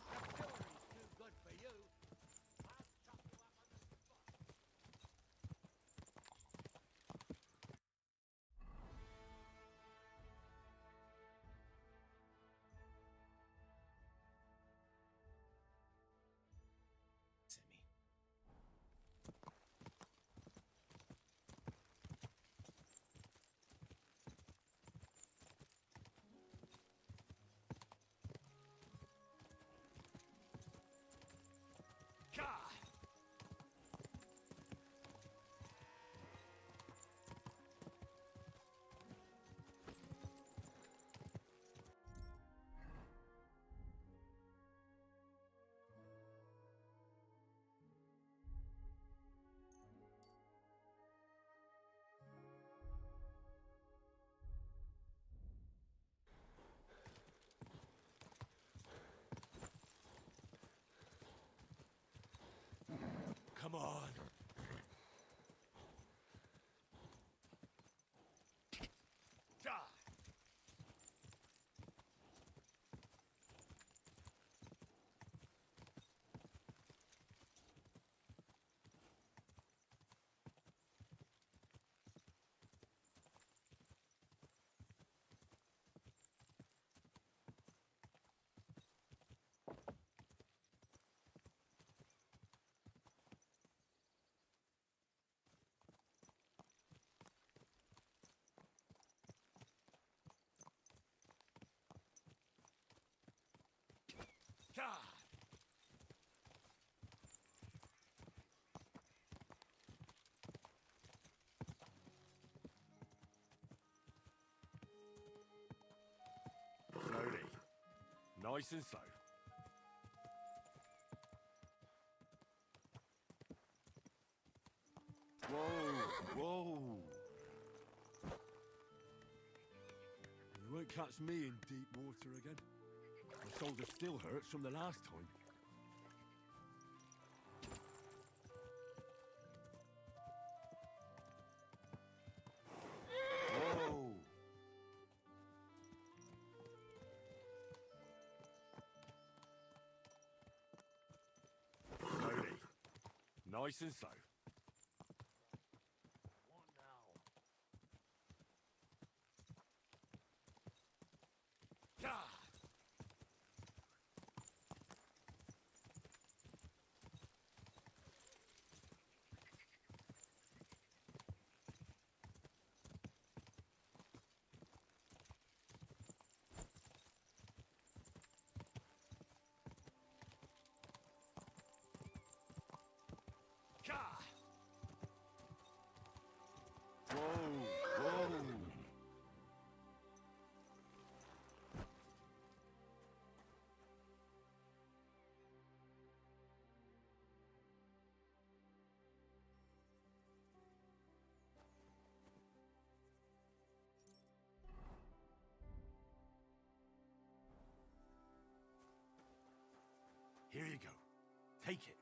Artillery's too good for you. I'll chop you up on the spot. Semi. Come on. Slowly. Nice and slow. Whoa, whoa. You won't catch me in deep water again. My shoulder still hurts from the last time. Whoa. Slowly. Nice and slow. Whoa, whoa. Here you go. Take it.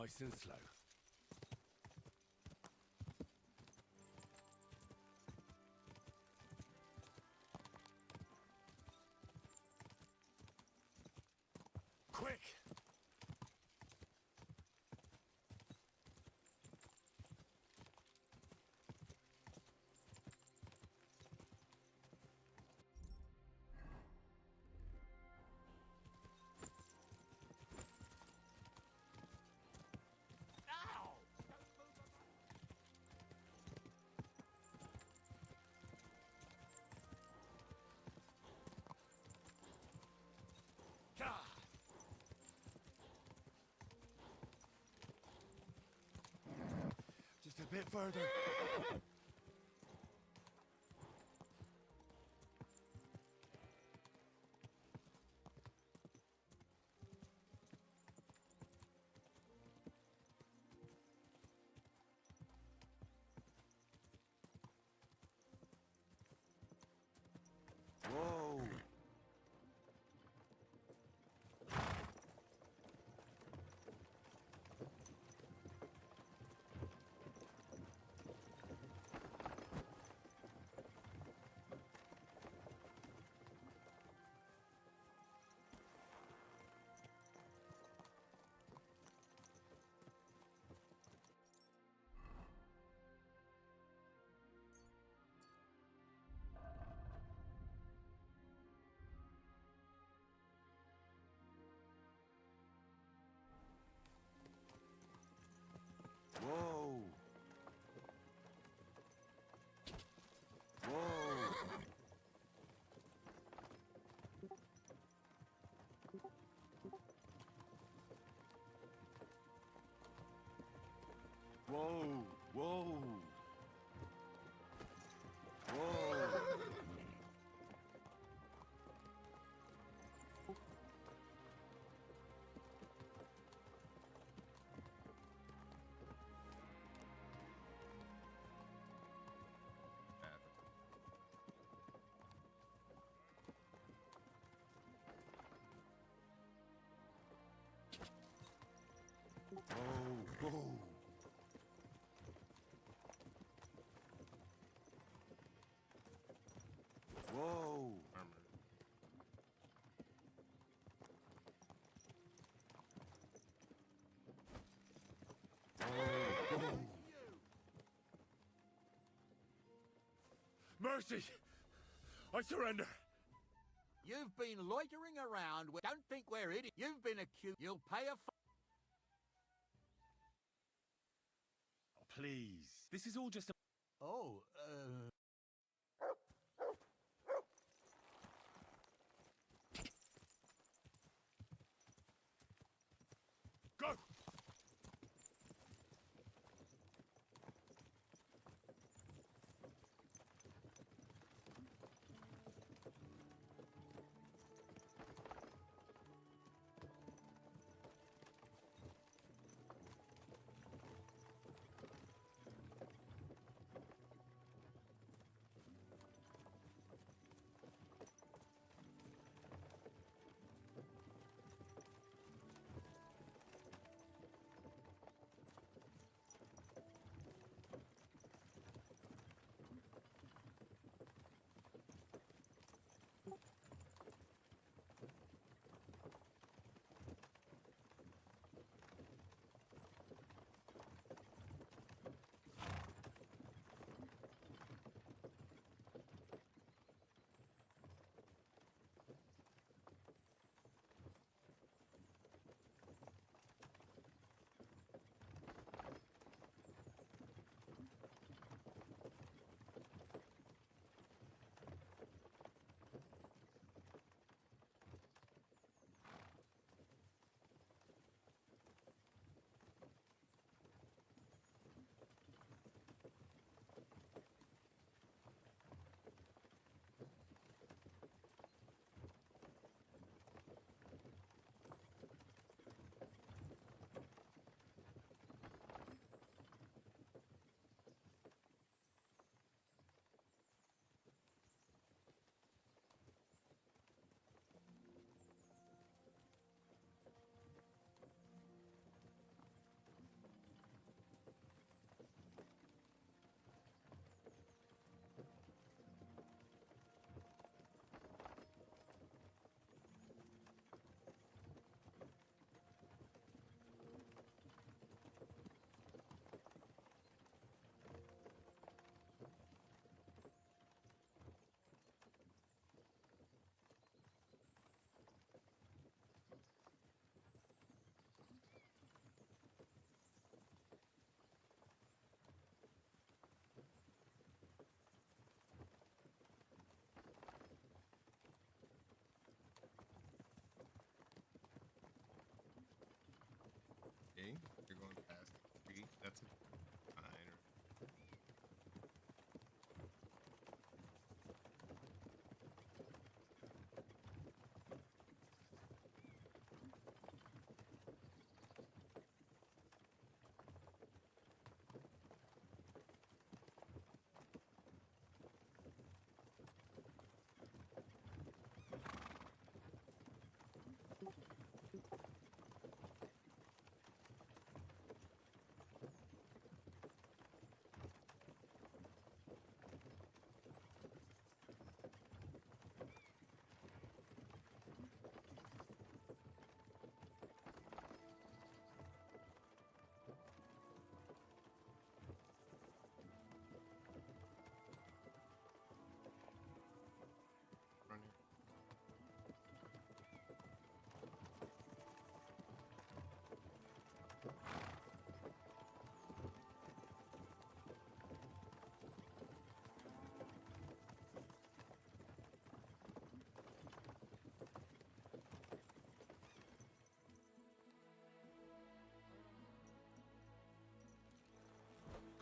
Nice and slow. Quick! Just a bit further. Whoa! Whoa! Whoa! Whoa! Whoa! Whoa! Whoa! Whoa! Whoa! Whoa! Mercy! I surrender! You've been loitering around. Don't think we're idiots. You've been accused. You'll pay a Please. This is all just a... Oh, Go!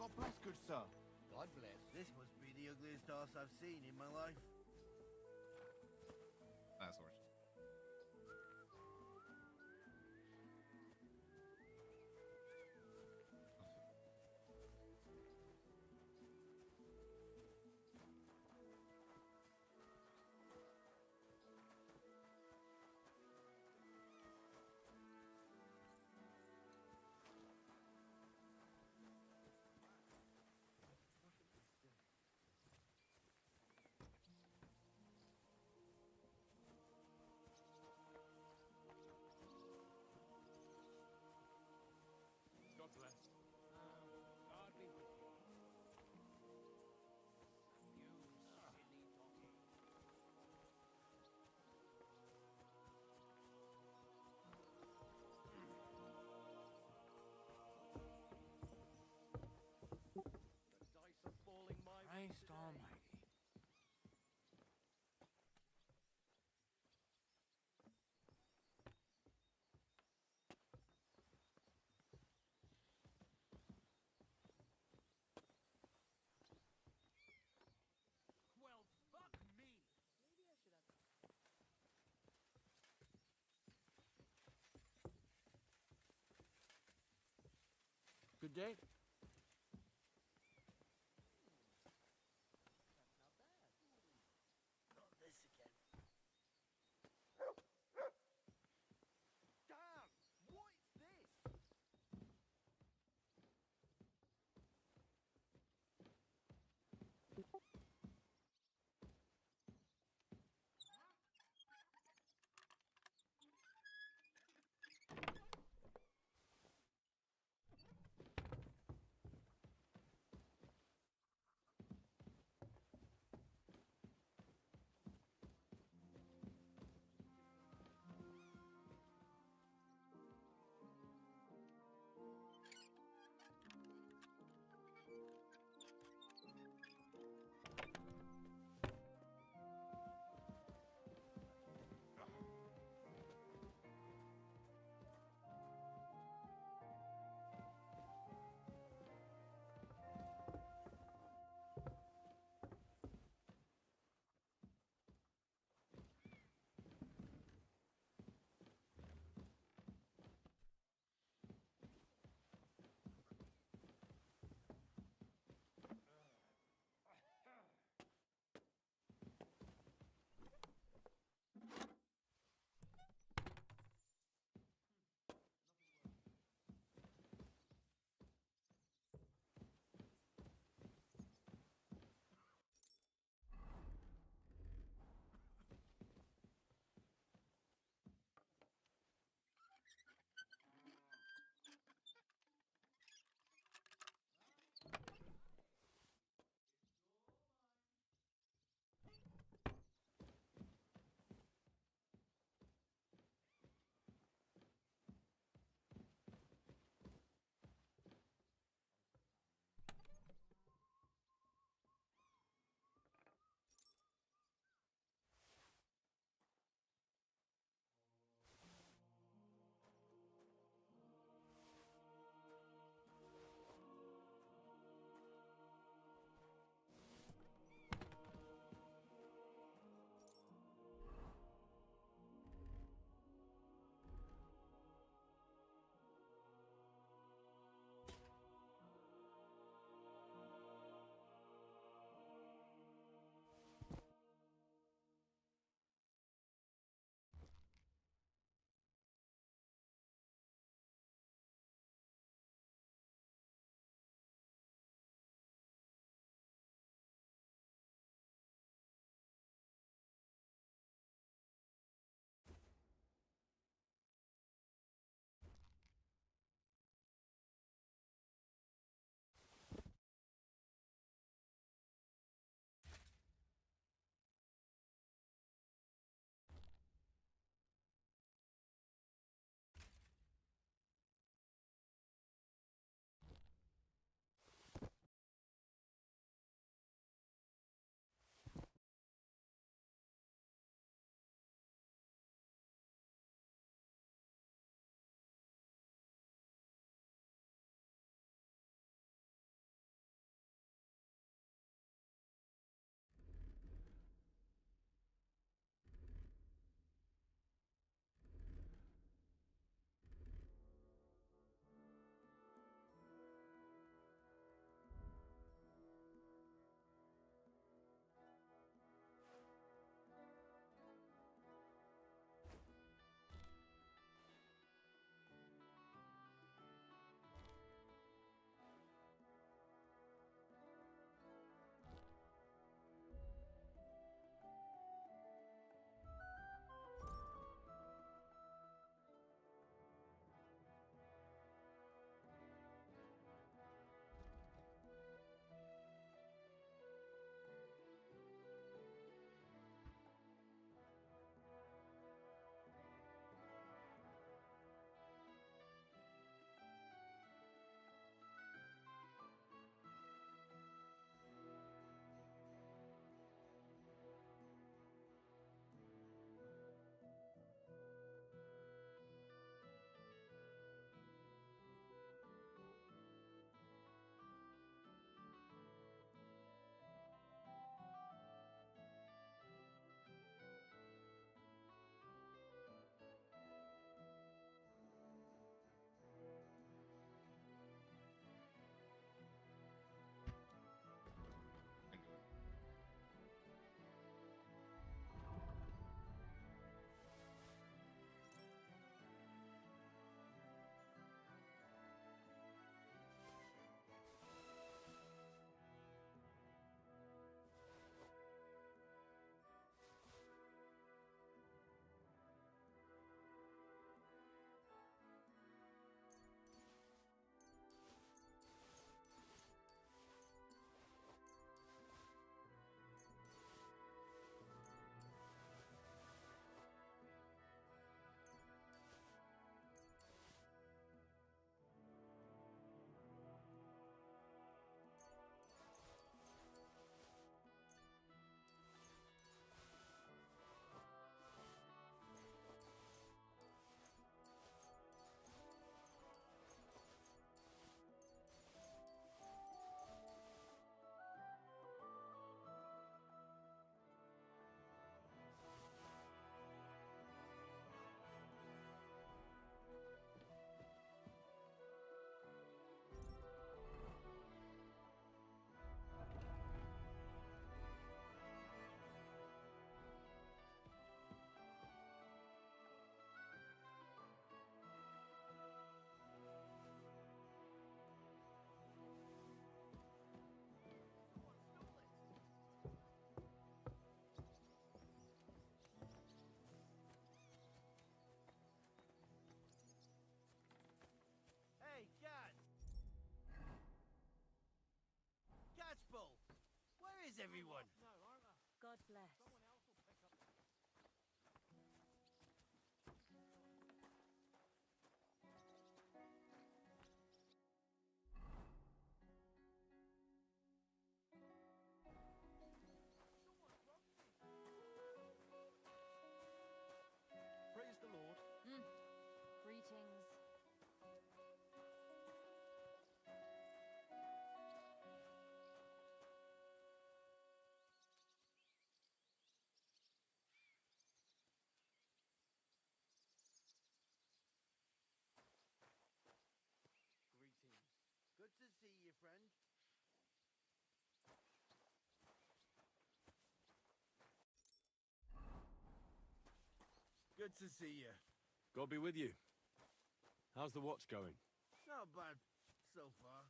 God bless, good sir. God bless. This must be the ugliest horse I've seen in my life. That's horse. God bless. God be with you. Dice are falling my way Christ today. almighty. Well, fuck me. Good day. Not this again. Damn! What is this? is everyone? God bless. Praise the Lord. Greetings. Greetings. Good to see you, friend. Good to see you. God be with you. How's the watch going? Not bad so far.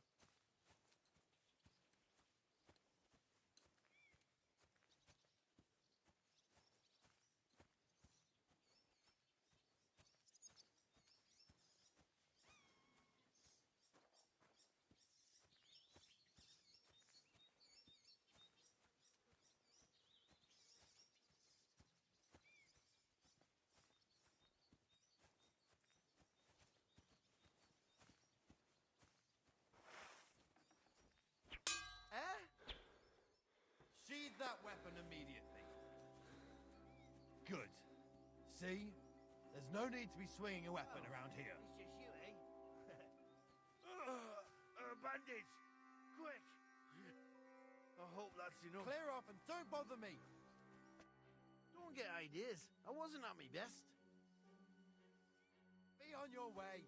Sheathe that weapon immediately. Good. See? There's no need to be swinging a weapon around here. It's just you, eh? Bandage! Quick! I hope that's enough. Clear off and don't bother me. Don't get ideas. I wasn't at my best. Be on your way.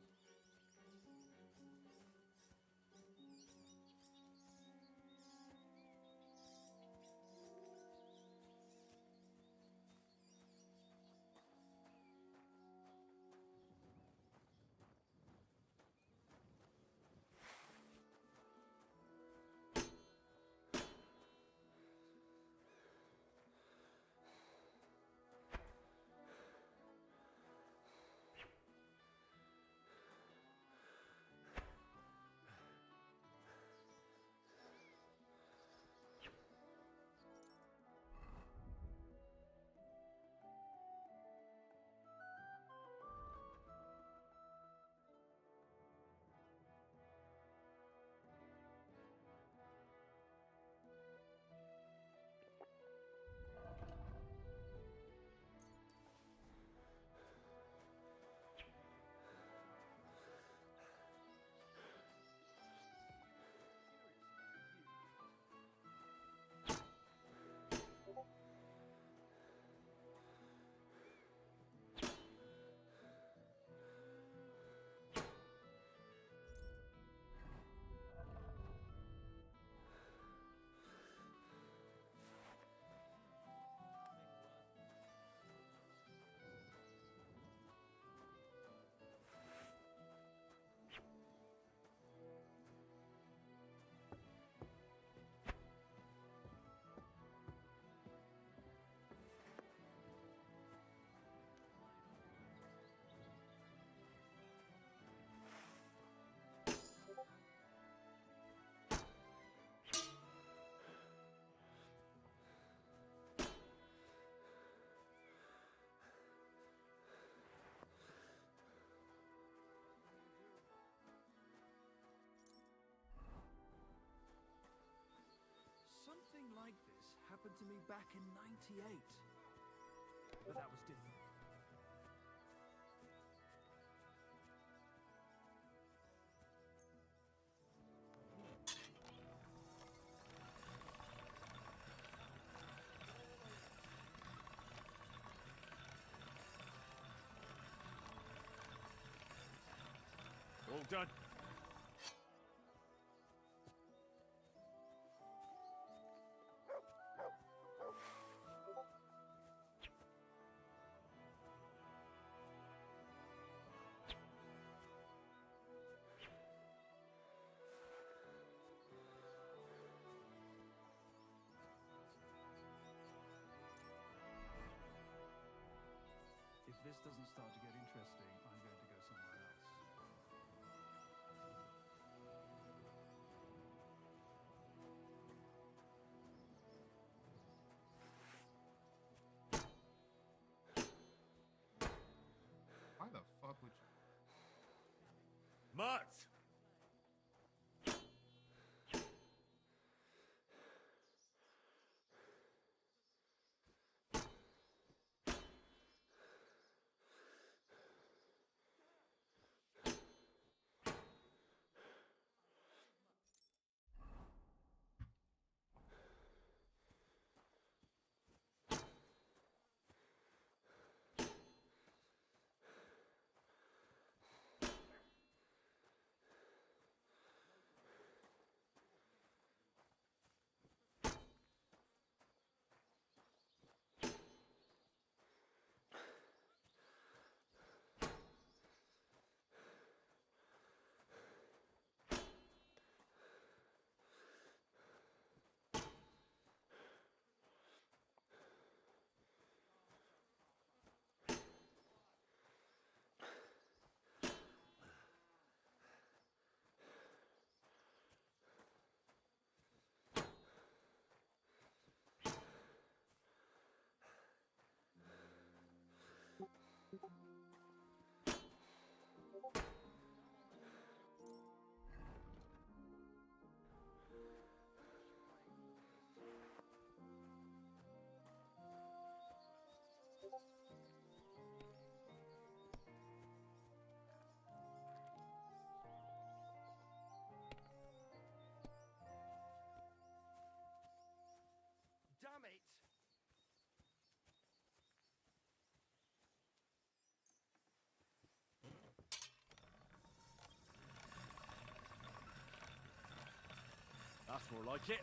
Something like this happened to me back in '98. But that was different. All done. If this doesn't start to get interesting, I'm going to go somewhere else. Mutt! Damn it! That's more like it.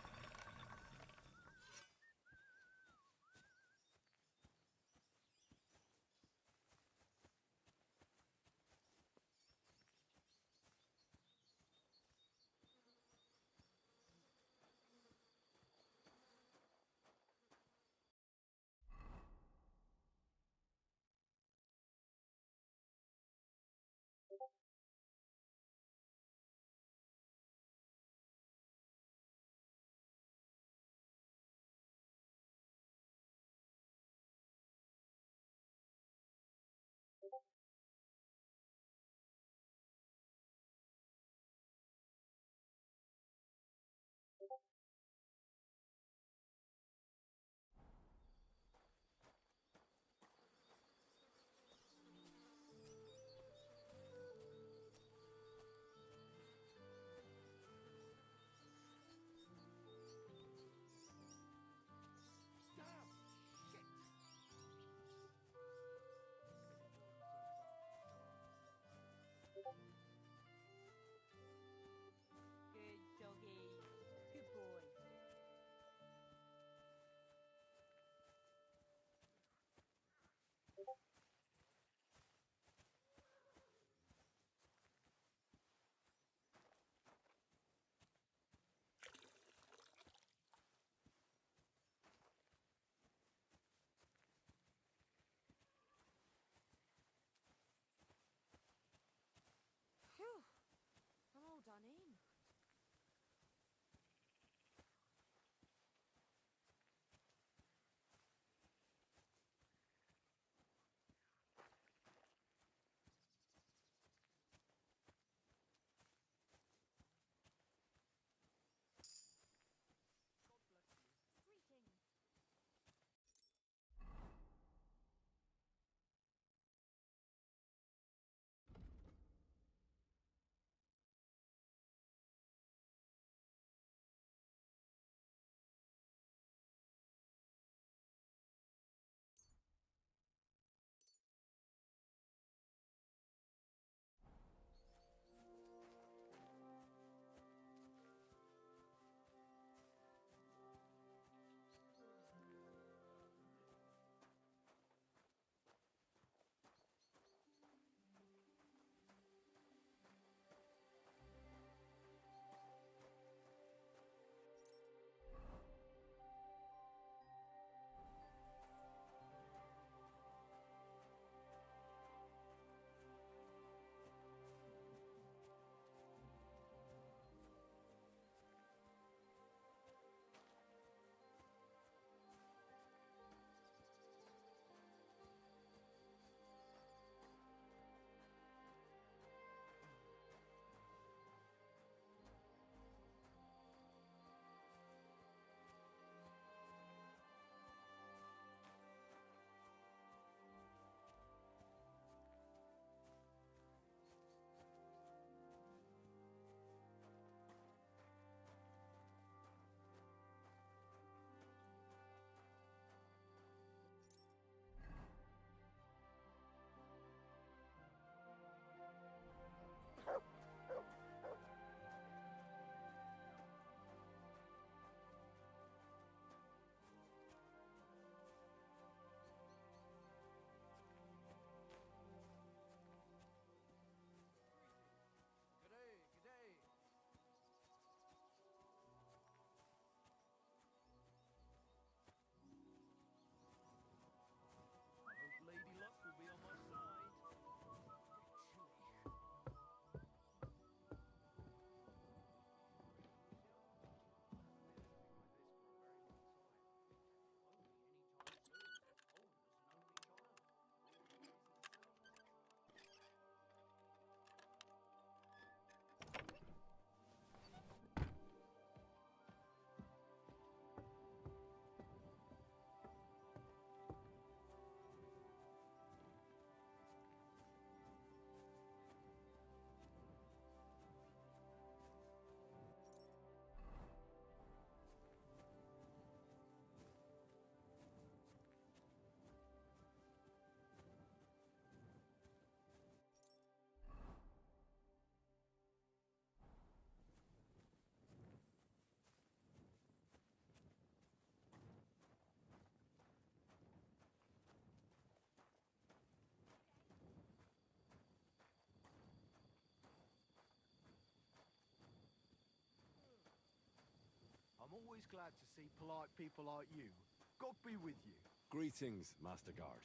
always glad to see polite people like you. God be with you. Greetings, Master Guard.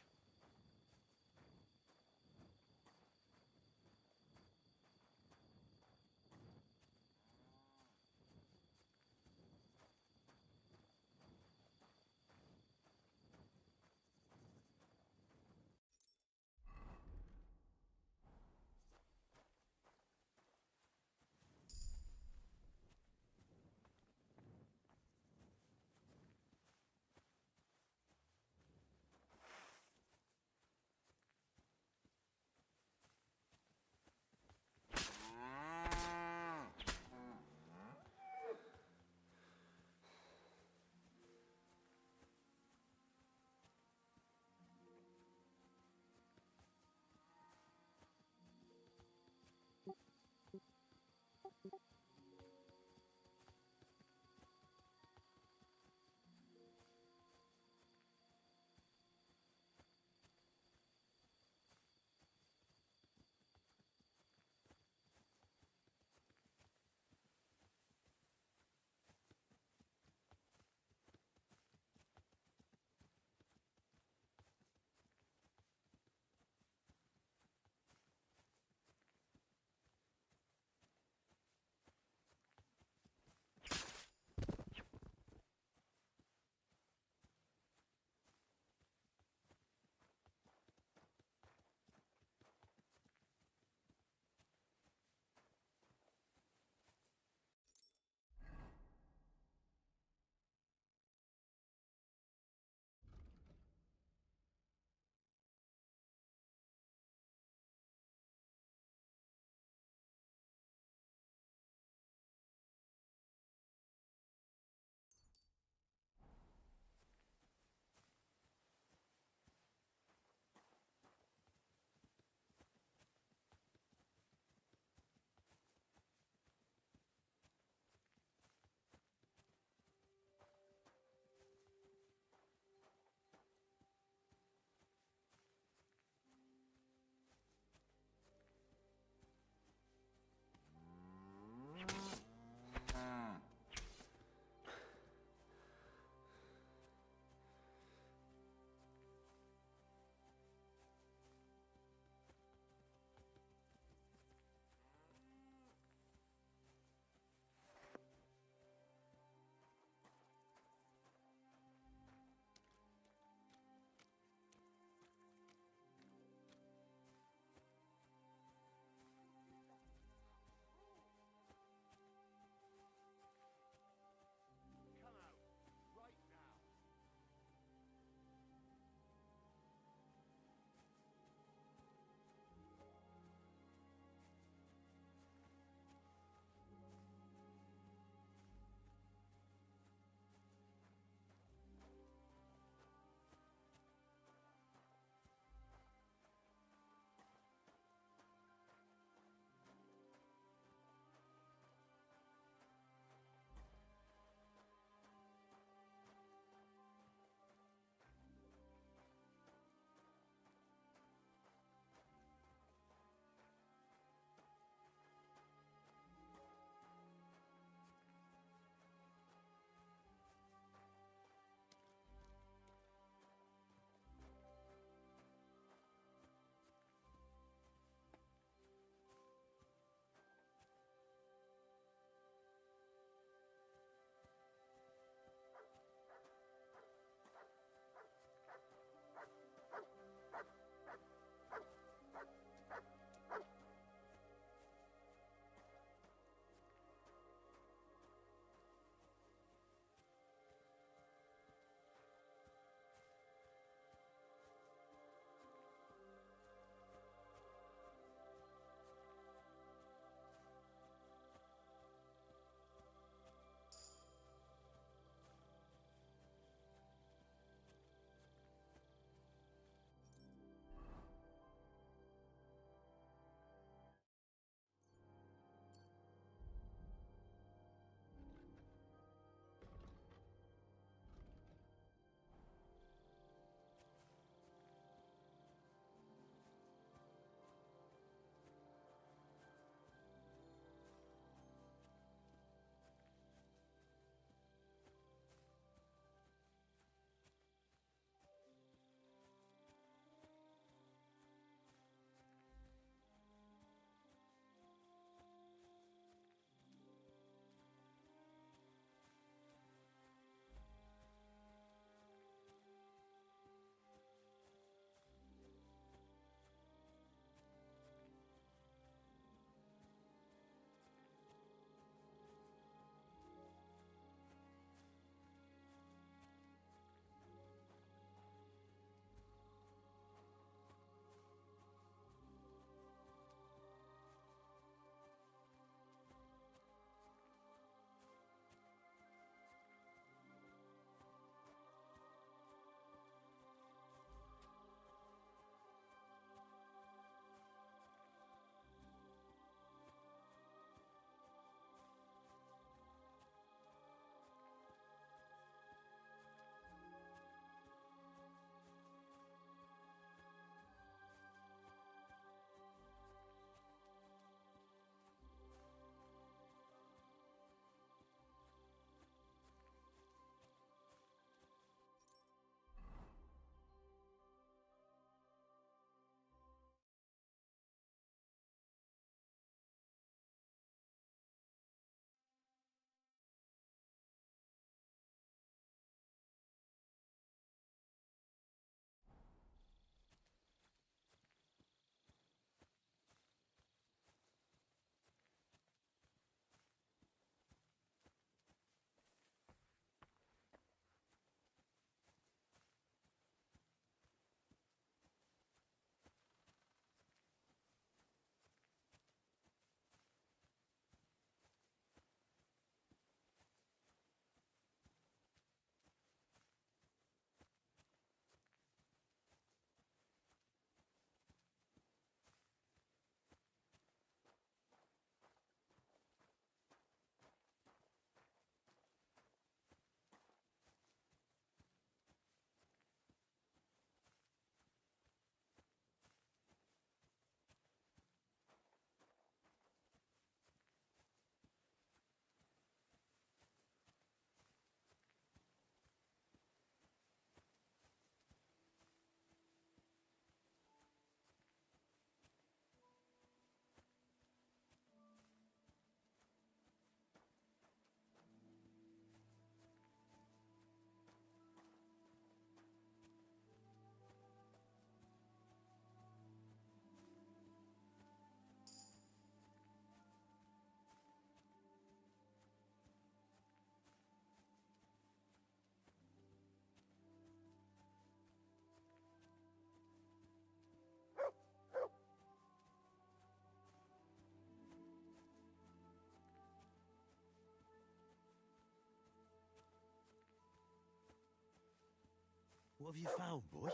What have you found, boy?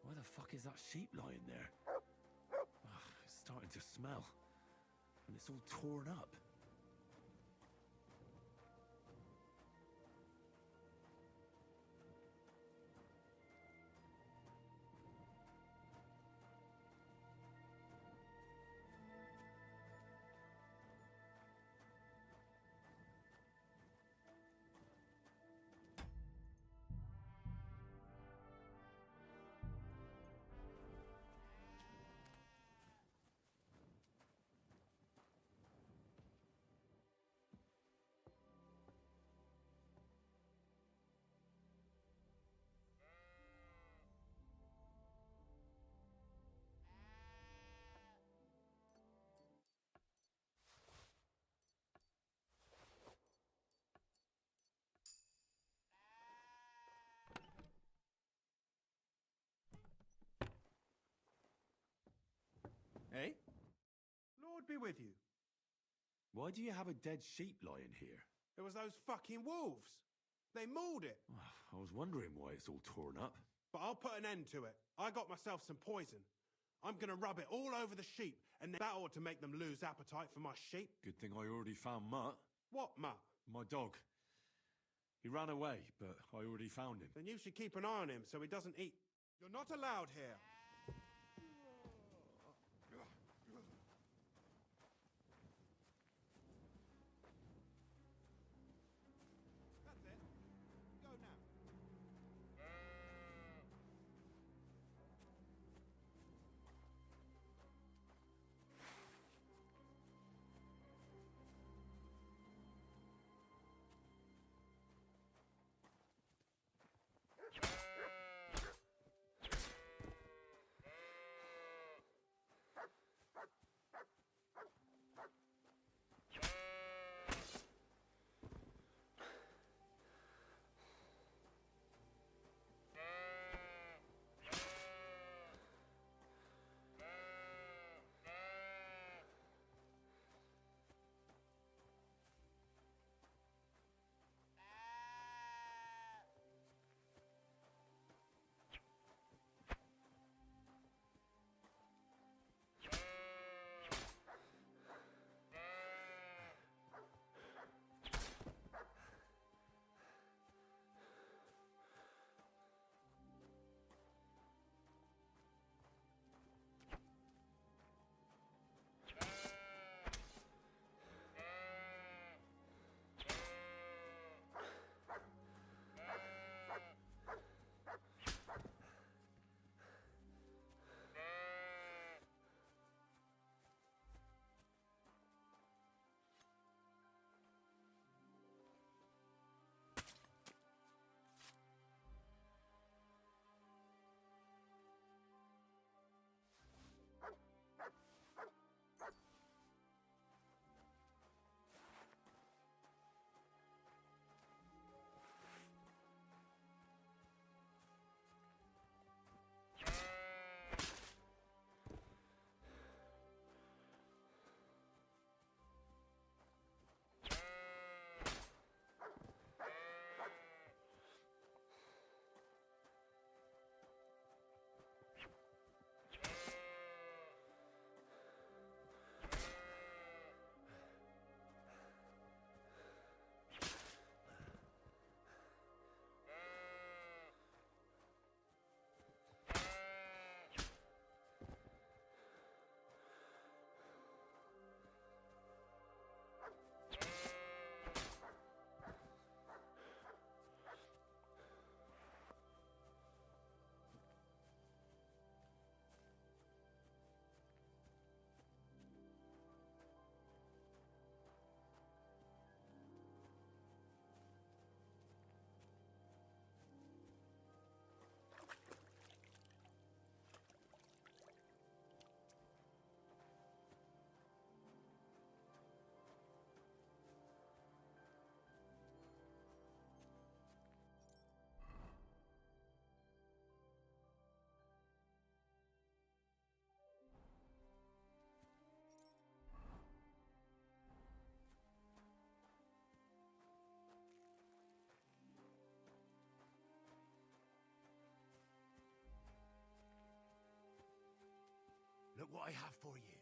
Why the fuck is that sheep lying there? It's starting to smell. And it's all torn up. Eh? Lord be with you. Why do you have a dead sheep lying here? It was those fucking wolves. They mauled it. I was wondering why it's all torn up. But I'll put an end to it. I got myself some poison. I'm gonna rub it all over the sheep, and that ought to make them lose appetite for my sheep. Good thing I already found Mutt. What, Mutt? My dog. He ran away, but I already found him. Then you should keep an eye on him so he doesn't eat. You're not allowed here. That's it. Go now. what I have for you.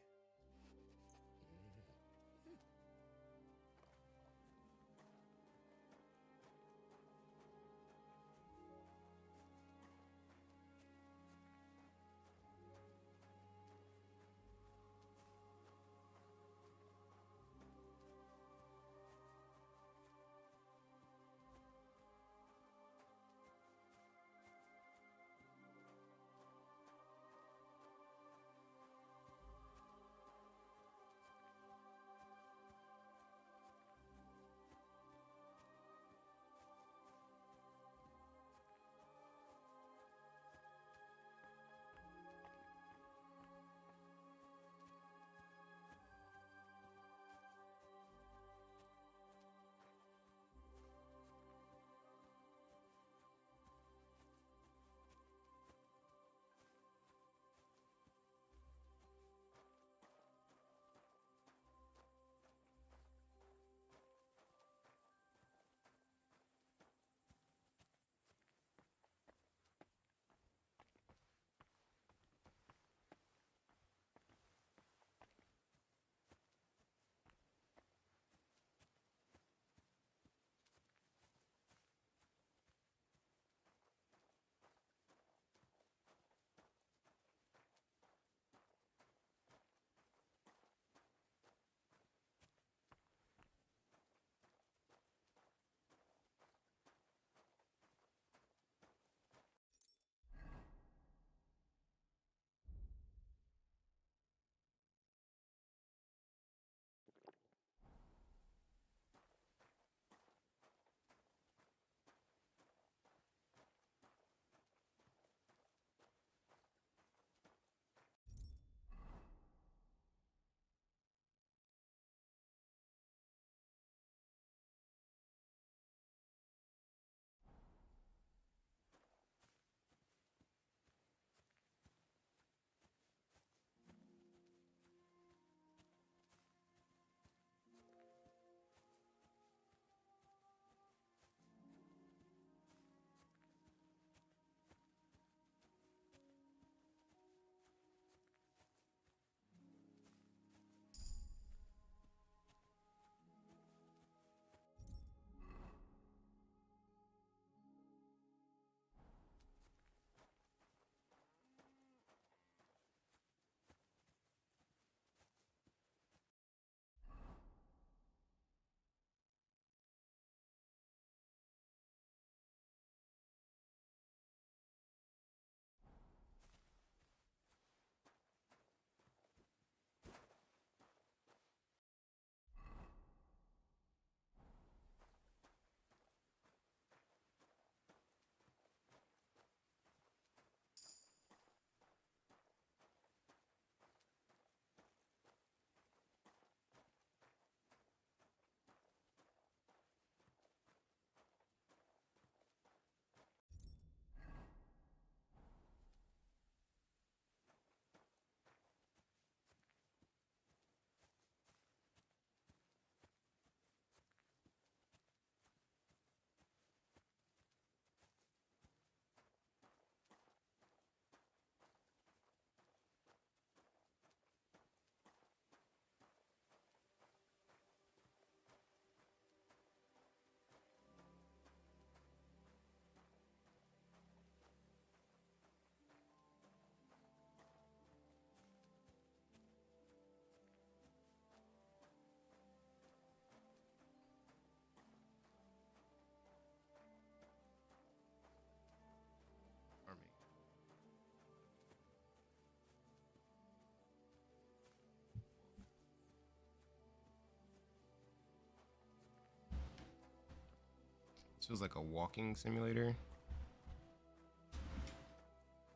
This feels like a walking simulator.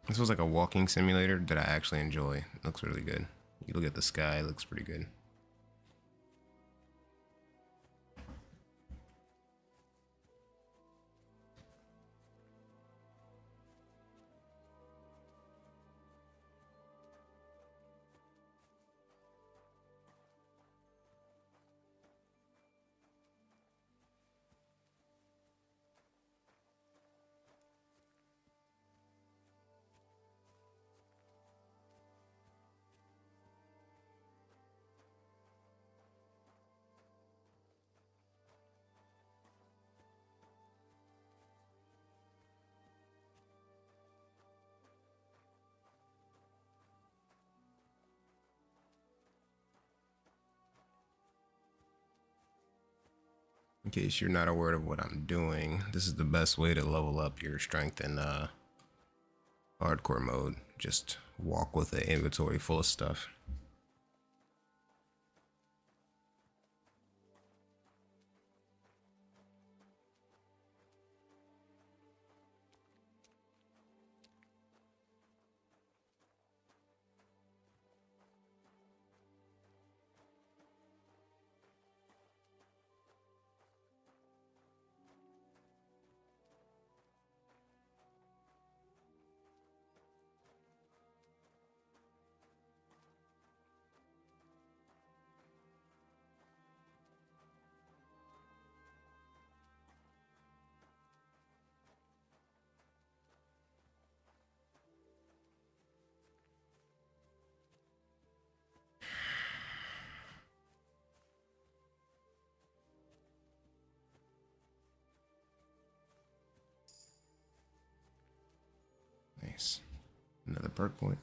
This feels like a walking simulator that I actually enjoy. It looks really good. You look at the sky, it looks pretty good. case you're not aware of what I'm doing, this is the best way to level up your strength in hardcore mode. Just walk with an inventory full of stuff. Nice. Another perk point.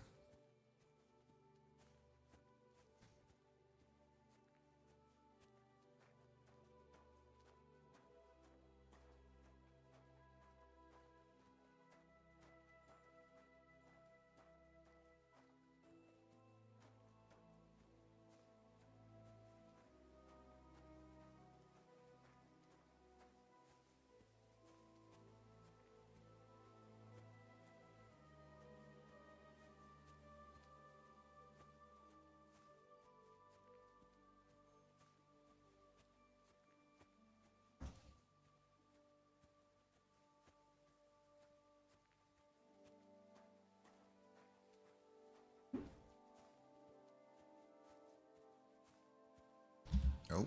Oh,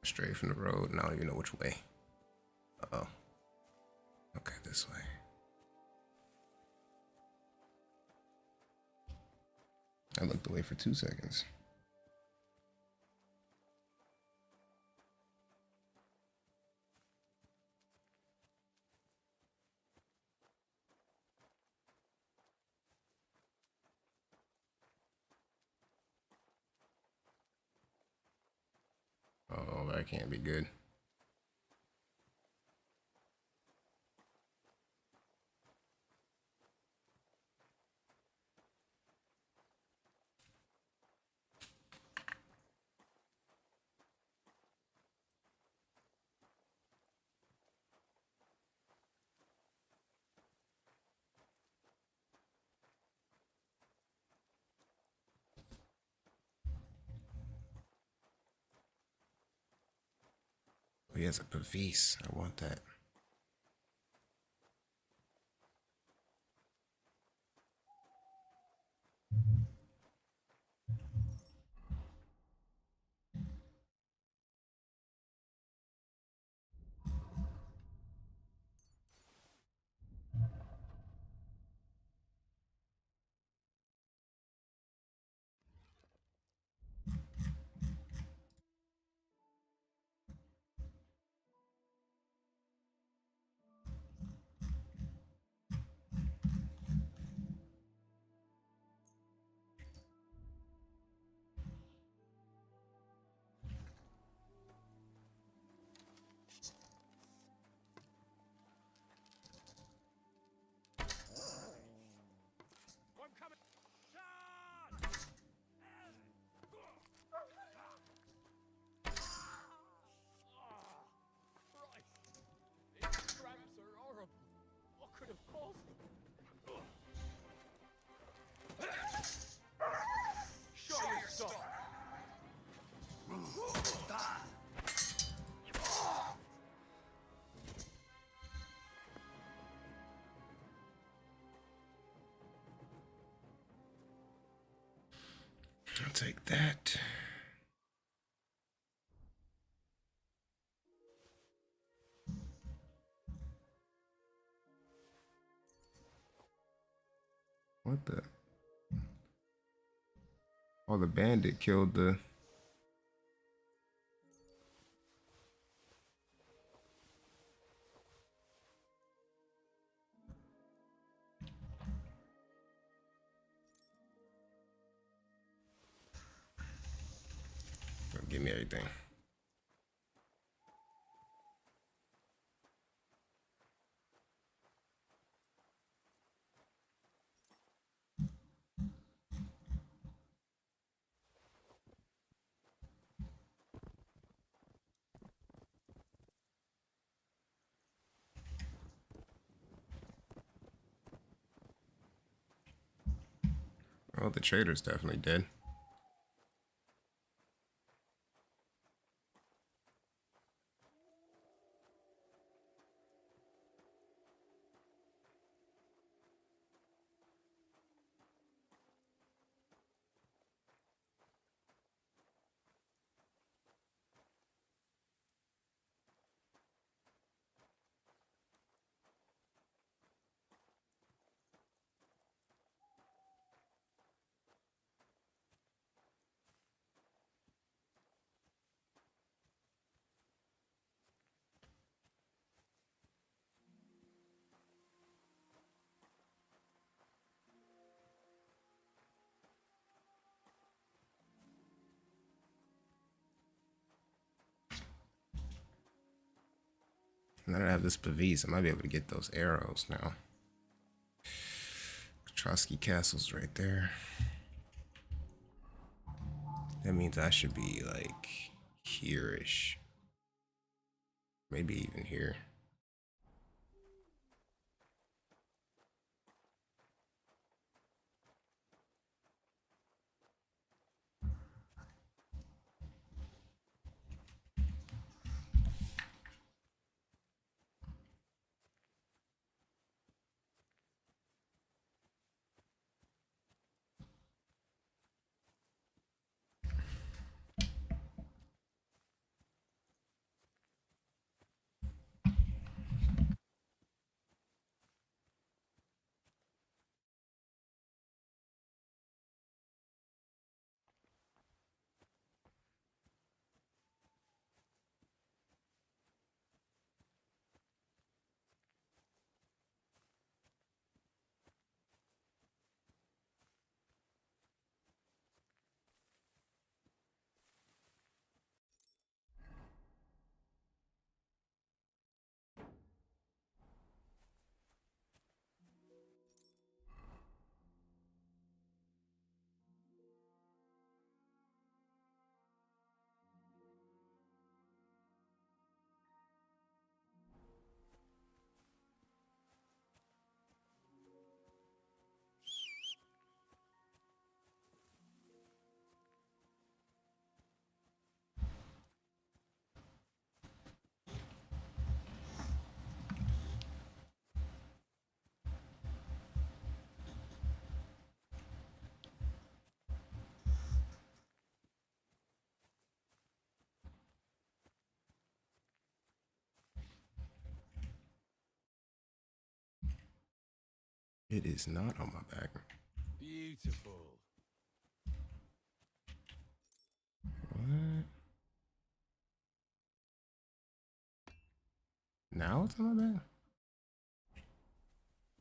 straight from the road. Now you know which way. Uh-oh. Okay, this way. I looked away for 2 seconds. Oh, that can't be good. Oh, he has a Pavis. I want that. I'll take that. What the? Oh, the bandit killed the... Give me everything. Well, the trader's definitely dead. Now that I have this Pavis, I might be able to get those arrows now. Trotsky Castle's right there. That means I should be like here-ish. Maybe even here. It is not on my back. Beautiful. What? Now it's on my back?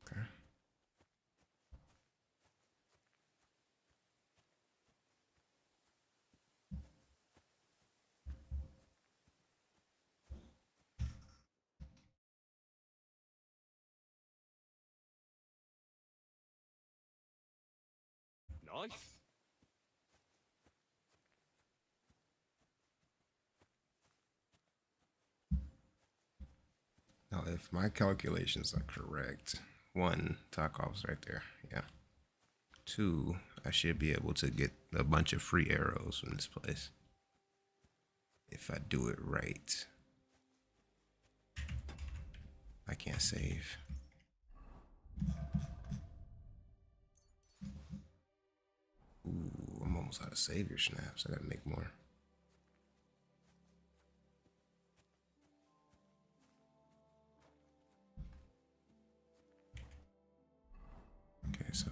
Okay. Nice. Now, if my calculations are correct, 1, Tarkov's right there. Yeah. 2, I should be able to get a bunch of free arrows from this place. If I do it right. I can't save. Ooh, I'm almost out of savior snaps. I gotta make more. Okay, so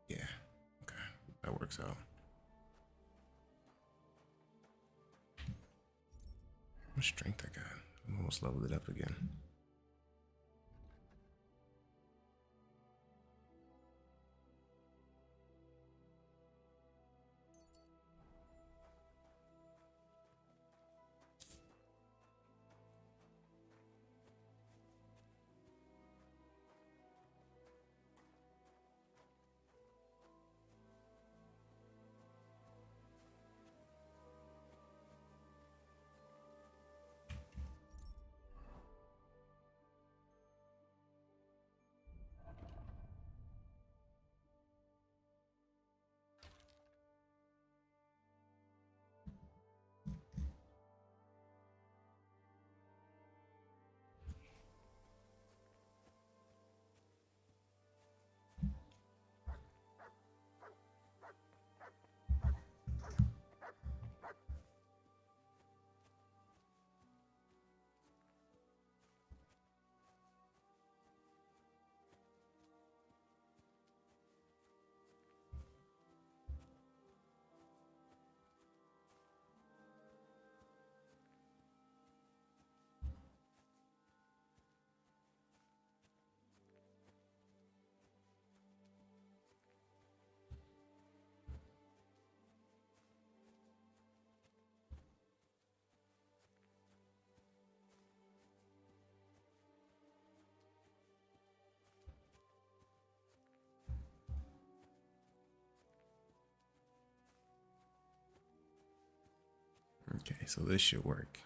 yeah, okay, that works out. How much strength I got? I'm almost leveled it up again. so this should work.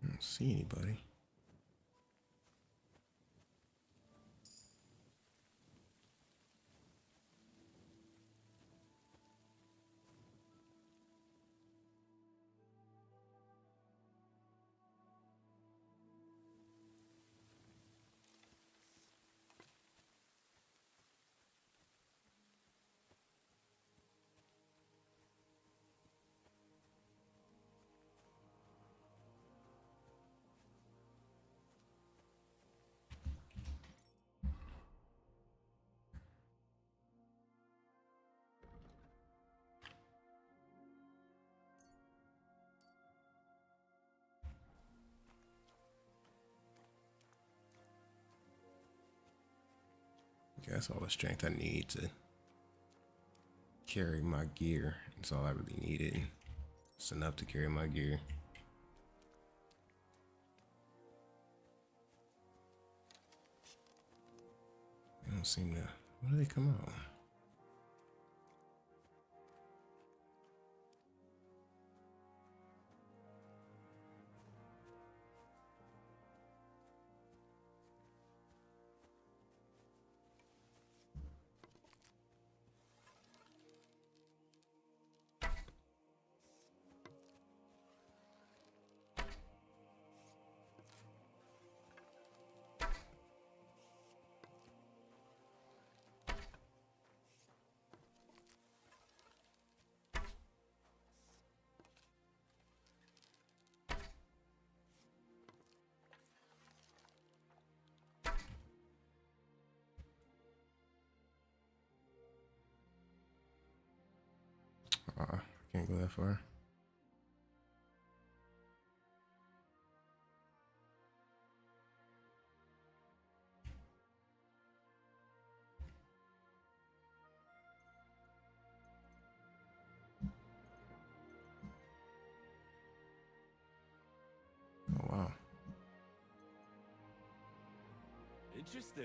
I don't see anybody. That's all the strength I need to carry my gear. That's all I really needed. It's enough to carry my gear. They don't seem to. Where do they come out? I can't go that far. Oh, wow. Interesting.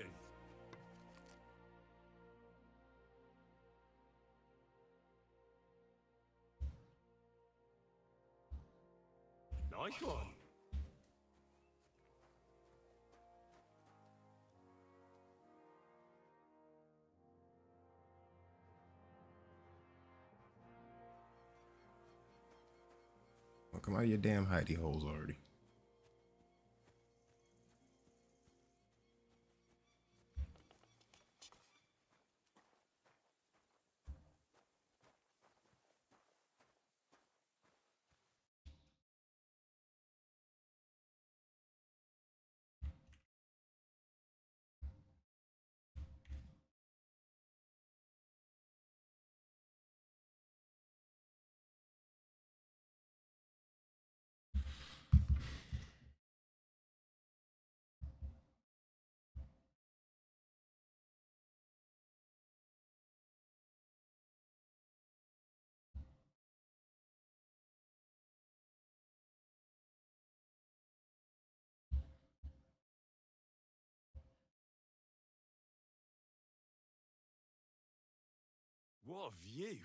Nice one. Well, come out of your damn hidey holes already. What a view.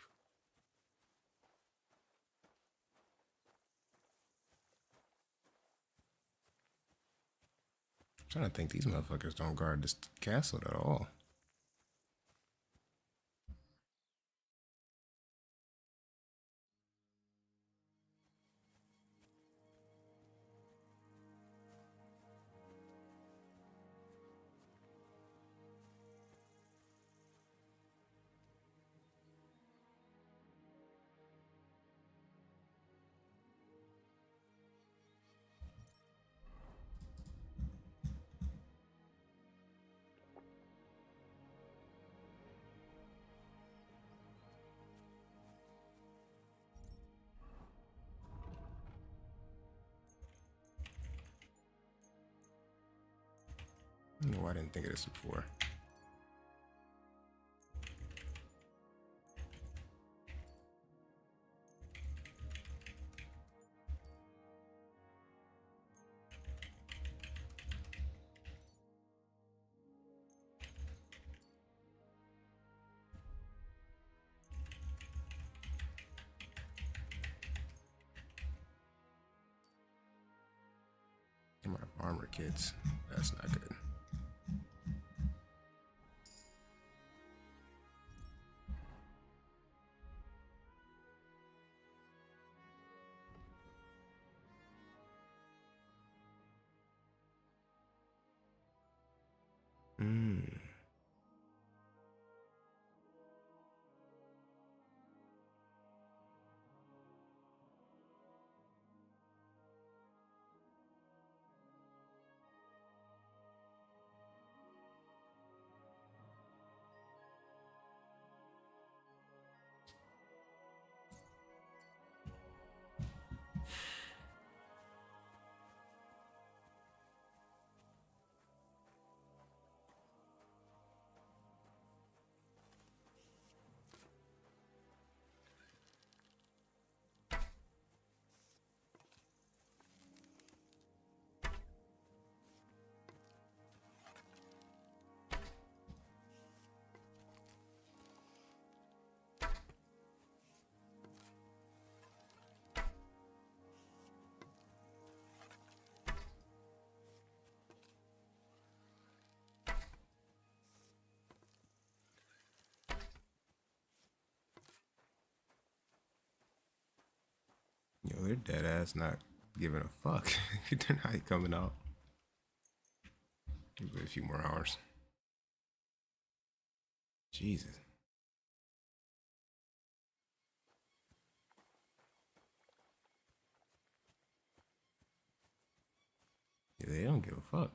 I'm trying to think these motherfuckers don't guard this castle at all. I don't know why I didn't think of this before. I'm out of armor kits. That's not good. Yo, they're dead ass not giving a fuck. They're not coming out. Give it a few more hours. Jesus. Yeah, they don't give a fuck.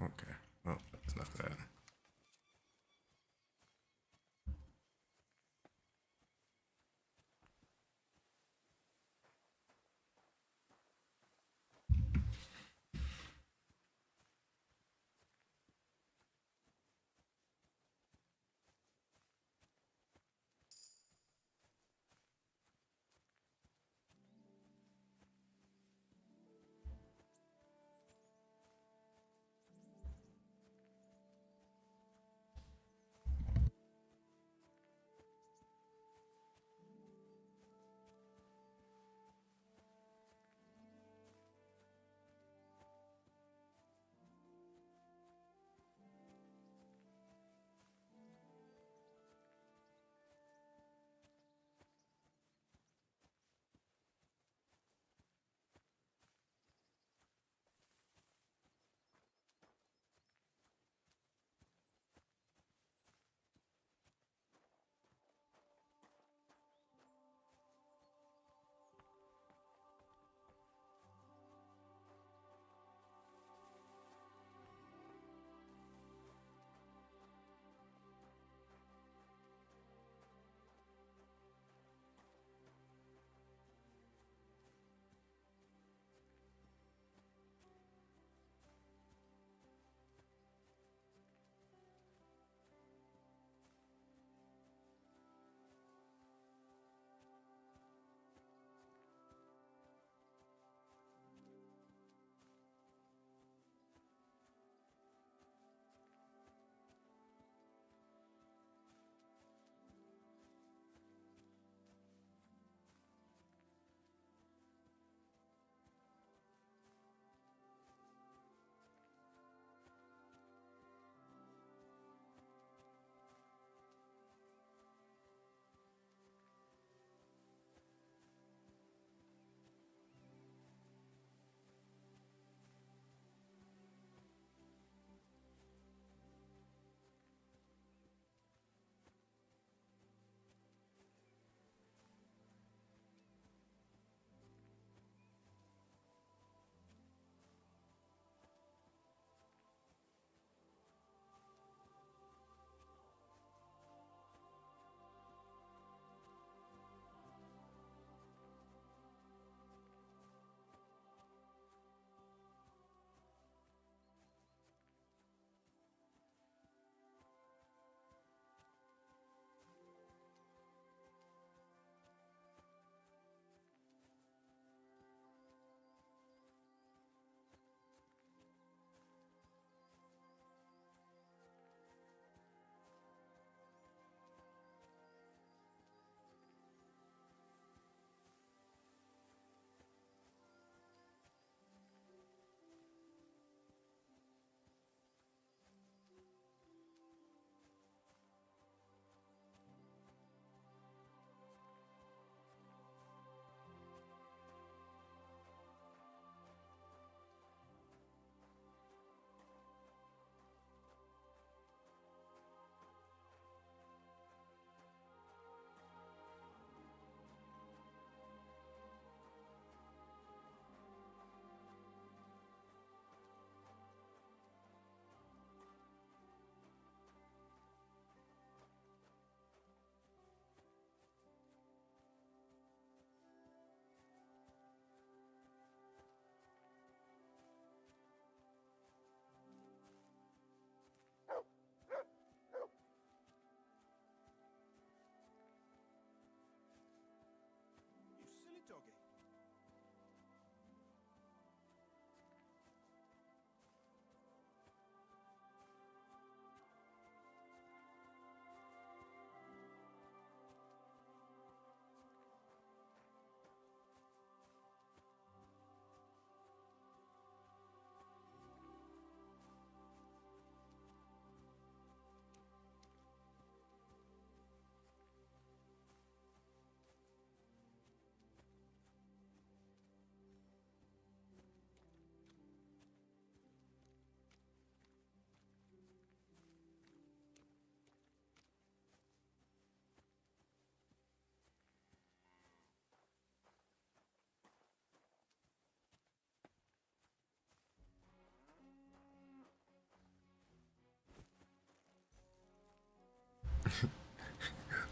Okay. Well, that's enough of that.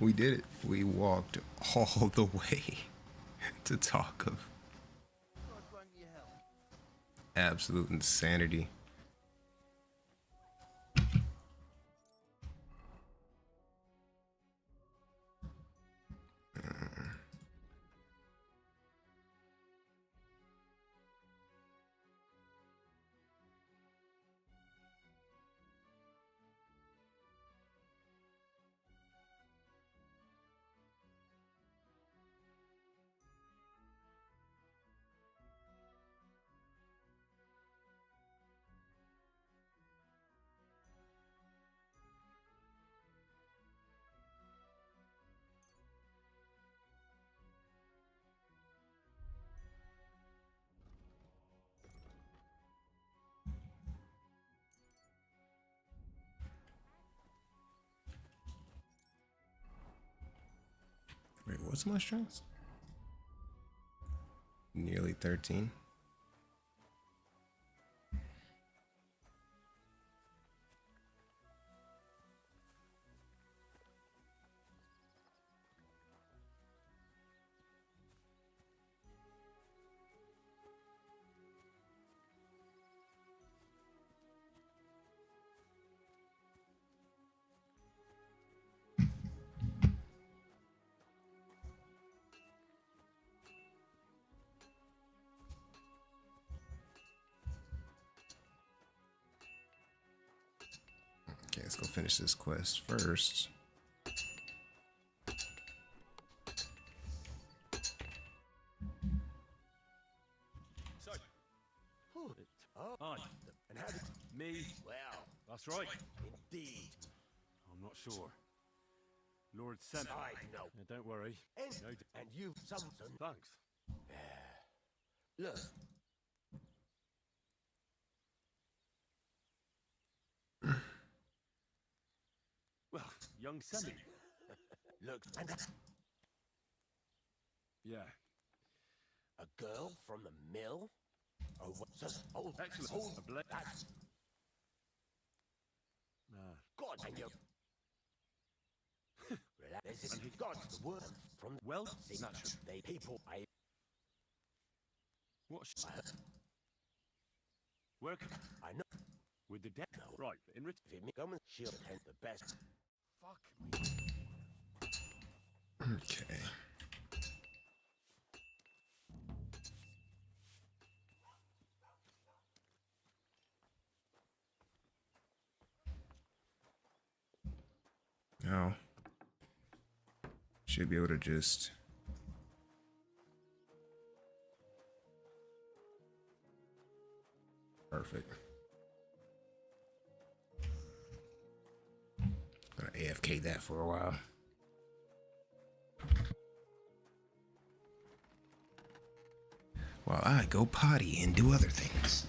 We did it. We walked all the way to talk of absolute insanity. Wait, what's my strength? Nearly 13. Okay, let's go finish this quest first. So, and how did me? Well, That's right. indeed. I'm not sure. Lord sent. I know. Don't worry. And, No, and you, something. thanks. Look. Well, young Semi. Look, and Yeah. a girl from the mill? Oh, what's this? Oh, Excellent. Oh, A bla- that's Nah. God, and you. Relax. This is God's word from Well, see, natural. they people. What? Where? I know. With the dead? No. Right. In return. If you come and she'll attend the best. Fuck me. Okay. Now, should be able to just perfect. Gonna AFK that for a while. While I go potty and do other things.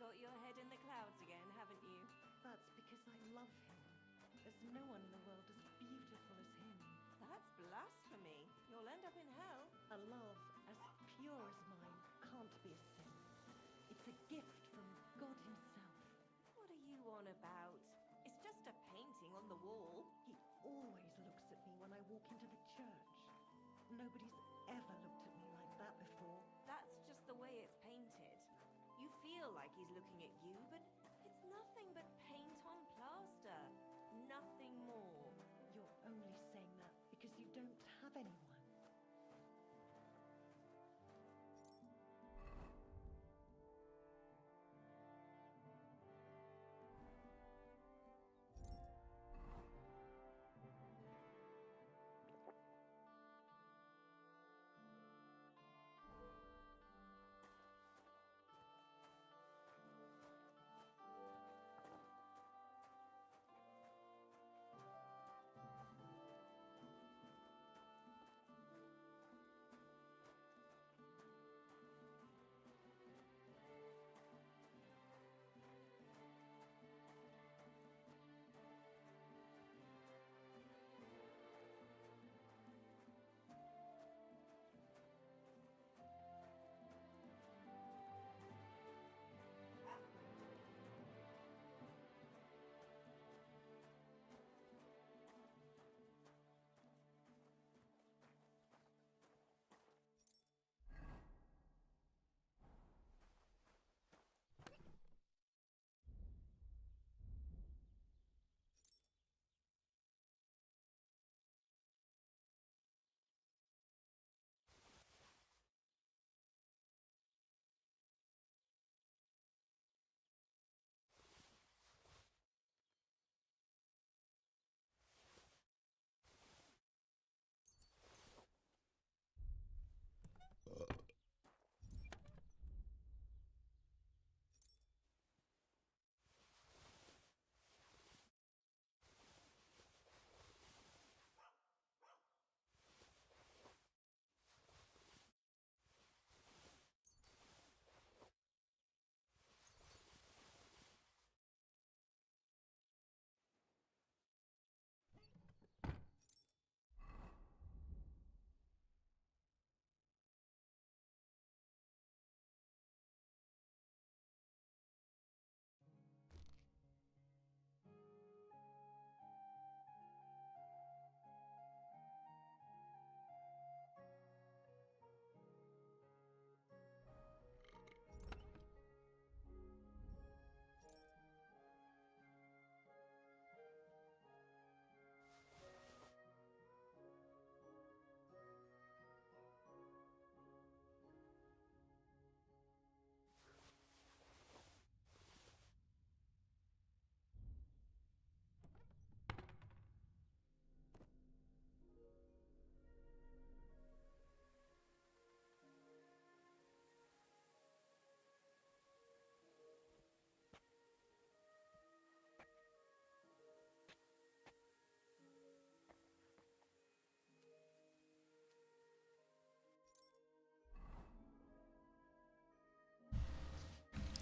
Got your head in the clouds again, haven't you? That's because I love him. There's no one in the world as beautiful as him. That's blasphemy. You'll end up in hell. A love as pure as mine can't be a sin. It's a gift from God himself. What are you on about? It's just a painting on the wall. He always looks at me when I walk into the church. Nobody's ever looked at me like that before. That's just the way it's painted. You feel like he's looking at you, but it's nothing but paint on plaster. Nothing more. You're only saying that because you don't have anyone.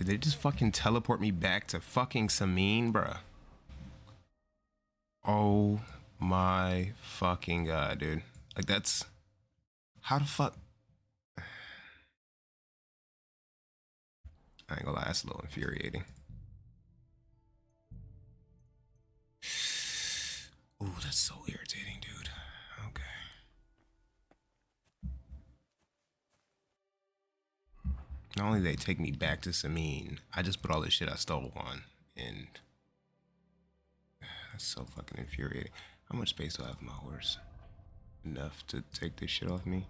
Did they just fucking teleport me back to fucking Samin, bruh? Oh my fucking god, dude. Like, that's... How the fuck... I ain't gonna lie, that's a little infuriating. Ooh, that's so irritating, dude. Okay. Not only did they take me back to Samin, I just put all the shit I stole on, and that's so fucking infuriating. How much space do I have on my horse? Enough to take this shit off me?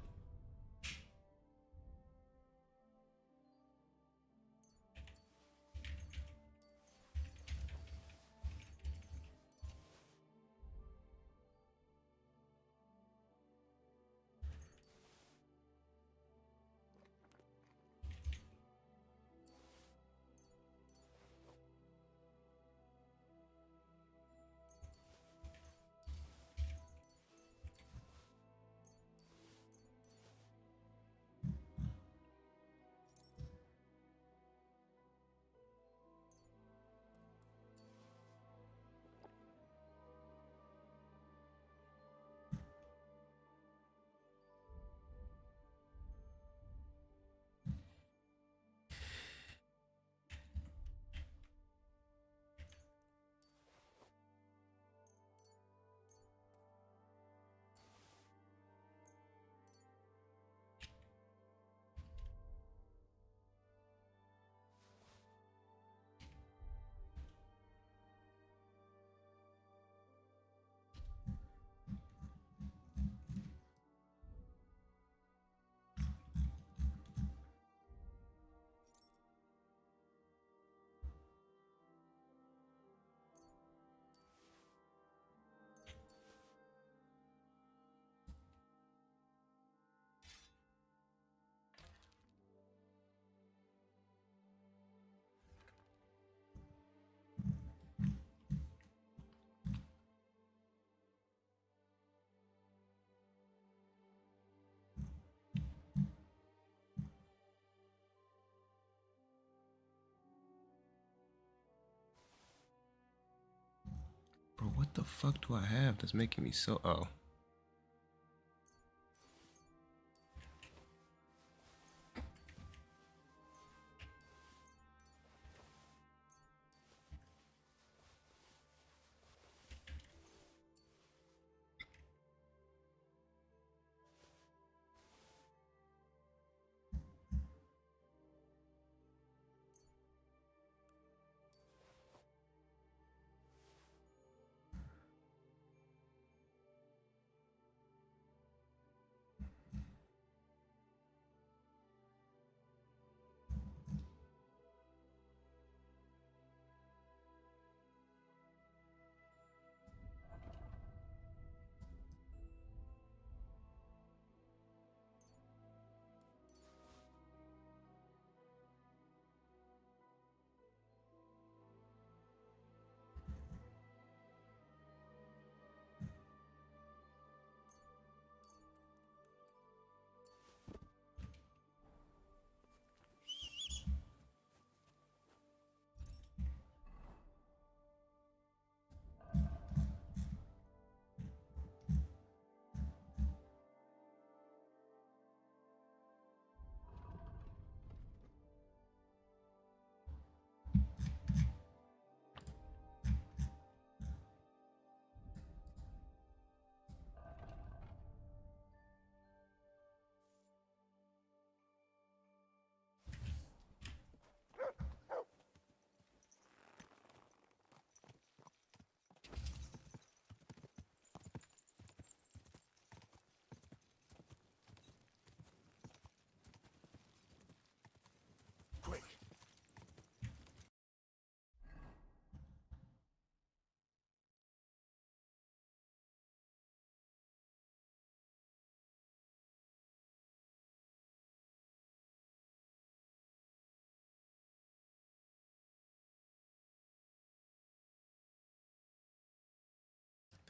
Bro, what the fuck do I have that's making me so... Oh.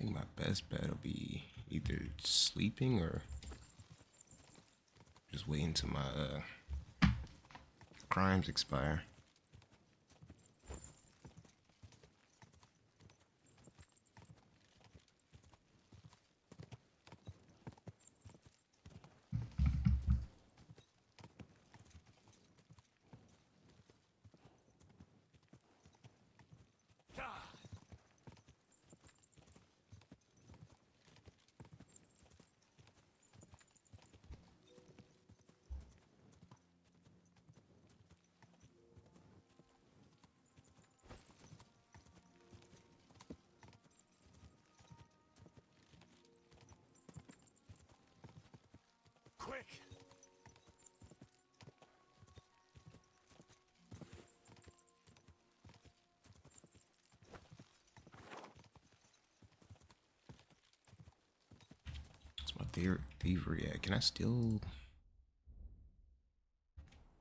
I think my best bet will be either sleeping or just waiting till my crimes expire. thievery at? Can I still...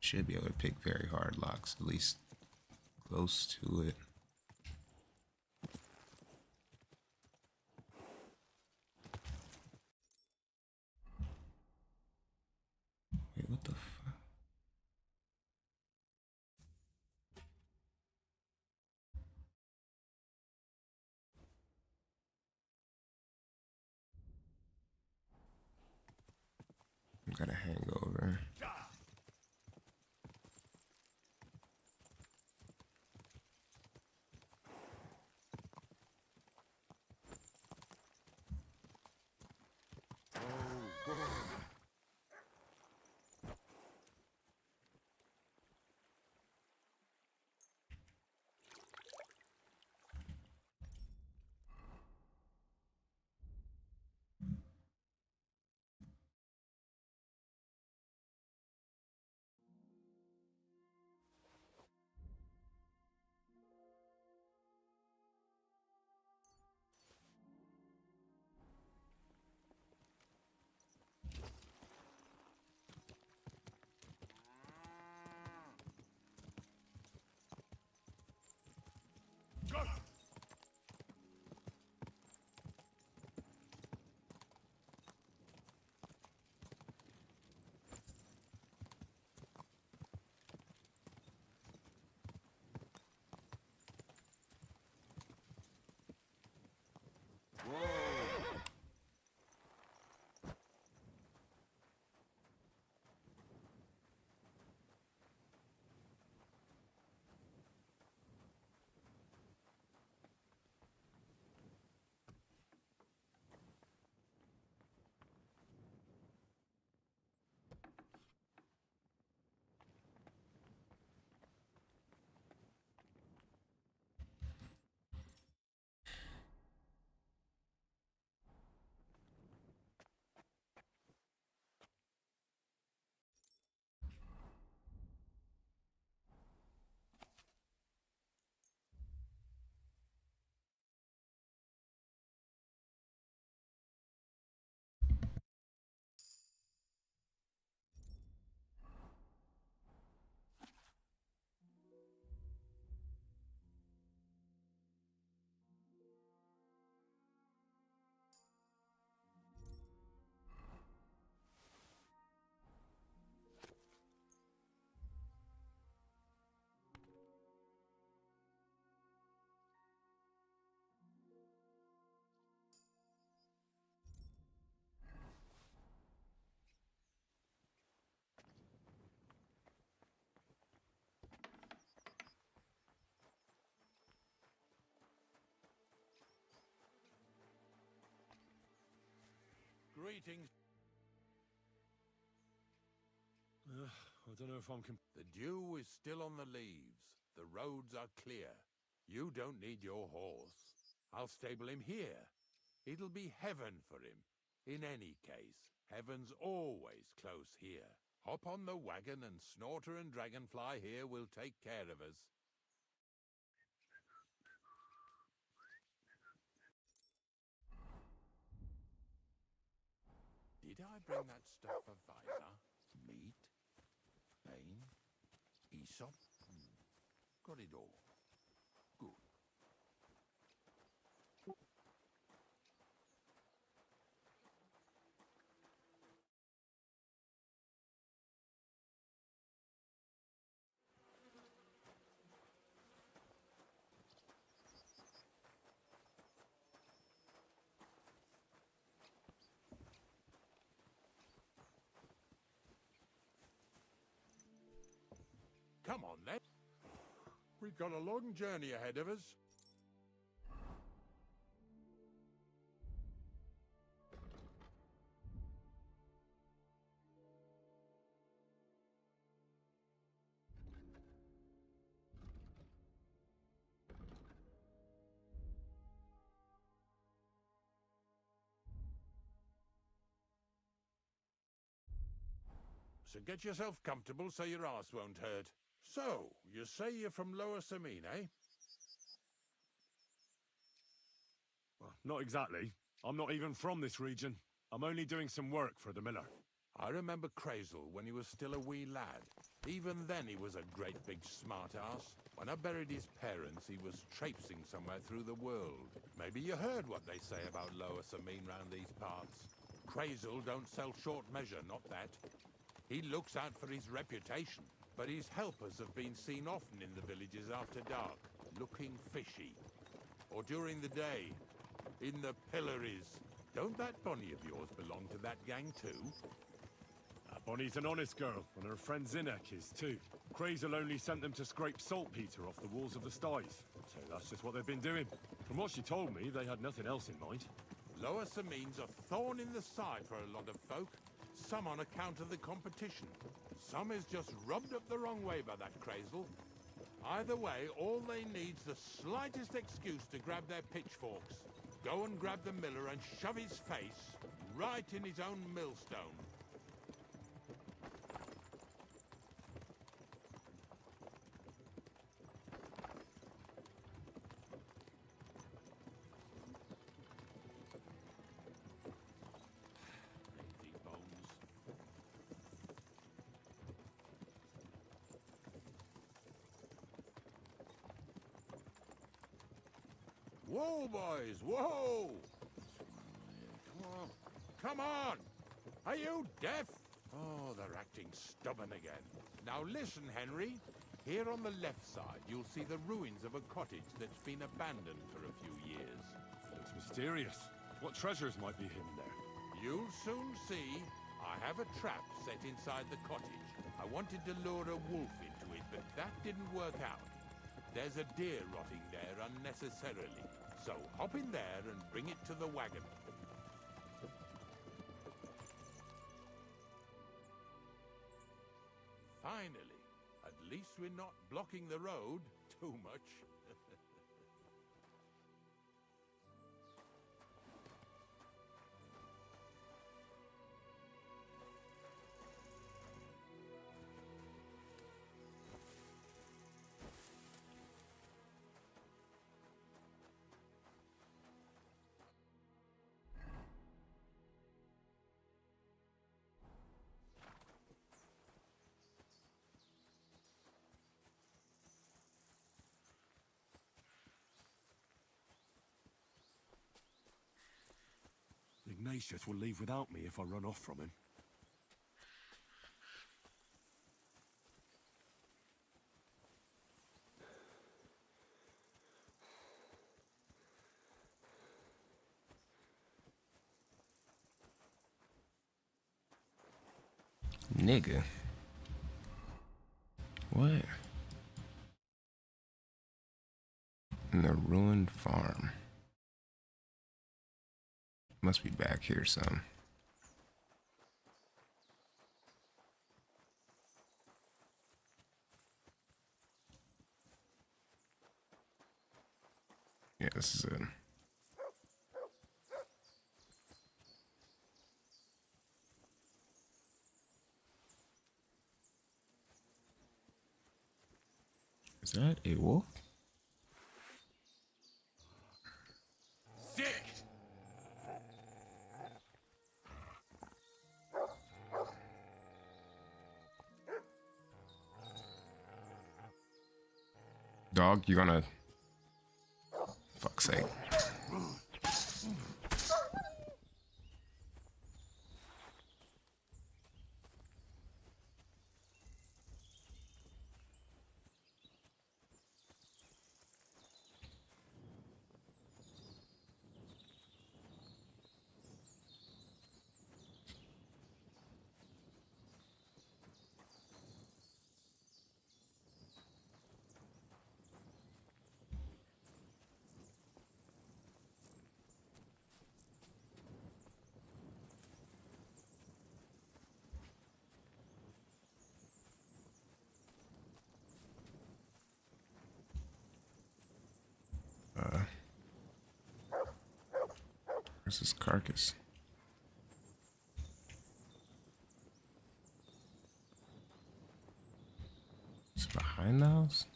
Should be able to pick very hard locks, at least close to it. Wait, what the fuck? I got a hangover. Greetings. I don't know if I'm... The dew is still on the leaves. The roads are clear. You don't need your horse. I'll stable him here. It'll be heaven for him. In any case, heaven's always close here. Hop on the wagon and Snorter and Dragonfly here will take care of us. Did I bring that stuff for Visor? Meat? Pain? Aesop? Got it all. Good. Come on, then. We've got a long journey ahead of us. So get yourself comfortable so your arse won't hurt. So, you say you're from Lower Samine, eh? Well, not exactly. I'm not even from this region. I'm only doing some work for the miller. I remember Crazel when he was still a wee lad. Even then he was a great big smart-ass. When I buried his parents, he was traipsing somewhere through the world. Maybe you heard what they say about Lower Sameen round these parts. Crazel don't sell short measure, not that. He looks out for his reputation, but his helpers have been seen often in the villages after dark, looking fishy. Or during the day, in the pillories. Don't that Bonnie of yours belong to that gang too? Bonnie's an honest girl, and her friend Zinek is too. Crazel only sent them to scrape saltpeter off the walls of the sties, so that's just what they've been doing. From what she told me, they had nothing else in mind. Lower Sameen's a thorn in the side for a lot of folk. Some on account of the competition. Some is just rubbed up the wrong way by that Crazel. Either way, all they need's the slightest excuse to grab their pitchforks. Go and grab the miller and shove his face right in his own millstone. Whoa, boys, whoa! Come on, come on! Are you deaf? Oh, they're acting stubborn again. Now listen, Henry. Here on the left side, you'll see the ruins of a cottage that's been abandoned for a few years. Looks mysterious. What treasures might be hidden there? You'll soon see. I have a trap set inside the cottage. I wanted to lure a wolf into it, but that didn't work out. There's a deer rotting there unnecessarily. So hop in there and bring it to the wagon. Finally, at least we're not blocking the road too much. Ignatius will leave without me if I run off from him. Nigga. What? In the ruined farm. Must be back here some. Yeah, this is it. Is that a wolf? Sick! Dog, you gonna... Fuck's sake. Where's his carcass? It's behind the house?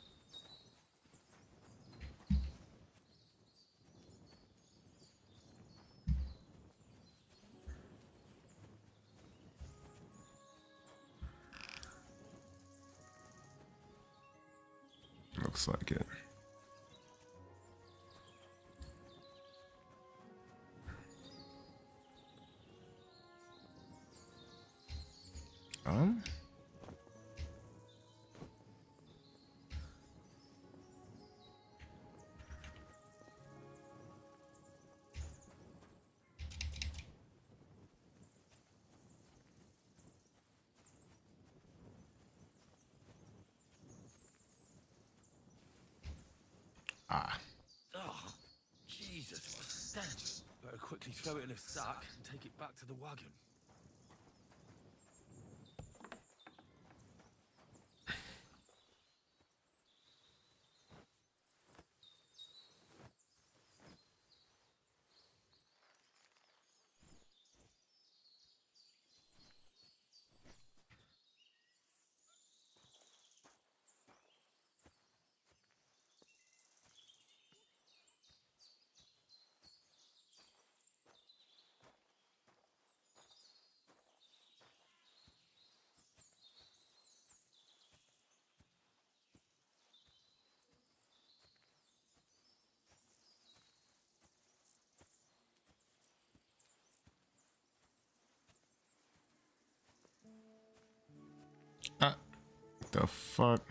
Looks like it. Oh, Jesus, what a stench. Better quickly throw it in a sack and take it back to the wagon. The fuck?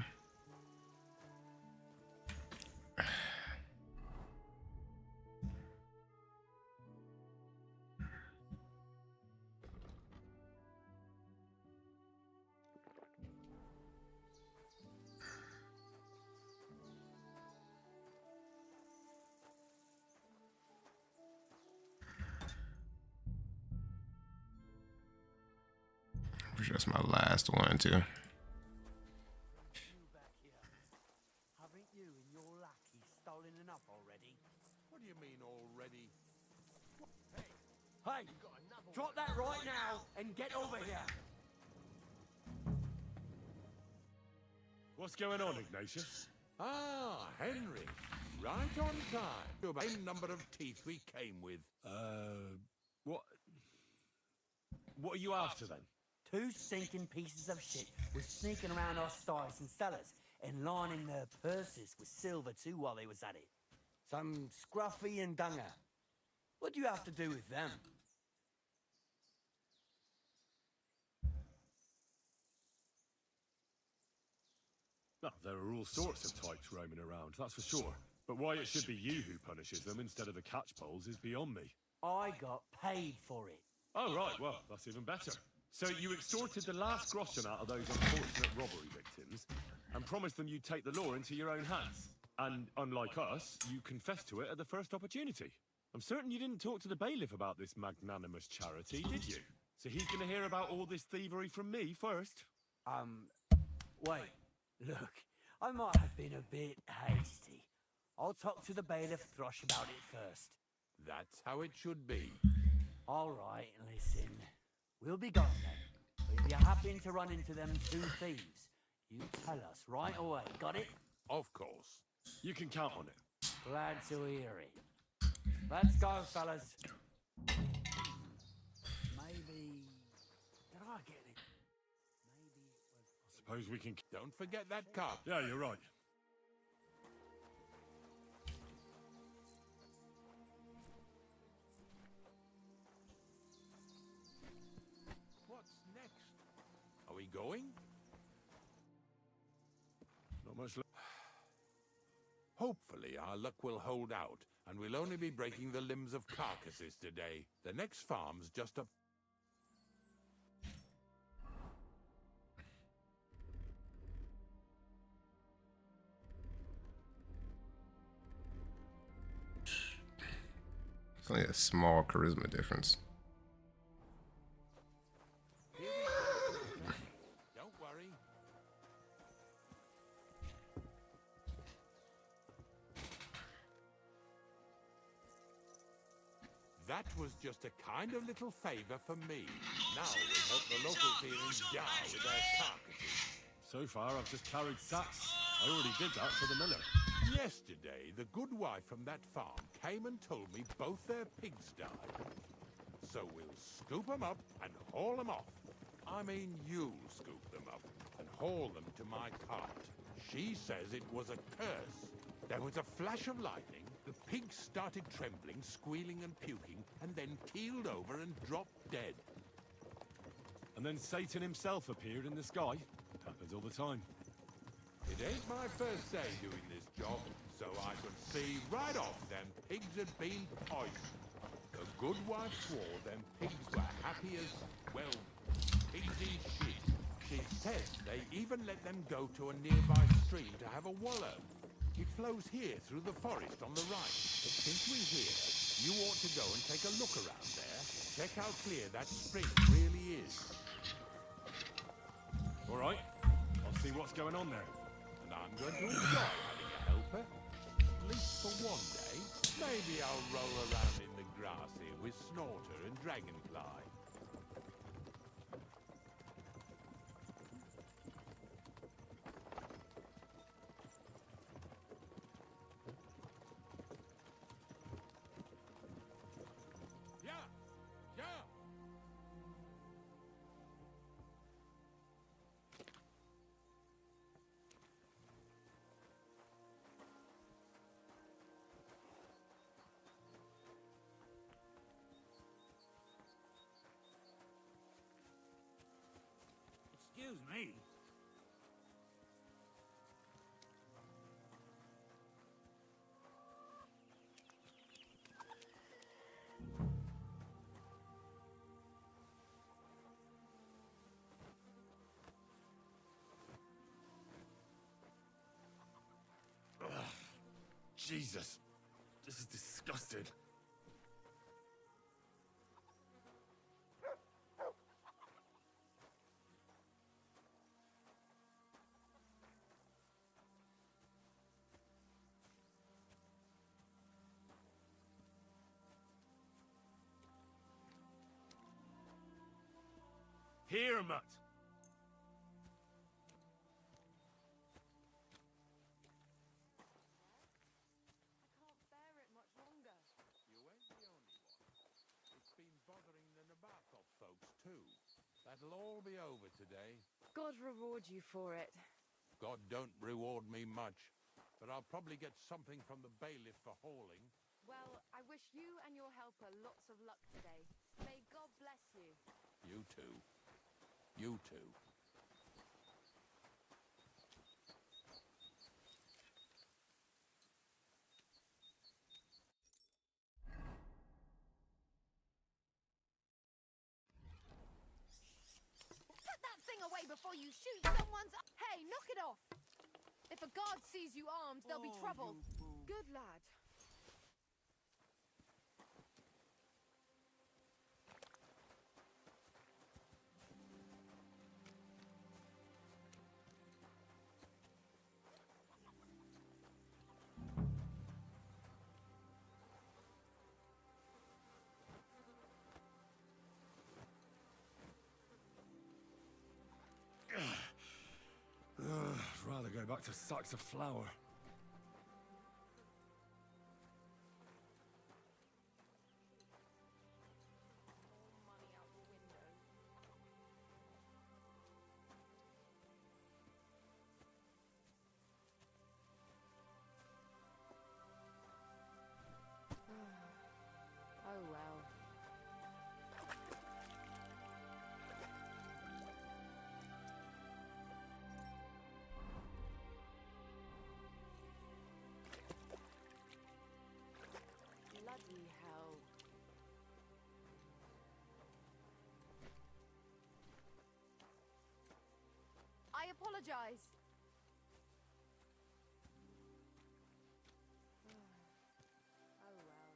Just my last one too. Haven't you and your lackey stolen enough already? What do you mean already? Hey, drop that right now and get over here. What's going on, Ignatius? Ah, Henry. Right on time. The same number of teeth we came with. What are you after then? 2 stinking pieces of shit were sneaking around our stores and cellars and lining their purses with silver too while they was at it. Some Scruffy and Dunger. What do you have to do with them? Well, there are all sorts of types roaming around, that's for sure. But why it should be you who punishes them instead of the catchpoles is beyond me. I got paid for it. Oh, right, well, that's even better. So you extorted the last groschen out of those unfortunate robbery victims and promised them you'd take the law into your own hands. And unlike us, you confessed to it at the first opportunity. I'm certain you didn't talk to the bailiff about this magnanimous charity, did you? So he's going to hear about all this thievery from me first? Wait. Look, I might have been a bit hasty. I'll talk to the bailiff Thrush about it first. That's how it should be. All right, listen. We'll be gone then. But if you happen to run into them 2 thieves, you tell us right away, got it? Of course. You can count on it. Glad to hear it. Let's go, fellas. Maybe... Did I get it? Maybe it was... Suppose we can... Don't forget that cup. Yeah, you're right. What's next? Are we going? Not much left. Hopefully our luck will hold out, and we'll only be breaking the limbs of carcasses today. The next farm's just up... It's only a small charisma difference. Don't worry. That was just a kind of little favor for me. Now we'll help the locals here in Dar with their carcasses. So far, I've just carried sacks. I already did that for the miller. Yesterday, the good wife from that farm came and told me both their pigs died. So we'll scoop them up and haul them off. I mean, you'll scoop them up and haul them to my cart. She says it was a curse. There was a flash of lightning, the pigs started trembling, squealing and puking, and then keeled over and dropped dead. And then Satan himself appeared in the sky. Happens all the time. It ain't my first day doing this job, so I could see right off them pigs had been poisoned. The good wife swore them pigs were happy as, well, pigs in shit. She says they even let them go to a nearby stream to have a wallow. It flows here through the forest on the right. Since we're here, you ought to go and take a look around there. Check how clear that spring really is. All right, I'll see what's going on there. And I'm going to enjoy having a helper. At least for one day. Maybe I'll roll around in the grass here with Snorter and Dragonfly. Excuse me. Ugh. Jesus. This is disgusting. Here, Mutt. You ain't the only one. It's been bothering the Nabarkov folks too. That'll all be over today. God reward you for it. God don't reward me much, but I'll probably get something from the bailiff for hauling. Well, I wish you and your helper lots of luck today. May God bless you. You too. You too. Put that thing away before you shoot someone's... Hey, knock it off! If a guard sees you armed, there'll be trouble. Good lad. I'd rather go back to sacks of flour. Oh well. Bloody hell. I apologize. Oh well.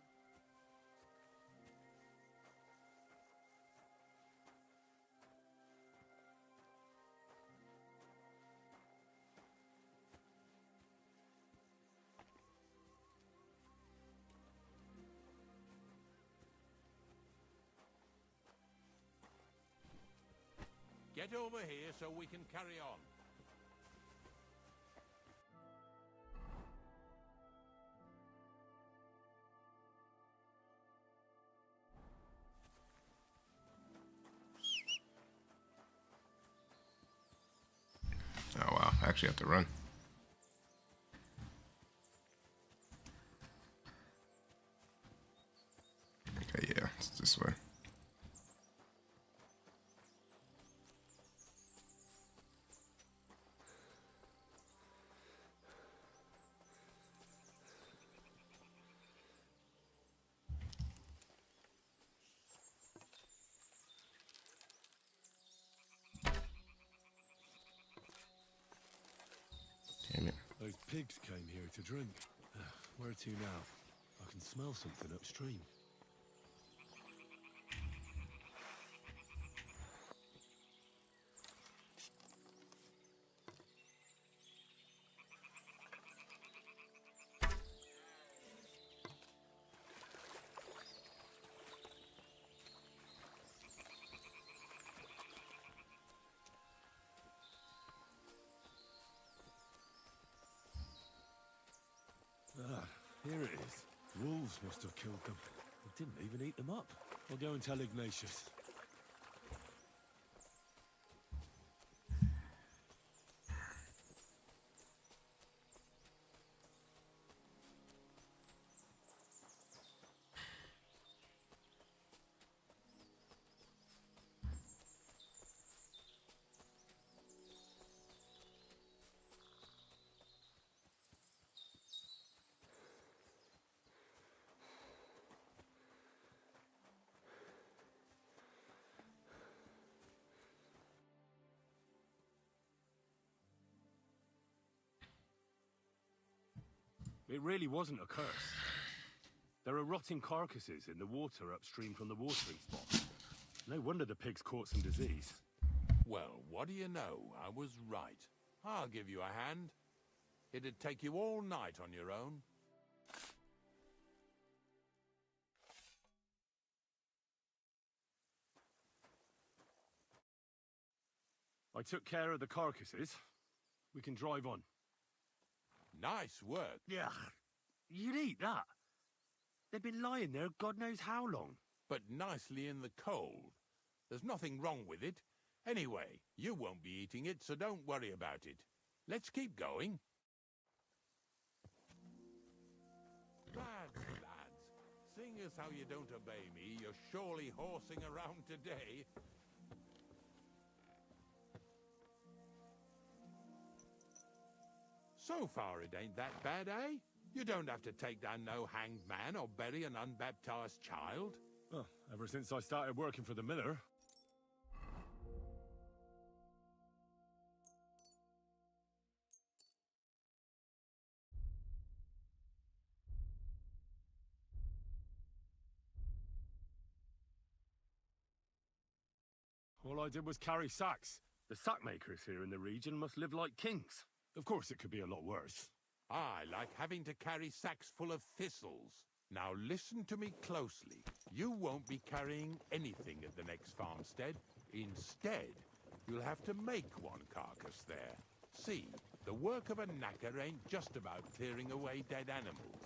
Get over here so we can carry on. Oh wow, I actually have to run. pigs came here to drink. Where to now? I can smell something upstream. Here it is. Wolves must have killed them. They didn't even eat them up. I'll go and tell Ignatius. It really wasn't a curse. There are rotting carcasses in the water upstream from the watering spot. No wonder the pigs caught some disease. Well, what do you know? I was right. I'll give you a hand. It'd take you all night on your own. I took care of the carcasses. We can drive on. Nice work. Yeah, you'd eat that. They've been lying there God knows how long. But nicely in the cold. There's nothing wrong with it. Anyway, you won't be eating it, so don't worry about it. Let's keep going. Lads, seeing as how you don't obey me, you're surely horsing around today. So far it ain't that bad, eh? You don't have to take down no hanged man or bury an unbaptized child. Well, ever since I started working for the miller. All I did was carry sacks. The sack makers here in the region must live like kings. Of course it could be a lot worse. I like having to carry sacks full of thistles. Now listen to me closely. You won't be carrying anything at the next farmstead. Instead, you'll have to make one carcass there. See, the work of a knacker ain't just about clearing away dead animals.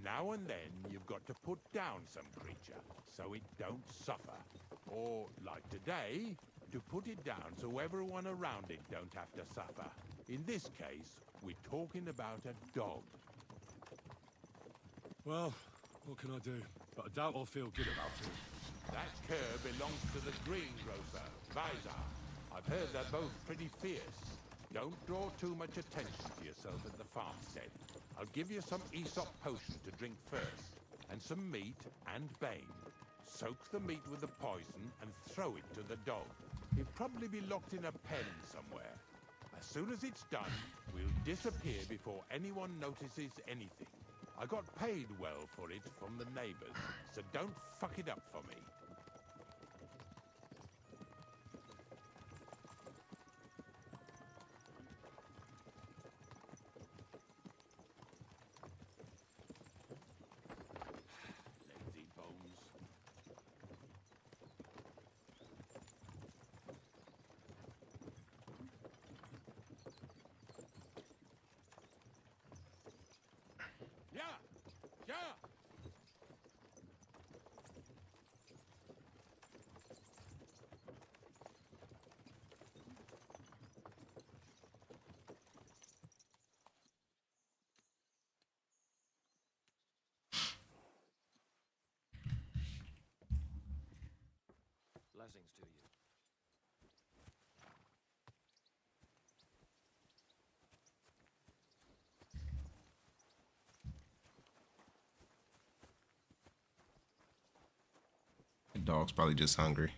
Now and then you've got to put down some creature, so it don't suffer. Or, like today, to put it down so everyone around it don't have to suffer. In this case, we're talking about a dog. Well, what can I do? But I doubt I'll feel good about it. That cur belongs to the greengrocer, Vizar. I've heard they're both pretty fierce. Don't draw too much attention to yourself at the farmstead. I'll give you some Aesop potion to drink first, and some meat and bane. Soak the meat with the poison and throw it to the dog. He'll probably be locked in a pen somewhere. As soon as it's done, we'll disappear before anyone notices anything. I got paid well for it from the neighbors, so don't fuck it up for me. Lazy bones. Yeah! Yeah! Blessings to you. The dog's probably just hungry.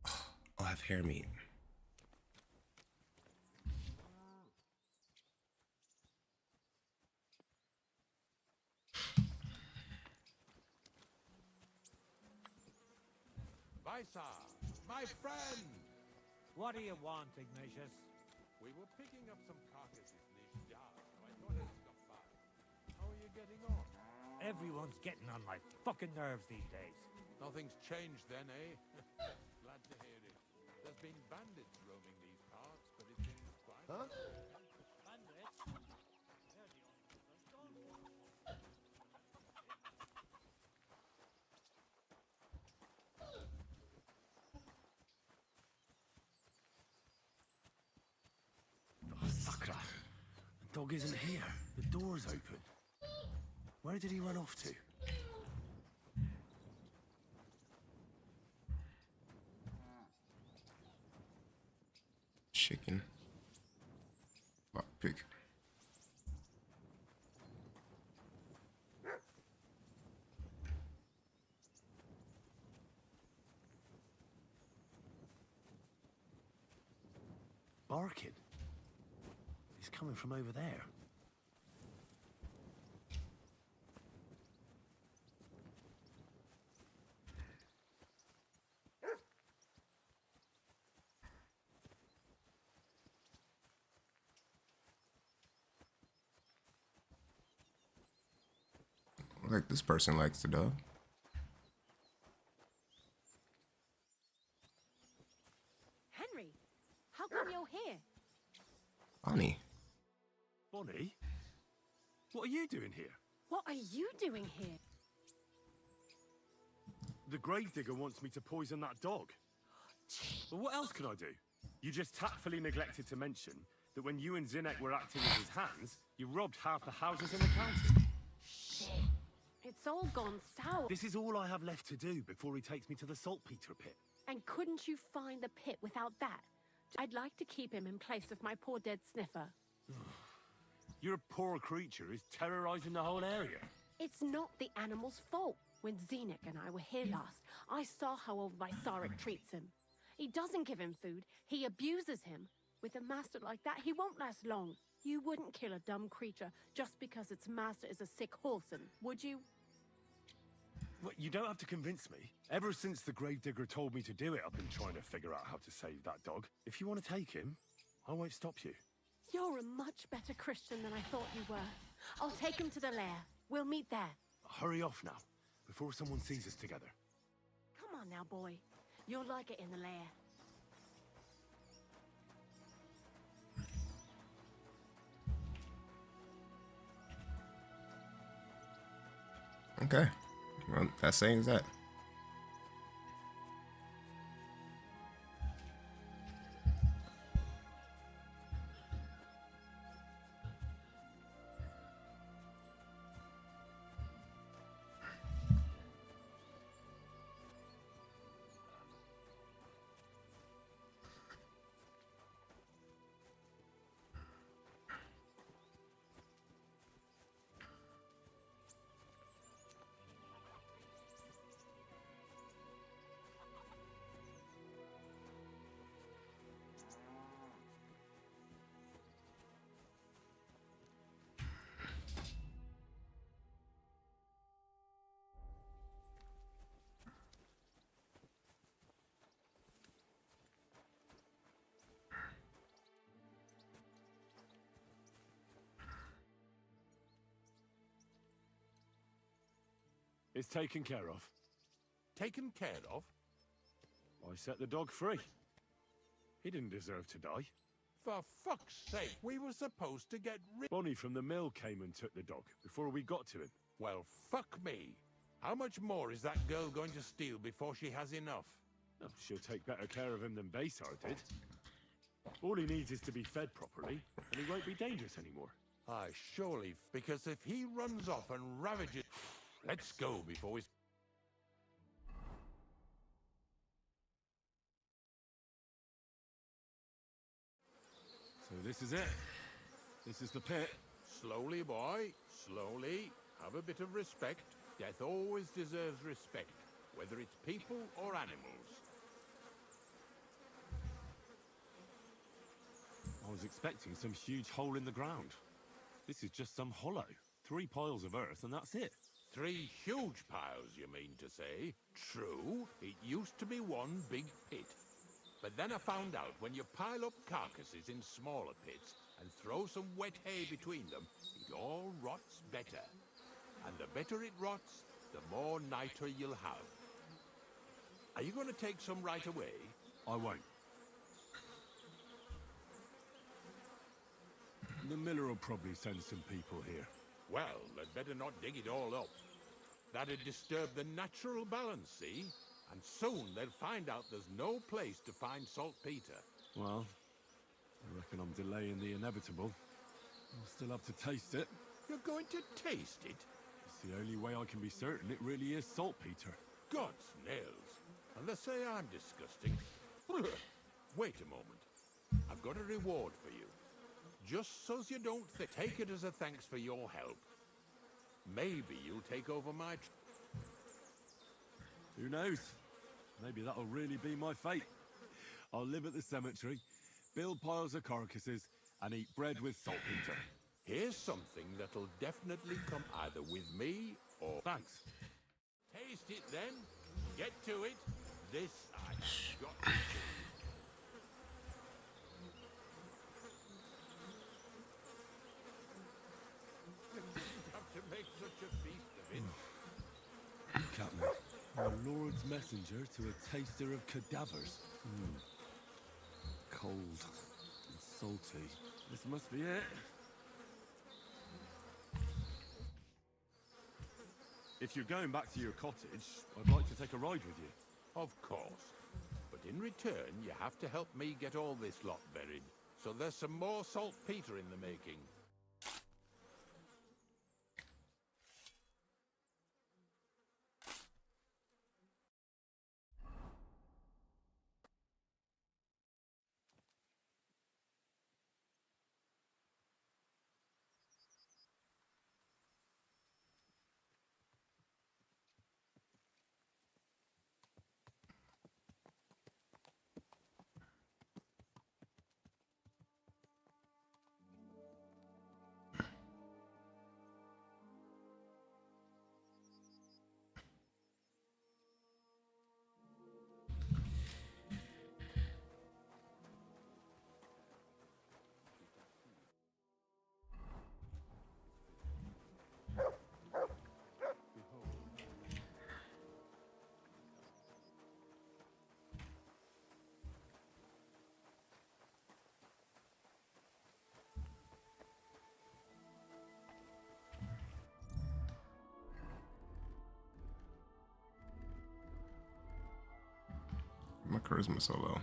Oh, I have hair meat. Professor! My friend! What do you want, Ignatius? We were picking up some carcasses near Shah, so I thought I'd stop by. How are you getting on? Everyone's getting on my fucking nerves these days. Nothing's changed then, eh? Glad to hear it. There's been bandits roaming these parts, but it's been quiet. Huh? Oh, Sakra. The dog isn't here. The door's open. Where did he run off to? Chicken. Lockpick. Barking. He's coming from over there. Like this person likes the dog. Henry, how come you're here? Bonnie. Bonnie? What are you doing here? What are you doing here? The gravedigger wants me to poison that dog. But what else can I do? You just tactfully neglected to mention that when you and Zinnek were acting as his hands, you robbed half the houses in the county. Shit. It's all gone sour. This is all I have left to do before he takes me to the saltpeter pit. And couldn't you find the pit without that? I'd like to keep him in place of my poor dead sniffer. Your poor creature is terrorizing the whole area. It's not the animal's fault. When Zinnek and I were here last, I saw how old Vysarik treats him. He doesn't give him food, he abuses him. With a master like that, he won't last long. You wouldn't kill a dumb creature just because its master is a sick horseman, would you? Well, you don't have to convince me. Ever since the gravedigger told me to do it, I've been trying to figure out how to save that dog. If you want to take him, I won't stop you. You're a much better Christian than I thought you were. I'll take him to the lair. We'll meet there. Hurry off now, before someone sees us together. Come on now, boy. You'll like it in the lair. Okay. Well, that saying that. It's taken care of. Taken care of? I set the dog free. He didn't deserve to die. For fuck's sake, we were supposed to get rid... Bonnie from the mill came and took the dog before we got to him. Well, fuck me. How much more is that girl going to steal before she has enough? Oh, she'll take better care of him than Baysar did. All he needs is to be fed properly, and he won't be dangerous anymore. Aye, surely, because if he runs off and ravages... Let's go before we... So this is it. This is the pit. Slowly, boy. Slowly. Have a bit of respect. Death always deserves respect, whether it's people or animals. I was expecting some huge hole in the ground. This is just some hollow. 3 piles of earth and that's it. 3 huge piles, you mean to say? True, it used to be one big pit. But then I found out when you pile up carcasses in smaller pits and throw some wet hay between them, it all rots better. And the better it rots, the more niter you'll have. Are you going to take some right away? I won't. The miller will probably send some people here. Well, they'd better not dig it all up. That'd disturb the natural balance, see? And soon they'll find out there's no place to find saltpeter. Well, I reckon I'm delaying the inevitable. I'll still have to taste it. You're going to taste it? It's the only way I can be certain it really is saltpeter. God's nails. And they say I'm disgusting. Wait a moment. I've got a reward for you. Just so's you don't take it as a thanks for your help. Maybe you'll take over my... Who knows? Maybe that'll really be my fate. I'll live at the cemetery, build piles of carcasses, and eat bread with saltpeter. Here's something that'll definitely come either with me or... Thanks. Taste it then. Get to it. This I've got to see. You didn't have to make such a feast of it. Look at me. The Lord's messenger to a taster of cadavers. Cold and salty. This must be it. If you're going back to your cottage, I'd like to take a ride with you. Of course. But in return, you have to help me get all this lot buried. So there's some more saltpeter in the making. My charisma so low.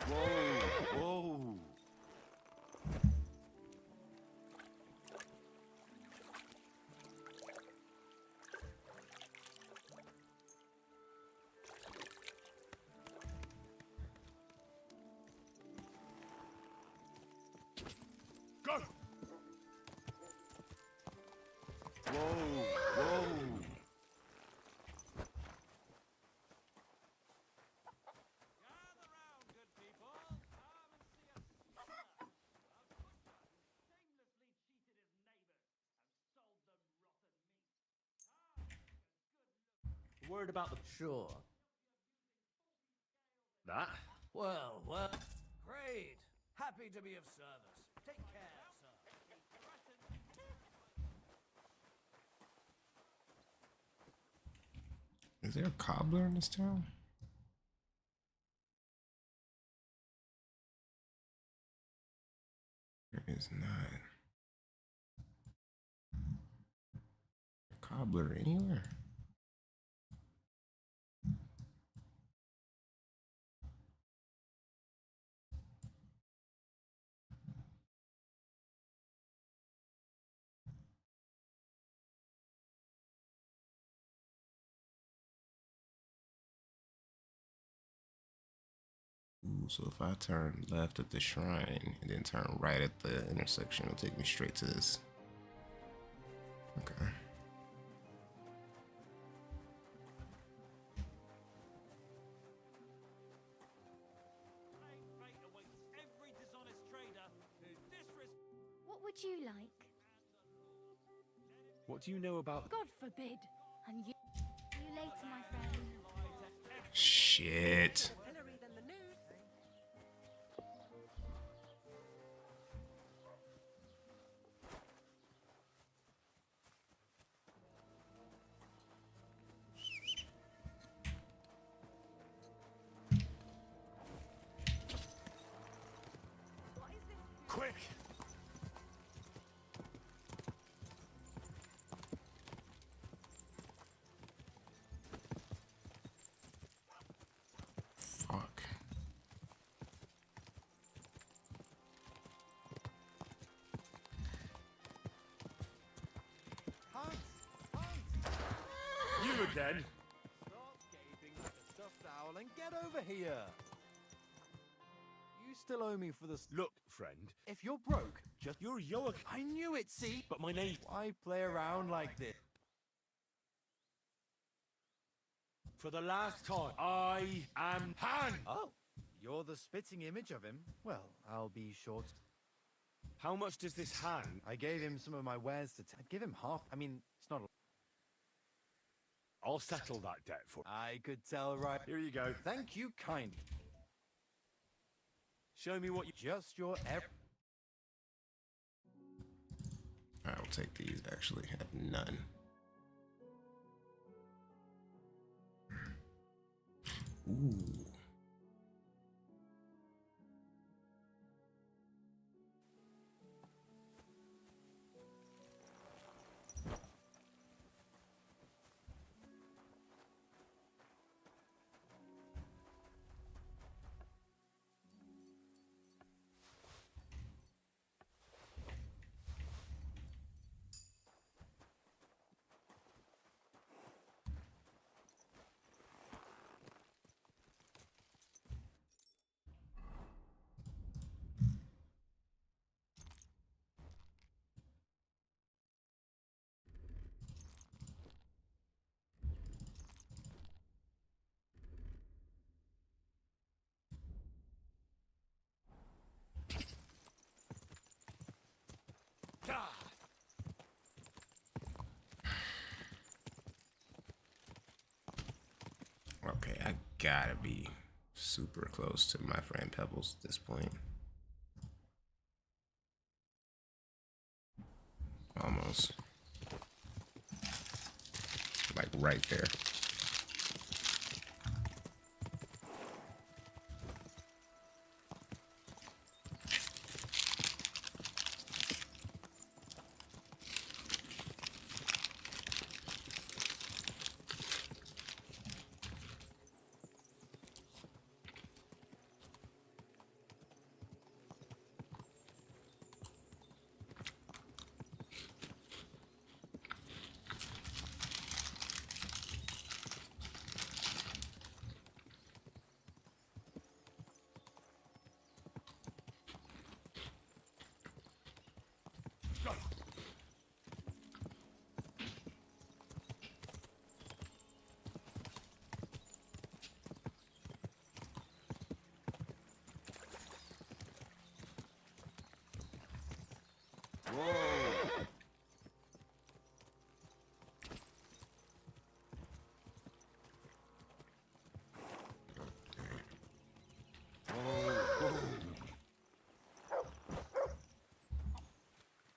Whoa, whoa. Go! Whoa, whoa. Worried about the... Sure. That? Well, great. Happy to be of service. Take care, sir. Is there a cobbler in this town? There is not. cobbler anywhere? Ooh, so if I turn left at the shrine and then turn right at the intersection, it'll take me straight to this. Okay. What would you like? What do you know about... God forbid. And you... See you later, my friend. Shit. Quick! Fuck. You again? Stop gaping like a stuffed owl and get over here. You still owe me for this. Look, friend. If you're broke, just You're Yoak. I knew it, see? But my name... Why play around like this? For the last time, I am Han! Oh, you're the spitting image of him? Well, I'll be short. How much does this Han... I gave him some of my wares to I'd give him half. I mean, it's not a... I'll settle that debt for... I could tell right... Here you go. Thank you kindly. Show me what you... Just your... I'll take these, actually. I have none. Ooh. Okay, I gotta be super close to my friend Pebbles at this point. Almost. Like right there.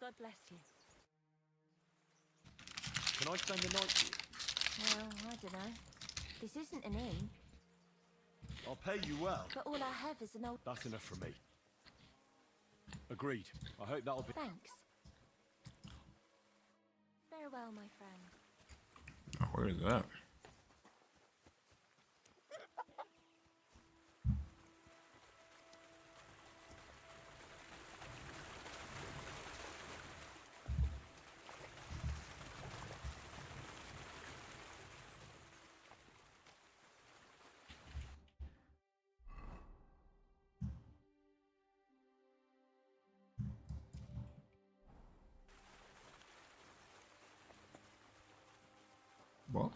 God bless you. Can I spend the night here? Well, I don't know. This isn't an inn. I'll pay you well. But all I have is an old... That's enough for me. Agreed. I hope that'll be... Thanks. Farewell, my friend. Oh, where is that? What?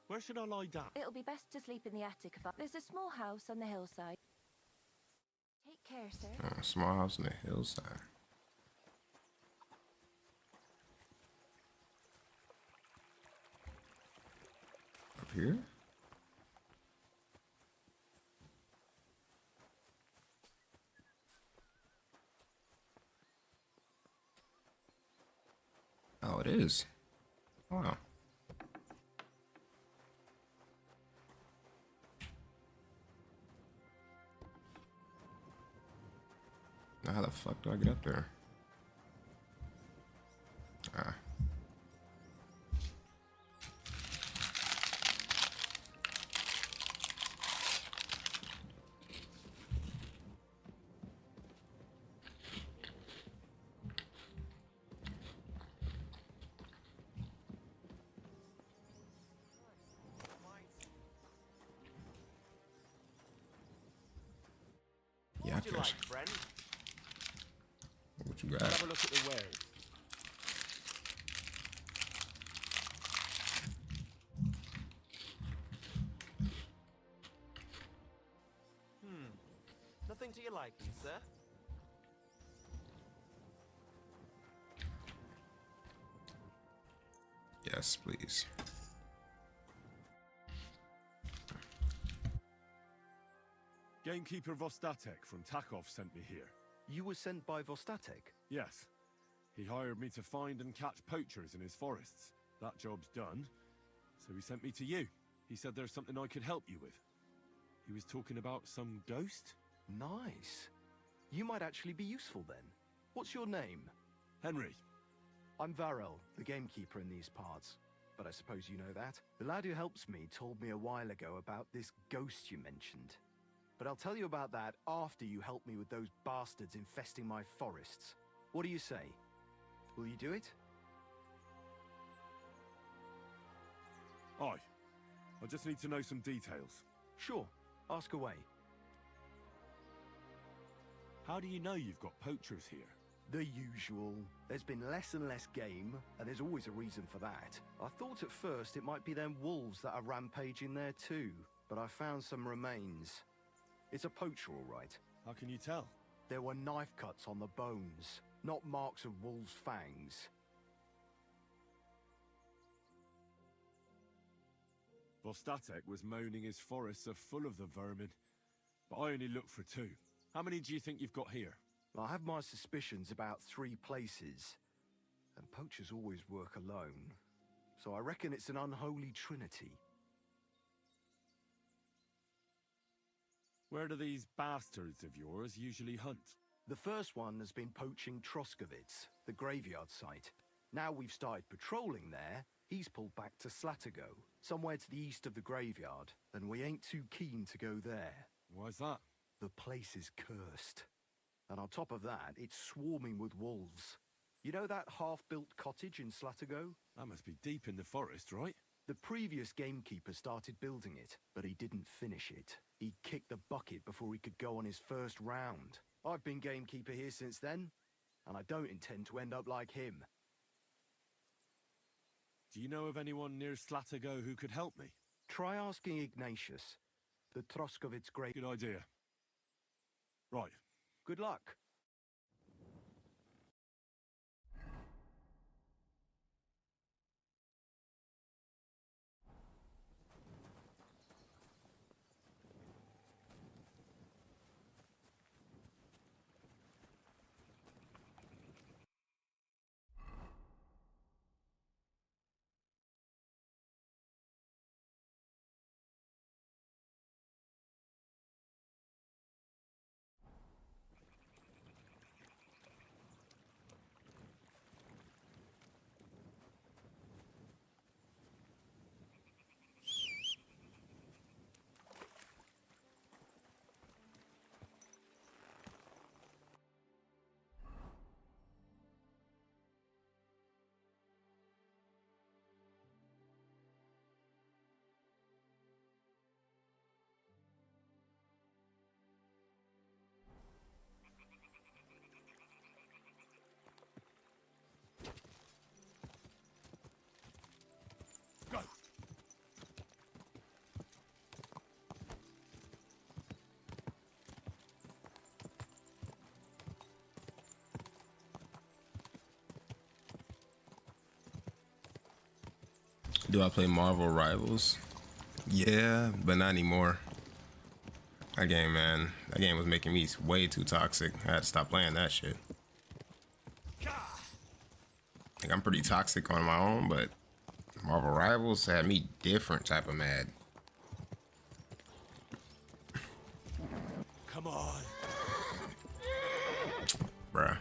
Where should I lie down? It'll be best to sleep in the attic if there's a small house on the hillside. Take care, sir. Oh, small house on the hillside. Up here? Oh, it is. Wow. Now how the fuck do I get up there? Ah. Yeah, What would you like, friend? What you got? Have a look at the wares. Nothing to your liking, sir? Yes, please. Gamekeeper Vostatek from Takov sent me here. You were sent by Vostatek? Yes. He hired me to find and catch poachers in his forests. That job's done, so he sent me to you. He said there's something I could help you with. He was talking about some ghost? Nice. You might actually be useful then. What's your name? Henry. I'm Varel, the gamekeeper in these parts. But I suppose you know that. The lad who helps me told me a while ago about this ghost you mentioned. But I'll tell you about that after you help me with those bastards infesting my forests. What do you say? Will you do it? Aye. I just need to know some details. Sure. Ask away. How do you know you've got poachers here? The usual. There's been less and less game, and there's always a reason for that. I thought at first it might be them wolves that are rampaging there too, but I found some remains. It's a poacher, all right. How can you tell? There were knife cuts on the bones, not marks of wolves' fangs. Vostatek was moaning his forests are full of the vermin, but I only looked for 2. How many do you think you've got here? I have my suspicions about 3 places, and poachers always work alone, so I reckon it's an unholy trinity. Where do these bastards of yours usually hunt? The first one has been poaching Troskovitz, the graveyard site. Now we've started patrolling there, he's pulled back to Slatigo, somewhere to the east of the graveyard, and we ain't too keen to go there. Why's that? The place is cursed. And on top of that, it's swarming with wolves. You know that half-built cottage in Slatigo? That must be deep in the forest, right? The previous gamekeeper started building it, but he didn't finish it. He kicked the bucket before he could go on his first round. I've been gamekeeper here since then, and I don't intend to end up like him. Do you know of anyone near Slatigo who could help me? Try asking Ignatius, the Troskovitz great... Good idea. Right. Good luck. Do I play Marvel Rivals? Yeah, but not anymore. That game, man. That game was making me way too toxic. I had to stop playing that shit. Like, I'm pretty toxic on my own, but Marvel Rivals had me different type of mad. Come on. Bruh.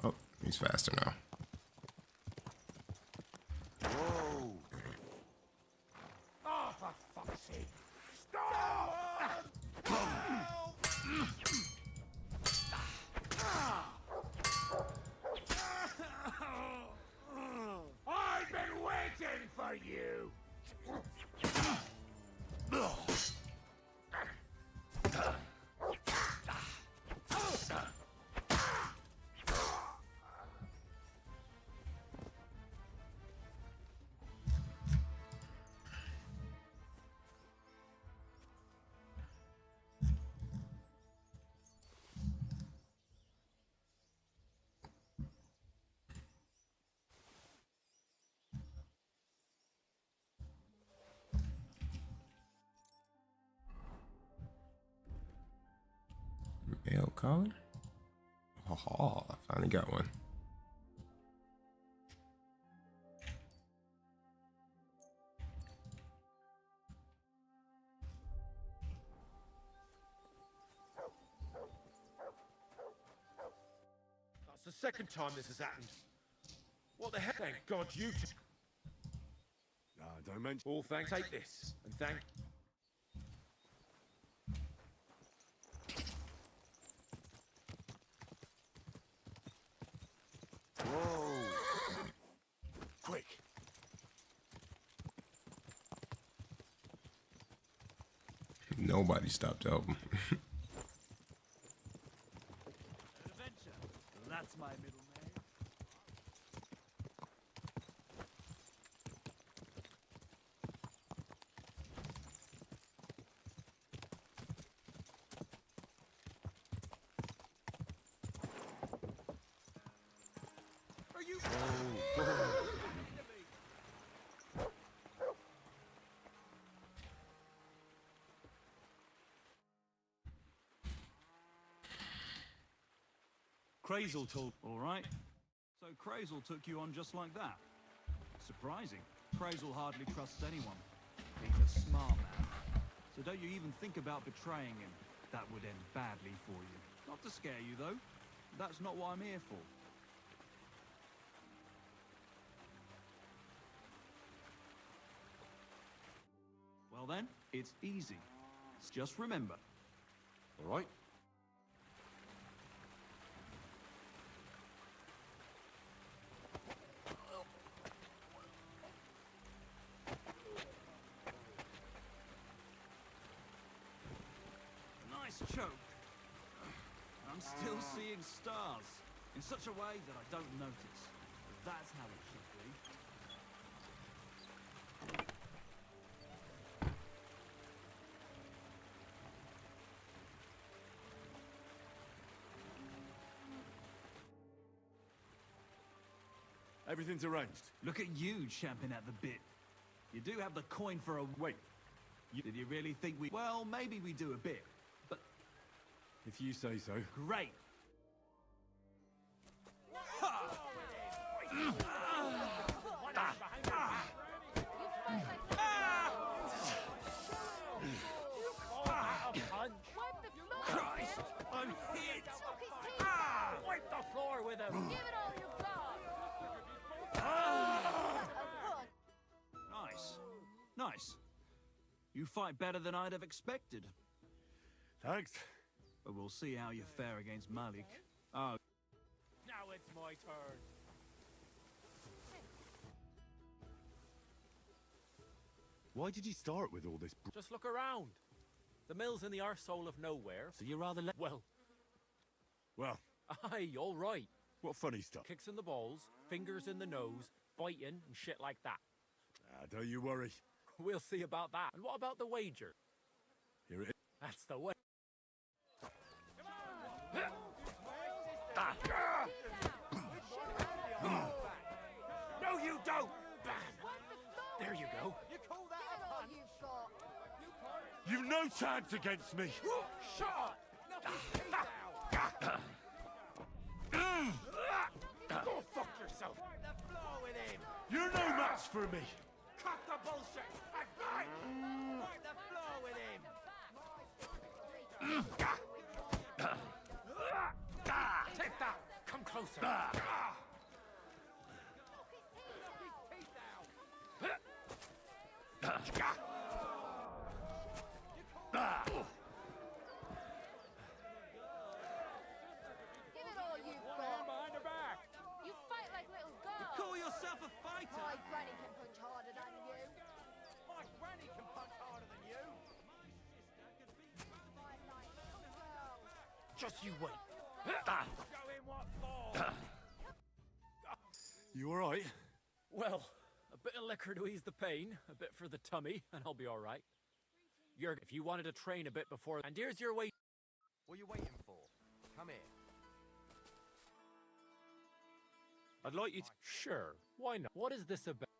Oh, he's faster now. Whoa! Oh, for fuck's sake! Stop! I've been waiting for you! Mail collar? Oh, I finally got one. That's the second time this has happened. What the heck? Thank God you... don't mention... All thanks. Take this. And thank... Whoa! Quick! Nobody stopped to help him. Adventure. That's my middle name. Are you... Crazel told... All right. So Crazel took you on just like that. Surprising. Crazel hardly trusts anyone. He's a smart man. So don't you even think about betraying him. That would end badly for you. Not to scare you, though. That's not what I'm here for. Well then, it's easy. Just remember. All right. Nice choke. I'm still seeing stars. In such a way that I don't notice. That's how it should be. Everything's arranged. Look at you champing at the bit. You do have the coin for a... Wait. Did you really think we... Well, maybe we do a bit, but... If you say so. Great. Christ! I'm hit! Wipe the floor with him! Give it all you got! Nice. Nice. You fight better than I'd have expected. Thanks. But we'll see how you fare against Malik. Oh. Now it's my turn. Why did you start with all this? Just look around. The mill's in the arsehole of nowhere, so you rather let... Well. Aye, all right. What funny stuff? Kicks in the balls, fingers in the nose, biting and shit like that. Don't you worry. We'll see about that. And what about the wager? Here it is. That's the way. No, you don't! Bam! There you go. You call that a punch? You've no chance against me! Shut up! Go fuck yourself! Wipe the floor with him! You're no match for me! Cut the bullshit! Wipe the floor with him! Take that! Come closer! Give it all you've got. Behind her back! You fight like little girls. Call yourself a fighter? My granny can punch harder than you. My granny can punch harder than you! Fight like little girls. Just you wait. Show him what for! You alright? Well, a bit of liquor to ease the pain, a bit for the tummy, and I'll be alright. If you wanted to train a bit before... And here's your way... What are you waiting for? Come here. I'd like you to... Sure, why not? What is this about?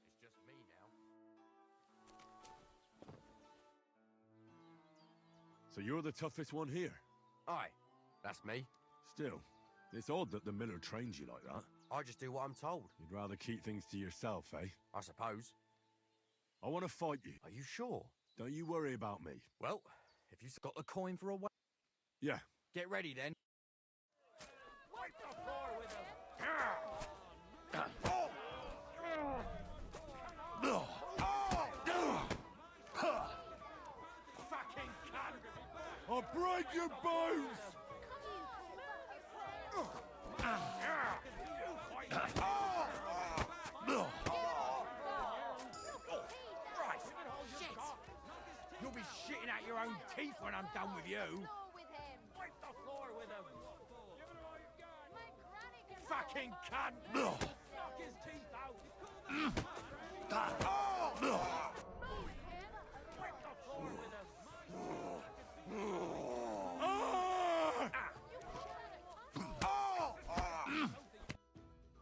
It's just me now. So you're the toughest one here? Aye, that's me. Still, it's odd that the miller trains you like that. I just do what I'm told. You'd rather keep things to yourself, eh? I suppose. I want to fight you. Are you sure? Don't you worry about me. Well, if you've got the coin for a way... Yeah. Get ready then. Wipe the floor with him! Fucking cunt! I'll break your bones! You'll be shitting out your own teeth when I'm done with you! With him. Wipe the floor with him! My granny can Fucking cunt! Knock his teeth out! Wipe the floor with him!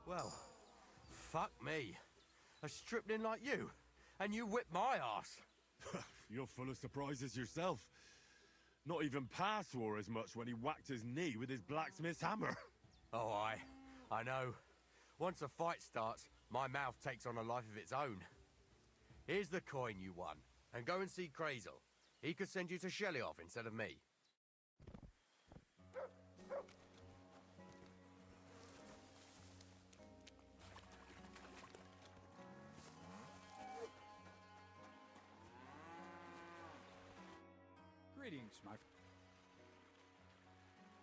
Well, fuck me. A stripped in like you, and you whipped my ass. You're full of surprises yourself. Not even Pa swore as much when he whacked his knee with his blacksmith's hammer. Oh, I know. Once a fight starts, my mouth takes on a life of its own. Here's the coin you won, and go and see Crazel. He could send you to Shelly-off instead of me. Greetings, my friend.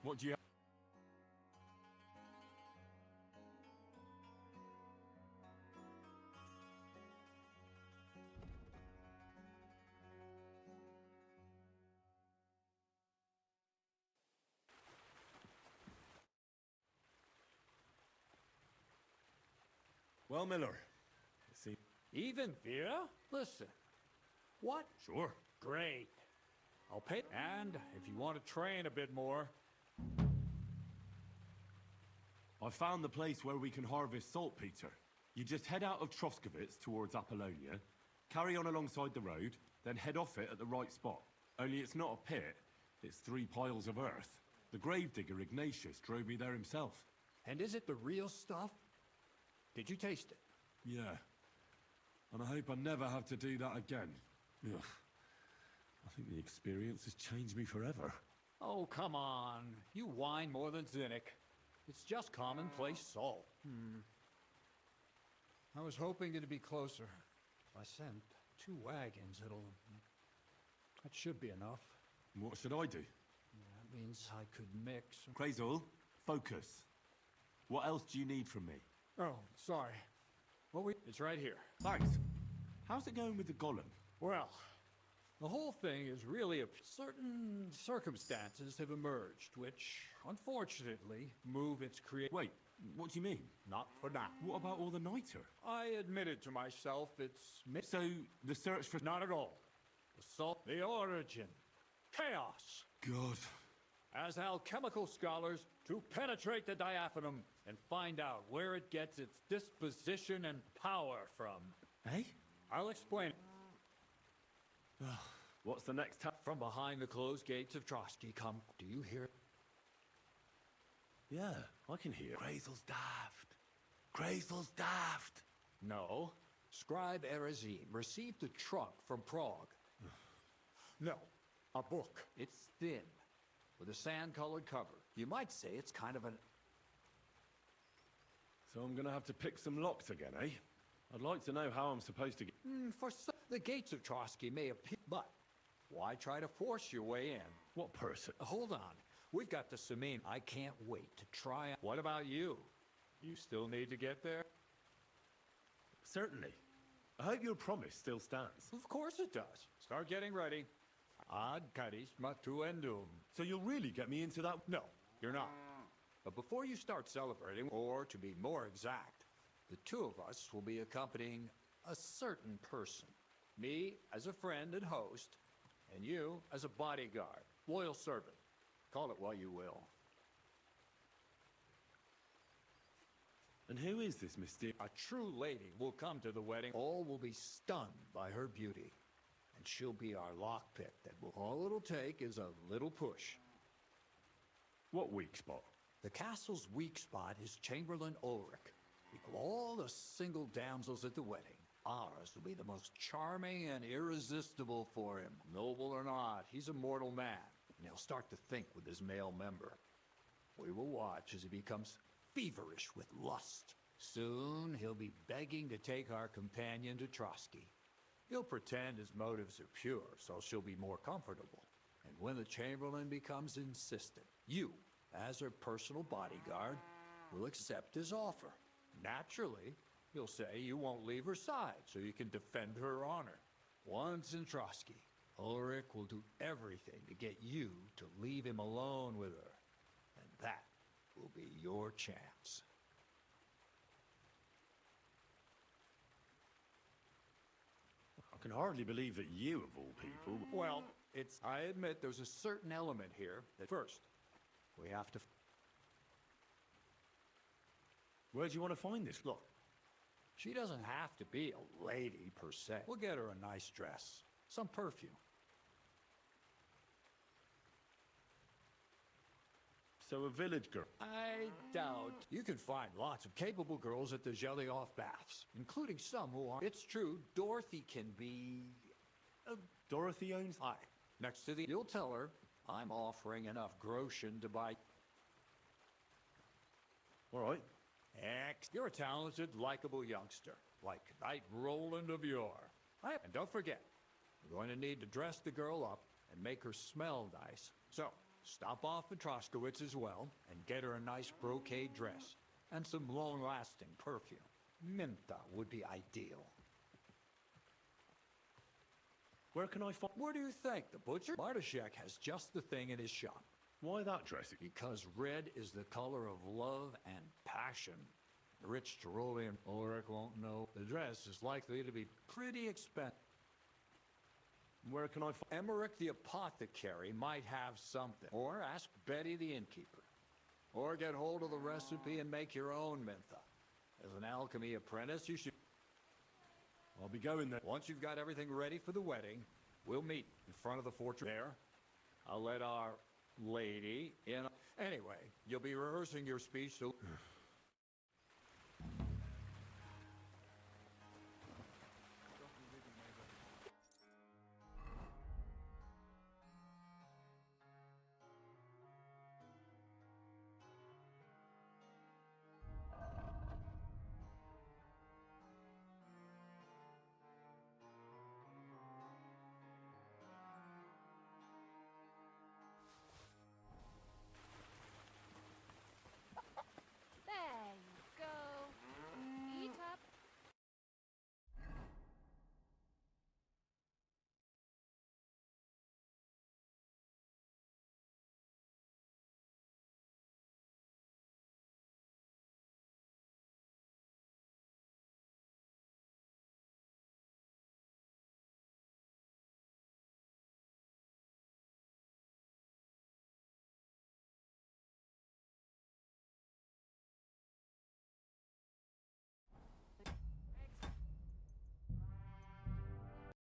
What do you... Well, Miller. See. Even, Vera? Listen. What? Sure. Great. I'll pay. And if you want to train a bit more... I found the place where we can harvest saltpeter. You just head out of Troskovitz towards Apollonia, carry on alongside the road, then head off it at the right spot. Only it's not a pit, it's 3 piles of earth. The gravedigger Ignatius drove me there himself. And is it the real stuff? Did you taste it? Yeah. And I hope I never have to do that again. Ugh. I think the experience has changed me forever. Oh, come on. You whine more than Zinnik. It's just commonplace salt. I was hoping it'd be closer. If I sent 2 wagons, that should be enough. What should I do? That means I could mix... Crazel, focus. What else do you need from me? Oh, sorry. It's right here. Thanks. How's it going with the golem? Well, The whole thing is really a certain circumstances have emerged, which, unfortunately, move its Wait, what do you mean? Not for now. What about all the niter? I admitted to myself it's... So, the search for... Not at all. The origin. Chaos. God. As alchemical scholars, to penetrate the diaphanum and find out where it gets its disposition and power from. Eh? I'll explain. What's the next time? From behind the closed gates of Trotsky come... Do you hear? Yeah, I can hear. Krazel's daft. Krazel's daft. No. Scribe Erezim received a trunk from Prague. No, a book. It's thin, with a sand-colored cover. You might say it's kind of an... So I'm gonna have to pick some locks again, eh? I'd like to know how I'm supposed to get... The gates of Trotsky may appear, but why try to force your way in? What person? Hold on. We've got the Samin. I can't wait to try... What about you? You still need to get there? Certainly. I hope your promise still stands. Of course it does. Start getting ready. Ad charisma tuendum. So you'll really get me into that? No, you're not. But before you start celebrating, or to be more exact, the two of us will be accompanying a certain person. Me as a friend and host, and you as a bodyguard, loyal servant. Call it what you will. And who is this mysterious... A true lady will come to the wedding. All will be stunned by her beauty. And she'll be our lockpick. All it'll take is a little push. What weak spot? The castle's weak spot is Chamberlain Ulrich. Of all the single damsels at the wedding, ours will be the most charming and irresistible for him. Noble or not, he's a mortal man. And he'll start to think with his male member. We will watch as he becomes feverish with lust. Soon he'll be begging to take our companion to Trotsky. He'll pretend his motives are pure, so she'll be more comfortable. And when the Chamberlain becomes insistent, you, as her personal bodyguard, will accept his offer. Naturally, you'll say you won't leave her side, so you can defend her honor. Once in Trotsky, Ulrich will do everything to get you to leave him alone with her. And that will be your chance. I can hardly believe that you, of all people... Well, I admit there's a certain element here that first, we have to... Where do you want to find this? Look, she doesn't have to be a lady per se. We'll get her a nice dress, some perfume. So a village girl? I doubt. You can find lots of capable girls at the Zhelyov baths, including some who are... It's true, Dorothy can be... Dorothy owns... Aye. Next to the... You'll tell her I'm offering enough groschen to buy... All right. You're a talented, likable youngster, like Knight Roland of yore. And don't forget, we're going to need to dress the girl up and make her smell nice. So, stop off at Troskowitz as well and get her a nice brocade dress and some long-lasting perfume. Minta would be ideal. Where can I find... Where do you think? The butcher? Bartoszek has just the thing in his shop. Why that dress? Because red is the color of love and passion. Rich Tyrolean Ulrich won't know. The dress is likely to be pretty expensive. Where can I find... Emmerich the apothecary might have something. Or ask Betty the innkeeper. Or get hold of the recipe and make your own Mintha. As an alchemy apprentice, you should... I'll be going there. Once you've got everything ready for the wedding, we'll meet in front of the fortress there. I'll let our lady in. Anyway, you'll be rehearsing your speech, so...